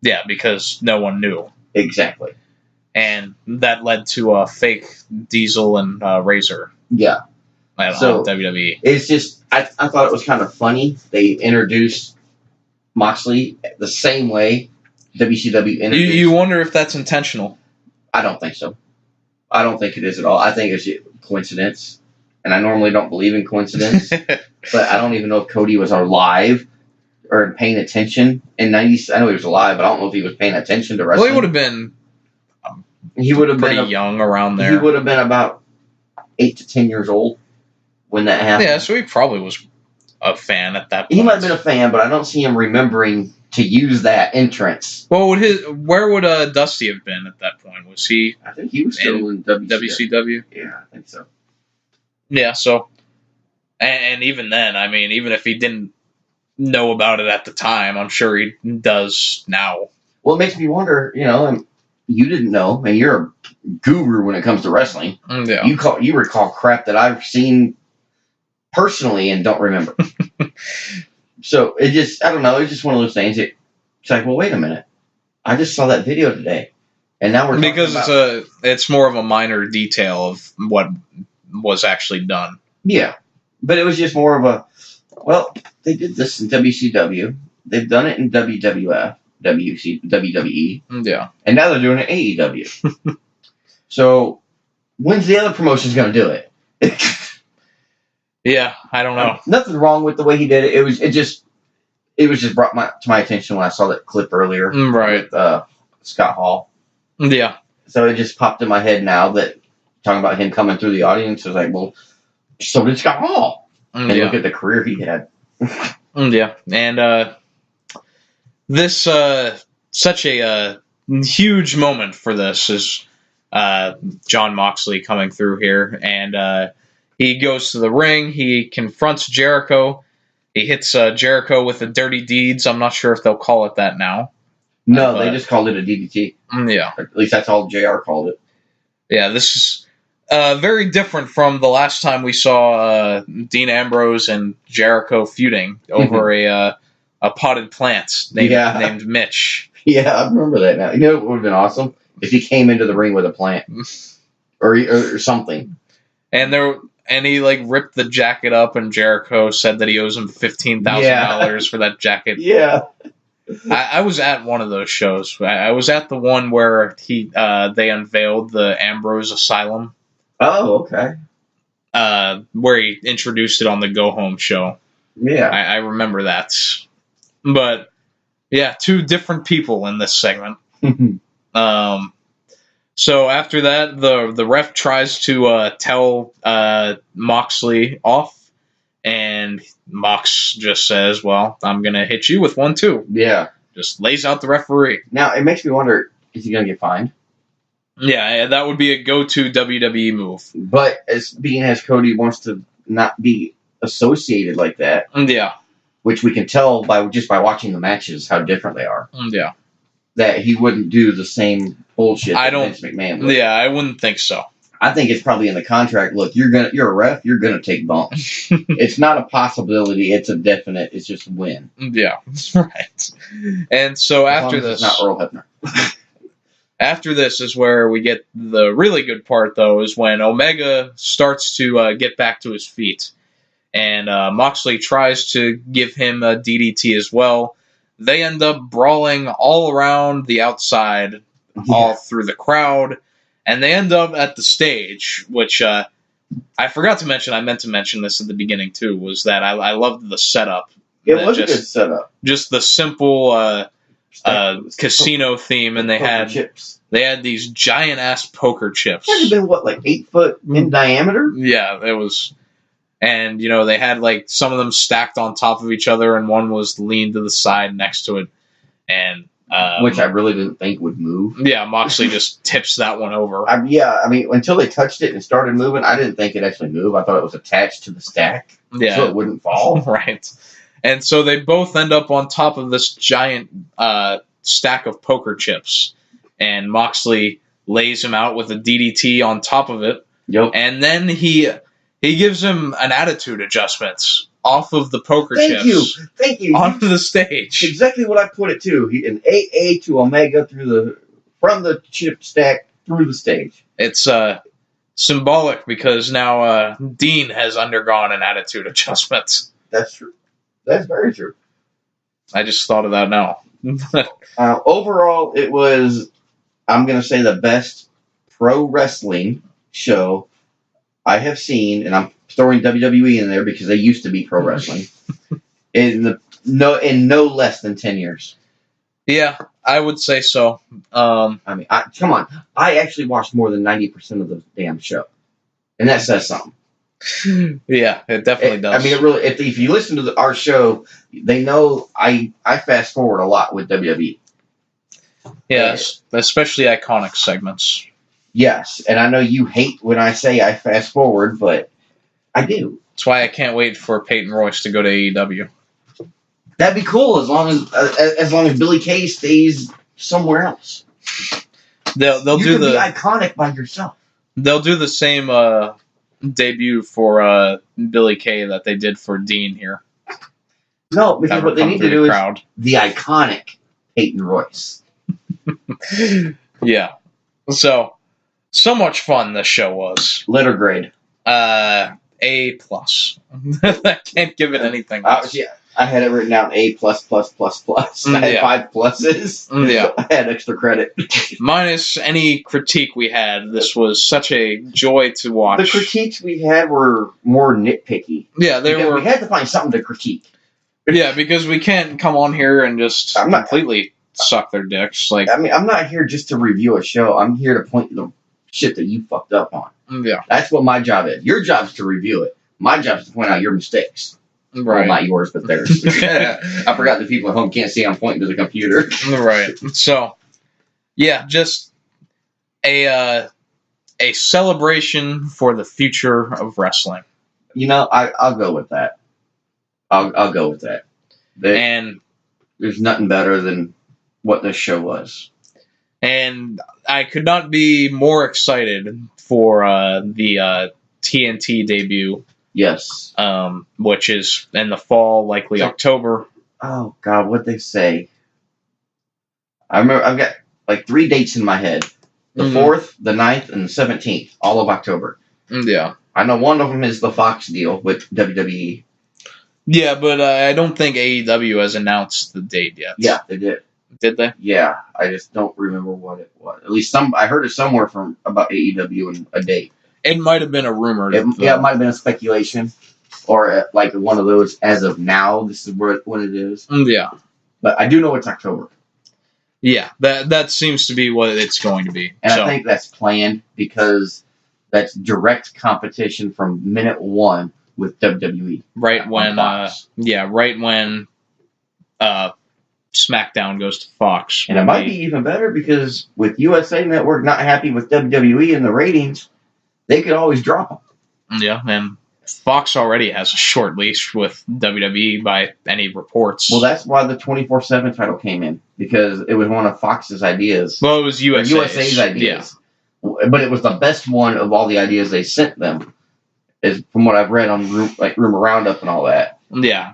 S5: Yeah, because no one knew.
S6: Exactly.
S5: And that led to a fake Diesel and Razor.
S6: Yeah.
S5: On WWE.
S6: It's just, I thought it was kind of funny. They introduced Moxley the same way WCW introduced.
S5: You wonder if that's intentional.
S6: I don't think so. I don't think it is at all. I think it's coincidence. And I normally don't believe in coincidence. But I don't even know if Cody was alive or paying attention in 90s. I know he was alive, but I don't know if he was paying attention to wrestling.
S5: Well, he would have been.
S6: He would have
S5: pretty
S6: been
S5: young around there.
S6: He would have been about 8 to 10 years old when that happened.
S5: Yeah, so he probably was a fan at that point.
S6: He might have been a fan, but I don't see him remembering to use that entrance.
S5: Well, where would Dusty have been at that point? Was he?
S6: I think he was still in
S5: WCW.
S6: Yeah, I think so.
S5: Yeah, so, and even then, I mean, even if he didn't know about it at the time, I'm sure he does now.
S6: Well, it makes me wonder, you didn't know, and you're a guru when it comes to wrestling.
S5: Yeah.
S6: You recall crap that I've seen personally and don't remember. So I don't know, it's just one of those things. It's like, well, wait a minute. I just saw that video today. And now we're
S5: because it's more of a minor detail of what was actually done.
S6: Yeah. But it was just more of they did this in WCW. They've done it in WWF, WWE.
S5: Yeah.
S6: And now they're doing it in AEW. So when's the other promotion going to do it?
S5: Yeah, I don't know.
S6: Nothing wrong with the way he did it. It was just brought to my attention when I saw that clip earlier.
S5: Right.
S6: With Scott Hall.
S5: Yeah.
S6: So it just popped in my head now that talking about him coming through the audience. I was like, well, so did Scott Hall. And look at the career he had.
S5: Yeah. And this such a huge moment for this is Jon Moxley coming through here, and he goes to the ring. He confronts Jericho. He hits Jericho with the dirty deeds. I'm not sure if they'll call it that now.
S6: No, they just called it a DDT.
S5: Yeah.
S6: At least that's all JR called it.
S5: Yeah, this is very different from the last time we saw Dean Ambrose and Jericho feuding over a potted plant named Mitch.
S6: Yeah, I remember that now. You know what would have been awesome? If he came into the ring with a plant. or something. And he ripped the jacket up, and Jericho said that he owes him $15,000 for that jacket. Yeah.
S5: I was at one of those shows. I was at the one where they unveiled the Ambrose Asylum.
S6: Oh, okay.
S5: Where he introduced it on the Go Home show.
S6: Yeah.
S5: I remember that. But, yeah, two different people in this segment. So after that, the ref tries to tell Moxley off, and Mox just says, well, I'm going to hit you with one, too.
S6: Yeah.
S5: Just lays out the referee.
S6: Now, it makes me wonder, is he going to get fined?
S5: Yeah, that would be a go-to WWE move.
S6: But as Cody wants to not be associated like that.
S5: Yeah.
S6: Which we can tell by watching the matches how different they are.
S5: Yeah. That
S6: he wouldn't do the same bullshit that Vince McMahon would.
S5: Yeah, I wouldn't think so.
S6: I think it's probably in the contract. Look, you're a ref, you're gonna take bumps. It's not a possibility, it's a definite, it's just win.
S5: Yeah, right. And so after this,
S6: it's not Earl Hebner.
S5: After this is where we get the really good part, though, is when Omega starts to get back to his feet. And Moxley tries to give him a DDT as well. They end up brawling all around the outside, all through the crowd. And they end up at the stage, which I forgot to mention. I meant to mention this at the beginning, too, was that I loved the setup.
S6: It was a good setup.
S5: Just the simple casino theme, and they had these giant-ass poker chips.
S6: It had been, 8 foot in diameter?
S5: Yeah, it was. And, they had, some of them stacked on top of each other, and one was leaned to the side next to it. And
S6: which I really didn't think would move.
S5: Yeah, Moxley just tips that one over.
S6: Until they touched it and started moving, I didn't think it actually moved. I thought it was attached to the stack, so it wouldn't fall.
S5: Right. And so they both end up on top of this giant stack of poker chips, and Moxley lays him out with a DDT on top of it.
S6: Yep.
S5: And then he gives him an attitude adjustment off of the poker chips.
S6: Thank you.
S5: Onto the stage.
S6: Exactly what I put it to. An AA to Omega from the chip stack through the stage.
S5: It's symbolic because now Dean has undergone an attitude adjustment.
S6: That's true. That's very true.
S5: I just thought of that now.
S6: Overall, it was, I'm going to say, the best pro wrestling show I have seen, and I'm throwing WWE in there because they used to be pro wrestling, in the no less than 10 years.
S5: Yeah, I would say so.
S6: Come on. I actually watched more than 90% of the damn show. And that says something.
S5: Yeah, it definitely does.
S6: I mean, it really. If you listen to our show, they know I fast forward a lot with WWE.
S5: Yes, especially iconic segments.
S6: Yes, and I know you hate when I say I fast forward, but I do.
S5: That's why I can't wait for Peyton Royce to go to AEW.
S6: That'd be cool as long as Billy Kay stays somewhere else.
S5: They'll
S6: you
S5: do
S6: can
S5: the
S6: be iconic by yourself.
S5: They'll do the same debut for Billy Kay that they did for Dean here.
S6: No, because what they need to do is the iconic Peyton Royce.
S5: Yeah. So much fun this show was.
S6: Letter grade.
S5: A+. I can't give it anything else.
S6: Yeah, I had it written down A+++++. I had 5 pluses.
S5: Yeah.
S6: I had extra credit.
S5: Minus any critique we had, this was such a joy to watch.
S6: The critiques we had were more nitpicky.
S5: Yeah,
S6: We had to find something to critique.
S5: Yeah, because we can't come on here and just completely suck their dicks. Like,
S6: I mean, I'm not here just to review a show. I'm here to point to the shit that you fucked up on.
S5: Yeah.
S6: That's what my job is. Your job is to review it. My job is to point out your mistakes.
S5: Right.
S6: Well, not yours, but theirs. I forgot the people at home can't see I'm pointing to the computer.
S5: Right. So, yeah, just a celebration for the future of wrestling.
S6: You know, I'll go with that. I'll go with that.
S5: And
S6: there's nothing better than what this show was.
S5: And I could not be more excited for the TNT debut.
S6: Yes.
S5: Which is in the fall, likely October.
S6: Oh, God, what'd they say? I remember I've got like 3 dates in my head. The 4th, the 9th, and the 17th. All of October.
S5: Yeah.
S6: I know one of them is the Fox deal with WWE.
S5: Yeah, but I don't think AEW has announced the date yet.
S6: Yeah, they did.
S5: Did they?
S6: Yeah, I just don't remember what it was. At least I heard it somewhere from about AEW and a date.
S5: It might have been a rumor.
S6: It might have been a speculation, or like one of those. As of now, this is when it is.
S5: Yeah,
S6: but I do know it's October.
S5: Yeah, that seems to be what it's going to be,
S6: and I think that's planned because that's direct competition from minute one with WWE.
S5: Right when, SmackDown goes to Fox.
S6: And it might be even better because with USA Network not happy with WWE and the ratings, they could always drop them.
S5: Yeah, and Fox already has a short leash with WWE by any reports.
S6: Well, that's why the 24/7 title came in, because it was one of Fox's ideas.
S5: Well, it was
S6: USA's ideas. Yeah. But it was the best one of all the ideas they sent them, is from what I've read on Rumor Roundup and all that.
S5: Yeah,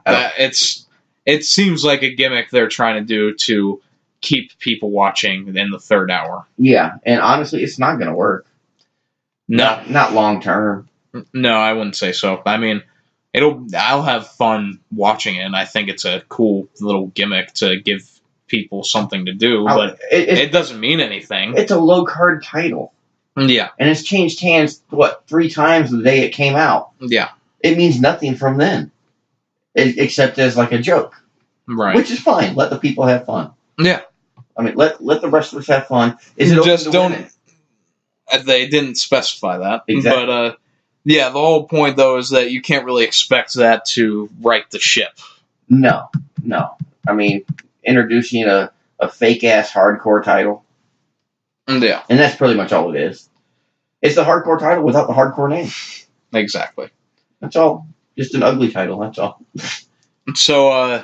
S5: it seems like a gimmick they're trying to do to keep people watching in the third hour.
S6: Yeah, and honestly, it's not going to work.
S5: No.
S6: Not long term.
S5: No, I wouldn't say so. I mean, I'll have fun watching it, and I think it's a cool little gimmick to give people something to do, but it doesn't mean anything.
S6: It's a low-card title.
S5: Yeah.
S6: And it's changed hands, 3 times the day it came out.
S5: Yeah.
S6: It means nothing from then. Except as like a joke.
S5: Right.
S6: Which is fine. Let the people have fun.
S5: Yeah.
S6: I mean, let the wrestlers have fun. Is it
S5: just don't
S6: women?
S5: They didn't specify that.
S6: Exactly.
S5: But yeah, the whole point though is that you can't really expect that to right the ship.
S6: No. I mean, introducing a fake ass hardcore title.
S5: Yeah.
S6: And that's pretty much all it is. It's the hardcore title without the hardcore name.
S5: Exactly.
S6: That's all. Just an ugly title, that's all.
S5: So,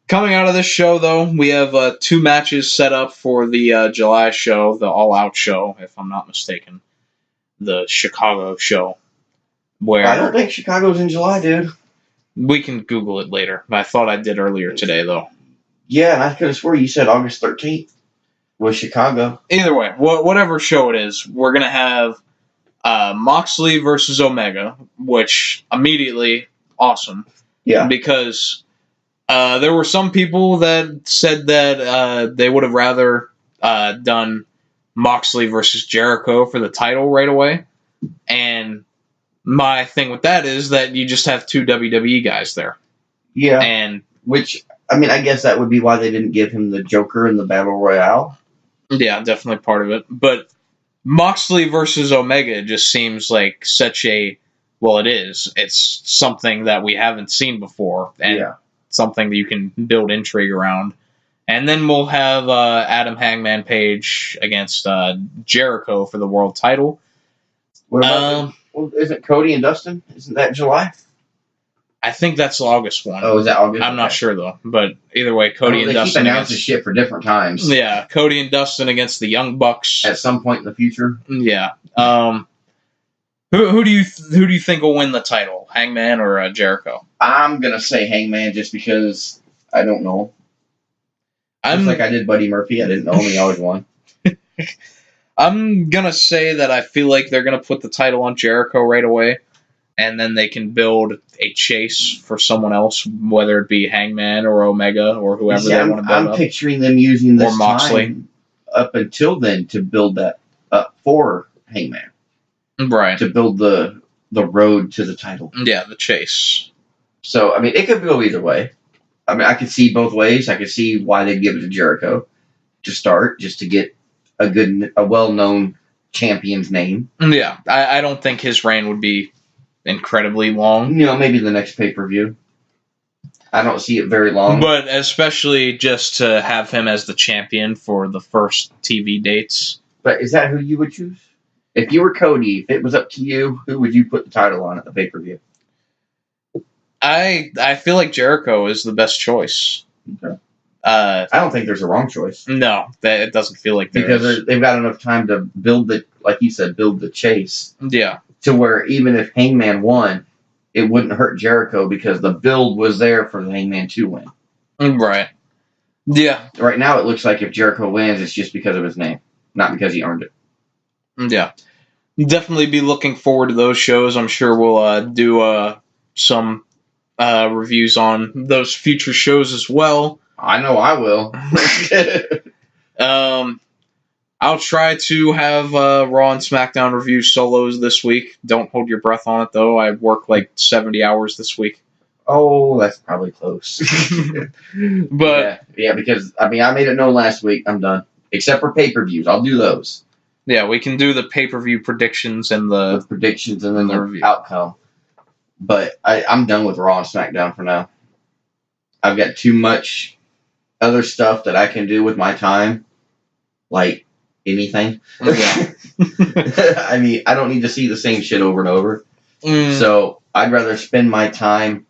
S5: coming out of this show, though, we have 2 matches set up for the July show, the All Out show, if I'm not mistaken. The Chicago show. Where
S6: I don't think Chicago's in July, dude.
S5: We can Google it later. I thought I did earlier today, though.
S6: Yeah, and I could have swore you said August 13th was Chicago.
S5: Either way, whatever show it is, we're going to have Moxley versus Omega, which immediately... awesome.
S6: Yeah.
S5: Because there were some people that said that they would have rather done Moxley versus Jericho for the title right away. And my thing with that is that you just have 2 WWE guys there.
S6: Yeah.
S5: And
S6: which I mean, I guess that would be why they didn't give him the Joker in the Battle Royale.
S5: Yeah, definitely part of it. But Moxley versus Omega just seems like such a... Well, it is. It's something that we haven't seen before, and something that you can build intrigue around. And then we'll have Adam Hangman Page against Jericho for the world title.
S6: What about isn't Cody and Dustin? Isn't that July?
S5: I think that's the August one.
S6: Oh, is that August?
S5: I'm not sure, though. But either way, Cody and Dustin...
S6: They keep announcing shit for different times.
S5: Yeah, Cody and Dustin against the Young Bucks.
S6: At some point in the future.
S5: Yeah. Who do you think will win the title, Hangman or Jericho?
S6: I'm gonna say Hangman just because I don't know. Just like I did Buddy Murphy, I didn't know him. He always won.
S5: I'm gonna say that I feel like they're gonna put the title on Jericho right away, and then they can build a chase for someone else, whether it be Hangman or Omega or whoever they want to build up.
S6: I'm picturing them using this time up until then to build that up for Hangman.
S5: Right.
S6: To build the road to the title.
S5: Yeah, the chase.
S6: So, I mean, it could go either way. I mean, I could see both ways. I could see why they'd give it to Jericho to start, just to get a well-known champion's name.
S5: Yeah, I don't think his reign would be incredibly long.
S6: You know, maybe the next pay-per-view. I don't see it very long.
S5: But especially just to have him as the champion for the first TV dates.
S6: But is that who you would choose? If you were Cody, if it was up to you, who would you put the title on at the pay-per-view?
S5: I feel like Jericho is the best choice.
S6: Okay. I don't think there's a wrong choice.
S5: No, it doesn't feel like there is.
S6: Because they've got enough time to build like you said, build the chase.
S5: Yeah.
S6: To where even if Hangman won, it wouldn't hurt Jericho because the build was there for the Hangman to win.
S5: Right. Yeah.
S6: Right now it looks like if Jericho wins, it's just because of his name, not because he earned it.
S5: Yeah. Definitely be looking forward to those shows. I'm sure we'll do some reviews on those future shows as well.
S6: I know I will.
S5: I'll try to have Raw and SmackDown review solos this week. Don't hold your breath on it, though. I work like 70 hours this week.
S6: Oh, that's probably close.
S5: But
S6: yeah, because I mean, I made it known last week. I'm done, except for pay-per-views. I'll do those.
S5: Yeah, we can do the pay-per-view predictions and the
S6: predictions and then the
S5: review
S6: outcome. But I'm done with Raw and SmackDown for now. I've got too much other stuff that I can do with my time, like anything.
S5: Yeah.
S6: I mean, I don't need to see the same shit over and over. So I'd rather spend my time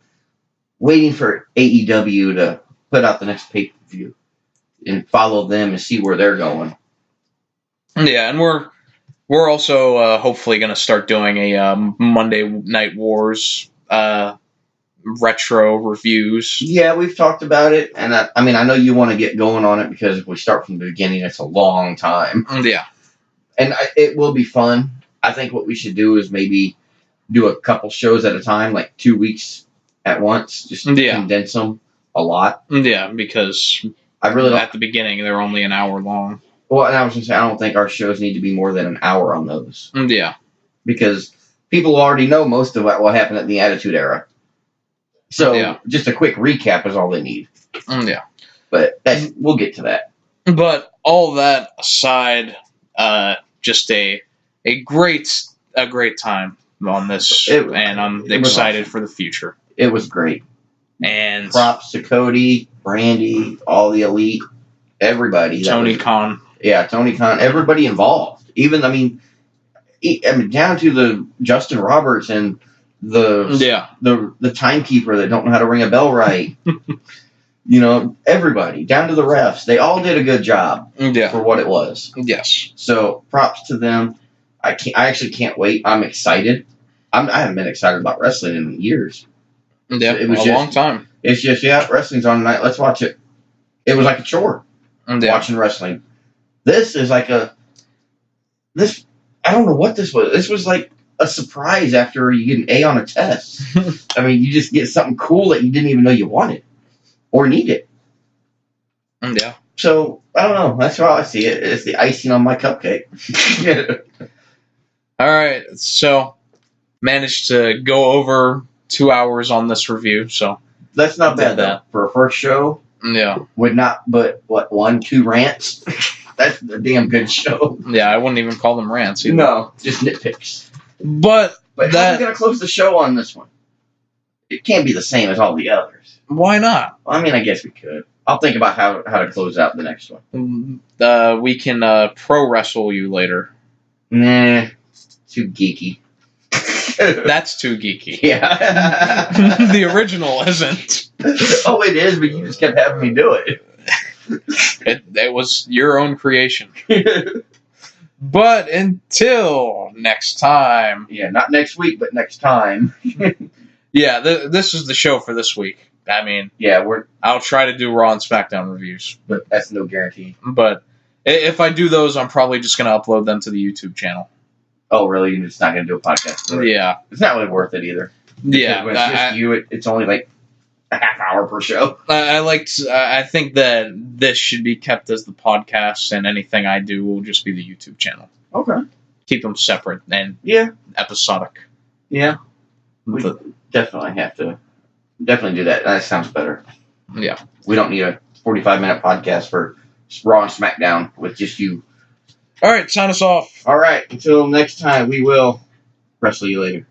S6: waiting for AEW to put out the next pay-per-view and follow them and see where they're going.
S5: Yeah, and we're also hopefully going to start doing a Monday Night Wars retro reviews.
S6: Yeah, we've talked about it, and I mean, I know you want to get going on it because if we start from the beginning, it's a long time.
S5: Yeah.
S6: And it will be fun. I think what we should do is maybe do a couple shows at a time, like 2 weeks at once, just condense them a lot.
S5: Yeah, because
S6: I really
S5: at the beginning, they're only an hour long.
S6: Well, and I was going to say, I don't think our shows need to be more than an hour on those.
S5: Yeah.
S6: Because people already know most of what happened at the Attitude Era. So, just a quick recap is all they need.
S5: Yeah.
S6: But we'll get to that.
S5: But all that aside, just a great time on this, and I'm excited for the future.
S6: It was great.
S5: And
S6: props to Cody, Brandy, all the elite, everybody.
S5: Tony Khan.
S6: Yeah, Tony Khan, everybody involved. Even, I mean, down to the Justin Roberts and the timekeeper that don't know how to ring a bell right. You know, everybody, down to the refs. They all did a good job for what it was.
S5: Yes.
S6: So, props to them. I actually can't wait. I'm excited. I haven't been excited about wrestling in years.
S5: Yeah, it was a long time.
S6: It's just, wrestling's on tonight. Let's watch it. It was like a chore watching wrestling. This is like I don't know what this was. This was like a surprise after you get an A on a test. I mean, you just get something cool that you didn't even know you wanted or needed.
S5: Yeah.
S6: So, I don't know. That's how I see it. It's the icing on my cupcake.
S5: All right. So, managed to go over 2 hours on this review. So
S6: that's not bad, though. For a first show,
S5: Yeah.
S6: with not but what 1-2 rants. That's a damn good show.
S5: Yeah, I wouldn't even call them rants either.
S6: No, just nitpicks.
S5: But
S6: how are we gonna close the show on this one? It can't be the same as all the others.
S5: Why not?
S6: Well, I mean, I guess we could. I'll think about how to close out the next one.
S5: We can pro wrestle you later.
S6: Nah, too geeky.
S5: That's too geeky.
S6: Yeah.
S5: The original isn't.
S6: Oh, it is, but you just kept having me do it.
S5: It was your own creation. But until next time.
S6: Yeah, not next week, but next time.
S5: Yeah, this is the show for this week. I mean,
S6: yeah,
S5: I'll try to do Raw and SmackDown reviews.
S6: But that's no guarantee.
S5: But if I do those, I'm probably just going to upload them to the YouTube channel.
S6: Oh, really? You're just not going to do a podcast for it?
S5: Yeah.
S6: It's not really worth it either.
S5: Yeah.
S6: When it's just you, it's only like a half hour per show.
S5: I think that this should be kept as the podcast, and anything I do will just be the YouTube channel.
S6: Okay.
S5: Keep them separate and episodic.
S6: Yeah. We definitely have to do that. That sounds better.
S5: Yeah.
S6: We don't need a 45-minute podcast for Raw and SmackDown with just you.
S5: All right, sign us off.
S6: All right. Until next time, we will wrestle you later.